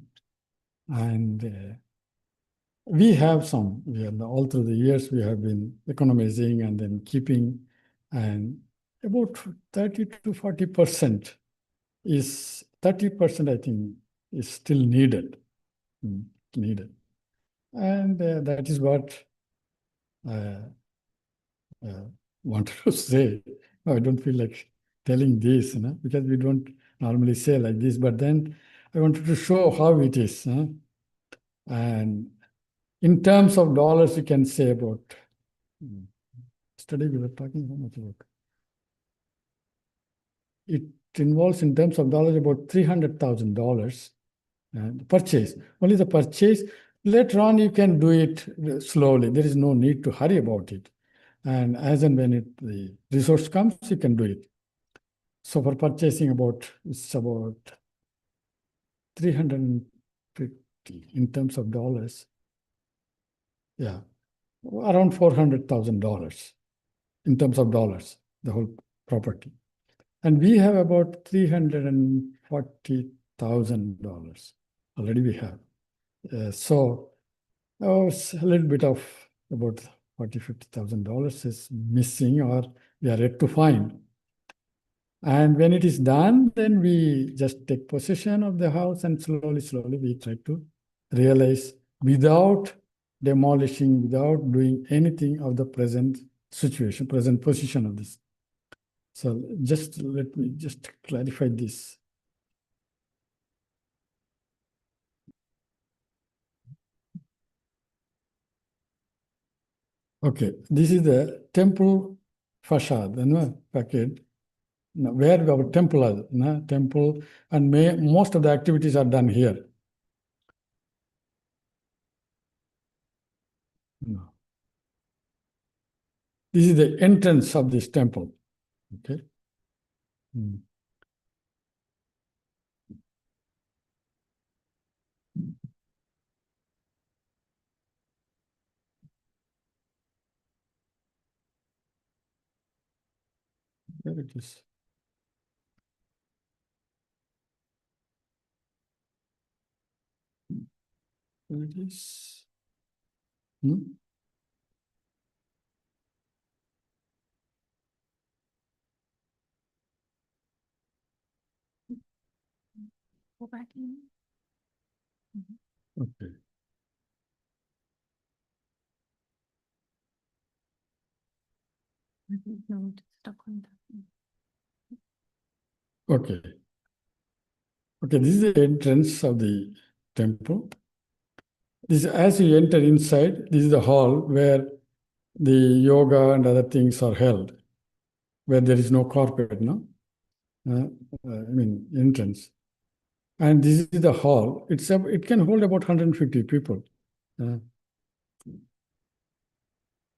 And we have some, all through the years, we have been economizing and then keeping, and about 30 to 40% is, 30% I think is still needed. Needed. And that is what I wanted to say. No, I don't feel like telling this, because we don't normally say like this, but then I wanted to show how it is. And in terms of dollars, you can say about, yesterday we were talking how much about. It involves in terms of dollars about $300,000 purchase. Only the purchase. Later on, you can do it slowly. There is no need to hurry about it. And as and when the resource comes, you can do it. So for purchasing it's about 350 in terms of dollars. Yeah, around $400,000 in terms of dollars, the whole property. And we have about $340,000 already we have. So it's a little bit of about $40,000-$50,000 is missing or we are yet to find. And when it is done, then we just take possession of the house and slowly we try to realize without demolishing, without doing anything of the present situation, present position of this. So just let me just clarify this. Okay, this is the temple facade, packet. Where our temple is, temple, and most of the activities are done here. No. This is the entrance of this temple. Okay. There it is. There it is. Go back in. Okay. No, it's stuck on that. Okay. Okay, this is the entrance of the temple. This, as you enter inside, this is the hall where the yoga and other things are held, where there is no carpet, no? Entrance. And this is the hall. It can hold about 150 people.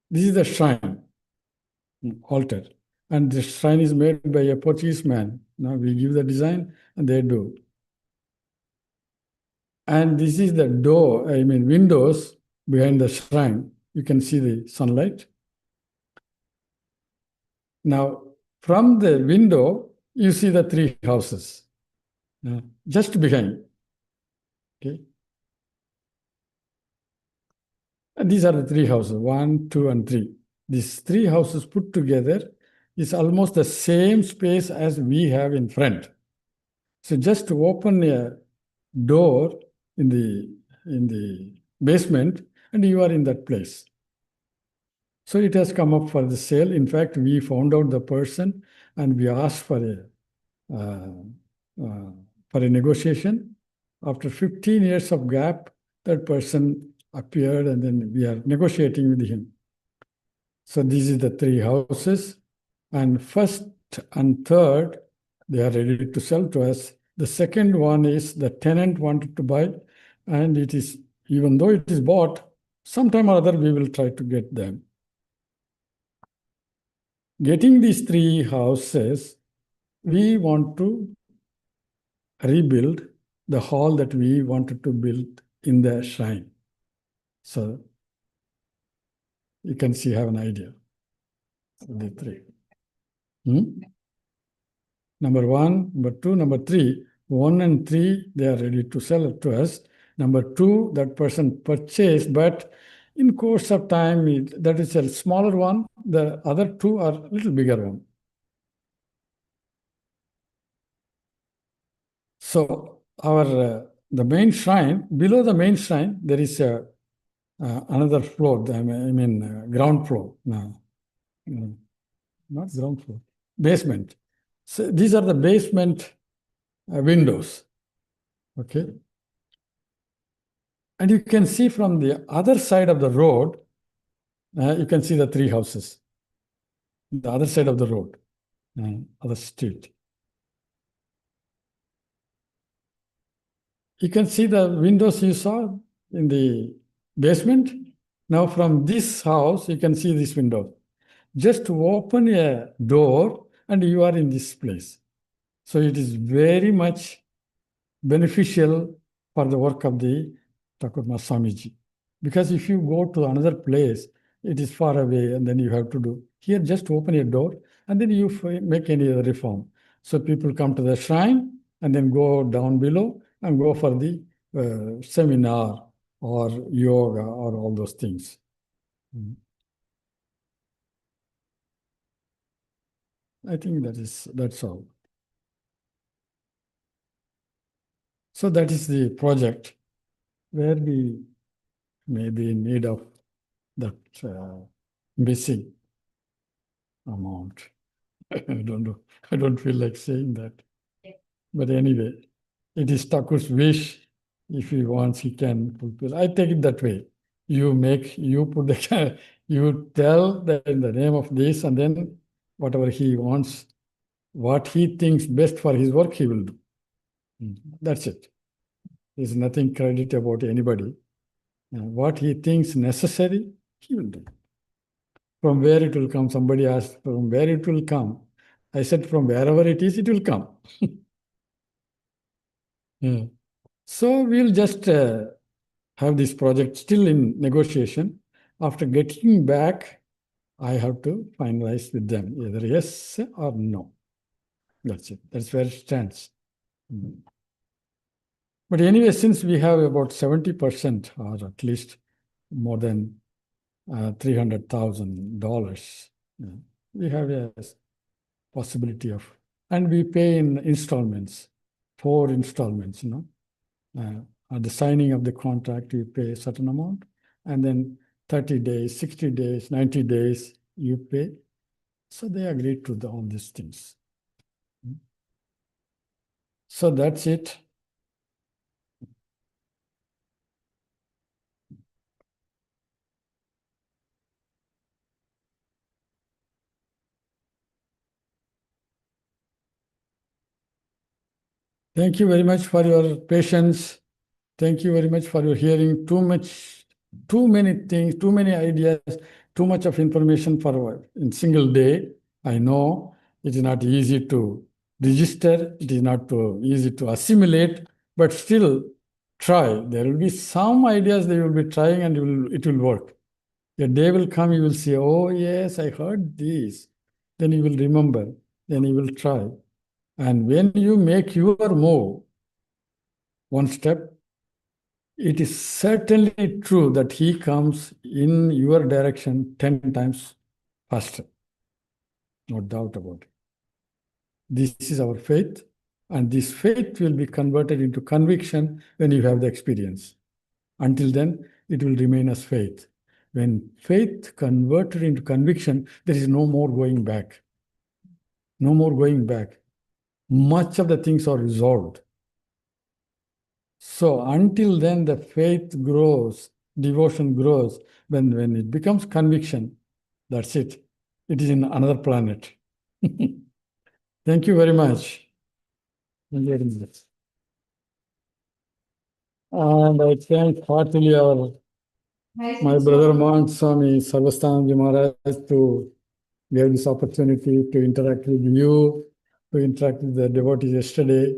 This is the shrine, altar. And the shrine is made by a Portuguese man. Now we give the design and they do. And this is the door, windows behind the shrine. You can see the sunlight. Now, from the window, you see the three houses just behind. Okay. And these are the three houses, 1, 2, and 3. These three houses put together is almost the same space as we have in front. So just to open a door in the basement, and you are in that place. So it has come up for the sale. In fact, we found out the person and we asked for a negotiation. After 15 years of gap, that person appeared and then we are negotiating with him. So this is the three houses, and first and third, they are ready to sell to us. The second one is the tenant wanted to buy, and it is, even though it is bought, sometime or other we will try to get them. Getting these three houses, we want to rebuild the hall that we wanted to build in the shrine. So you can see, have an idea of the three. Number 1, number 2, number 3. 1 and 3, they are ready to sell it to us. Number 2, that person purchased, but in course of time, that is a smaller one. The other 2 are a little bigger one. So our the main shrine, below the main shrine, there is another floor. Ground floor. No, not ground floor, basement. So these are the basement windows. Okay. And you can see from the other side of the road, you can see the three houses. The other side of the road, other street. You can see the windows you saw in the basement. Now from this house, you can see this window. Just open a door and you are in this place. So it is very much beneficial for the work of the Thakurma Swamiji. Because if you go to another place, it is far away and then you have to do. Here, just open a door and then you make any other reform. So people come to the shrine and then go down below and go for the seminar or yoga or all those things. I think that's all. So that is the project where we may be in need of that missing amount. I don't know. I don't feel like saying that. But anyway, it is Thakur's wish. If he wants, he can fulfill. I take it that way. You put the, you tell that in the name of this, and then whatever he wants, what he thinks best for his work, he will do. That's it. There's nothing credit about anybody. What he thinks necessary, he will do. From where it will come, somebody asked from where it will come. I said from wherever it is, it will come. Yeah. So we'll just have this project still in negotiation. After getting back, I have to finalize with them, either yes or no. That's it. That's where it stands. But anyway, since we have about 70% or at least more than $300,000, we have a possibility of, and we pay in installments, 4 installments, at the signing of the contract, you pay a certain amount, and then 30 days, 60 days, 90 days, you pay. So they agreed to all these things. So that's it. Thank you very much for your patience. Thank you very much for your hearing. Too many things, too many ideas, too much of information for in single day. I know it is not easy to register. It is not too easy to assimilate, but still try. There will be some ideas they will be trying and it will work. A day will come, you will say, oh yes, I heard this. Then you will remember, then you will try. And when you make your move, one step, it is certainly true that he comes in your direction 10 times faster. No doubt about it. This is our faith, and this faith will be converted into conviction when you have the experience. Until then, it will remain as faith. When faith converted into conviction, there is no more going back. No more going back. Much of the things are resolved. So until then, the faith grows, devotion grows. When it becomes conviction, that's it. It is in another planet. Thank you very much. Thank you very much. And I thank heartily my brother Mahant Swami Sarvasthanji Maharaj to give this opportunity to interact with you, to interact with the devotees yesterday.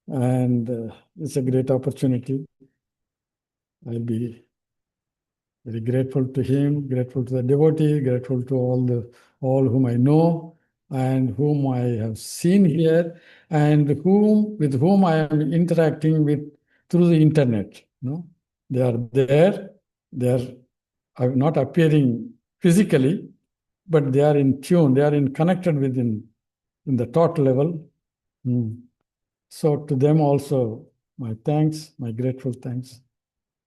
And it's a great opportunity. I'll be very grateful to him, grateful to the devotee, grateful to all whom I know and whom I have seen here, and with whom I am interacting with through the internet. They are there, they are not appearing physically, but they are in tune, they are connected in the thought level. So to them also, my thanks, my grateful thanks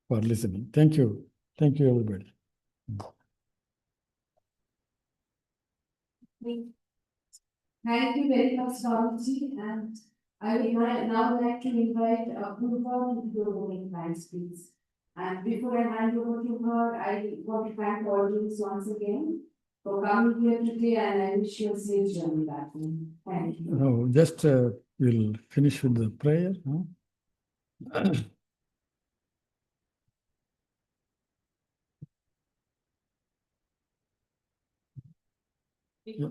for listening. Thank you. Thank you, everybody. We Thank you very much, Swamiji, and I would now like to invite Purva to the opening thanks, please. And before I hand over to her, I want to thank the audience once again for coming here today, and I wish you a safe journey back home. Thank you. No, just we'll finish with the prayer. Huh? Yeah.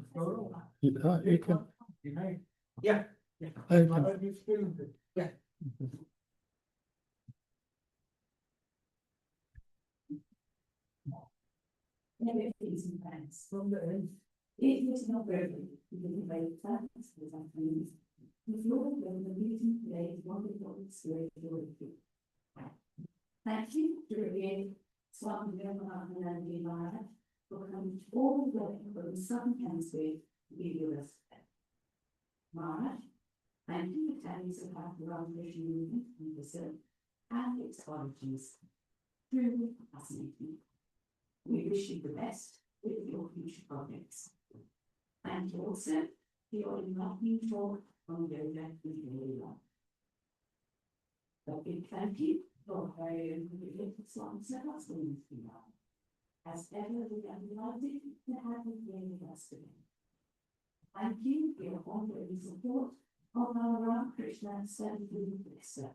You can. Yeah. I can. Yeah. Thanks. From the end. It was not very, very thanks for that news. The floor of the meeting today is wonderful, spiritual. Thank you to again, Swami Vivekananda and Maharaj for coming all the way from the Southern Hemisphere to be with us. Maharaj, thank you for telling us about the Revolution movement in Brazil and its origins. Truly fascinating. We wish you the best with your future projects. Thank you also for your enlightening talk on yoga and daily life. A big thank you for very little songs that has been done. As ever, we are delighted to have you here with us today. Thank you for your ongoing support of our Ramakrishna Study Vista.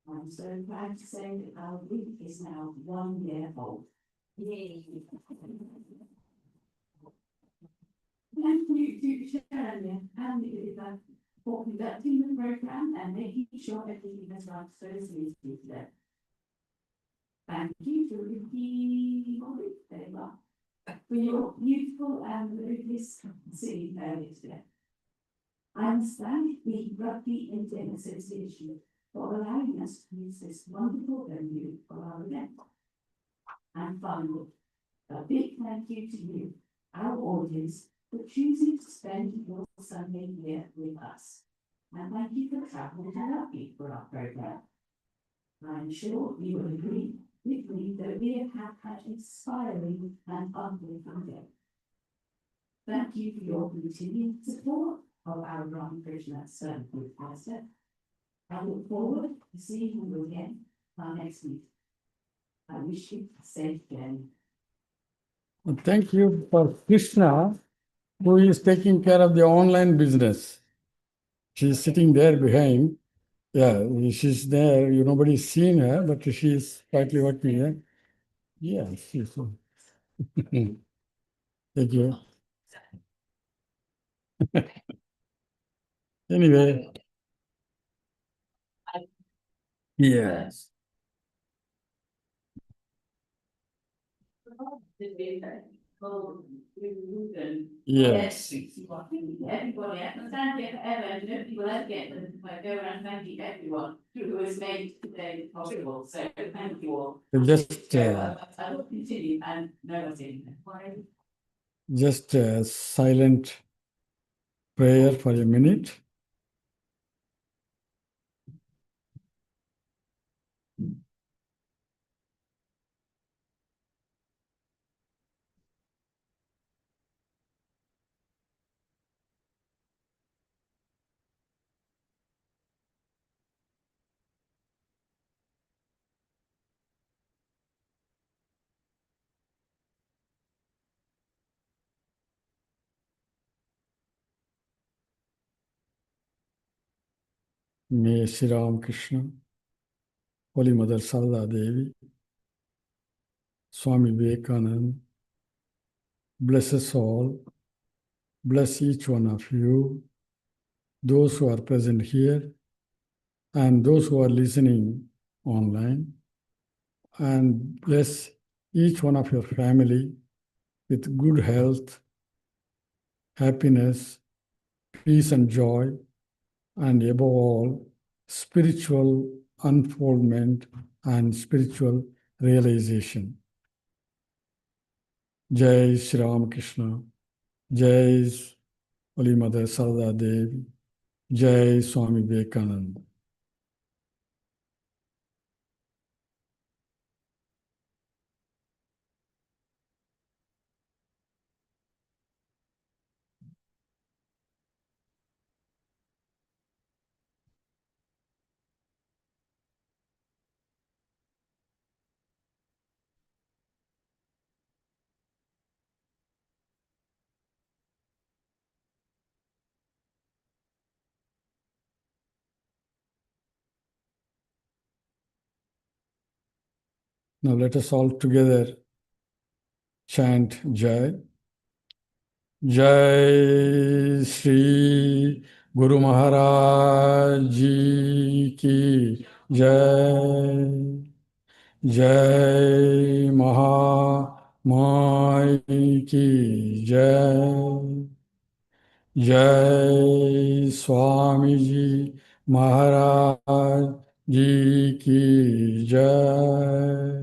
I'm so proud to say that our group is now 1 year old. Yay! Thank you to Sharon and Eva for conducting the program and making sure everything has run so smoothly today. Thank you to Ricky for your beautiful and melodious singing earlier today. I understand the Rugby Indian Association for allowing us to use this wonderful venue for our event. And finally, a big thank you to you, our audience, for choosing to spend your Sunday here with us. And thank you for traveling to Rugby for our program. I'm sure you will agree with me that we have had an inspiring and uplifting day. Thank you for your continued support of our Ramakrishna Service Pastor. I look forward to seeing you again our next meeting. I wish you a safe journey. Thank you for Krishna, who is taking care of the online business. She's sitting there behind. Yeah, she's there. Nobody's seen her, but she's quietly working here. Yeah, she's. Thank you. Anyway. Yes. Yes. Everybody, I can stand here forever and nobody will ever get them. I go around thanking everyone who has made today possible. So thank you all. Just, I will continue and no one's in. just a silent prayer for a minute. May Sri Ram Krishna, Holy Mother Sarada Devi, Swami Vivekananda, bless us all, bless each one of you, those who are present here, and those who are listening online, and bless each one of your family with good health, happiness, peace and joy, and above all, spiritual unfoldment and spiritual realization. Jai Sri Ram Krishna, Jai Holy Mother Sarada Devi, Jai Swami Vivekananda. Now let us all together chant Jai. Jai Sri Guru Maharaj Ji Ki Jai. Jai Mahamai Ki Jai. Jai Swamiji Maharaj Ji Ki Jai.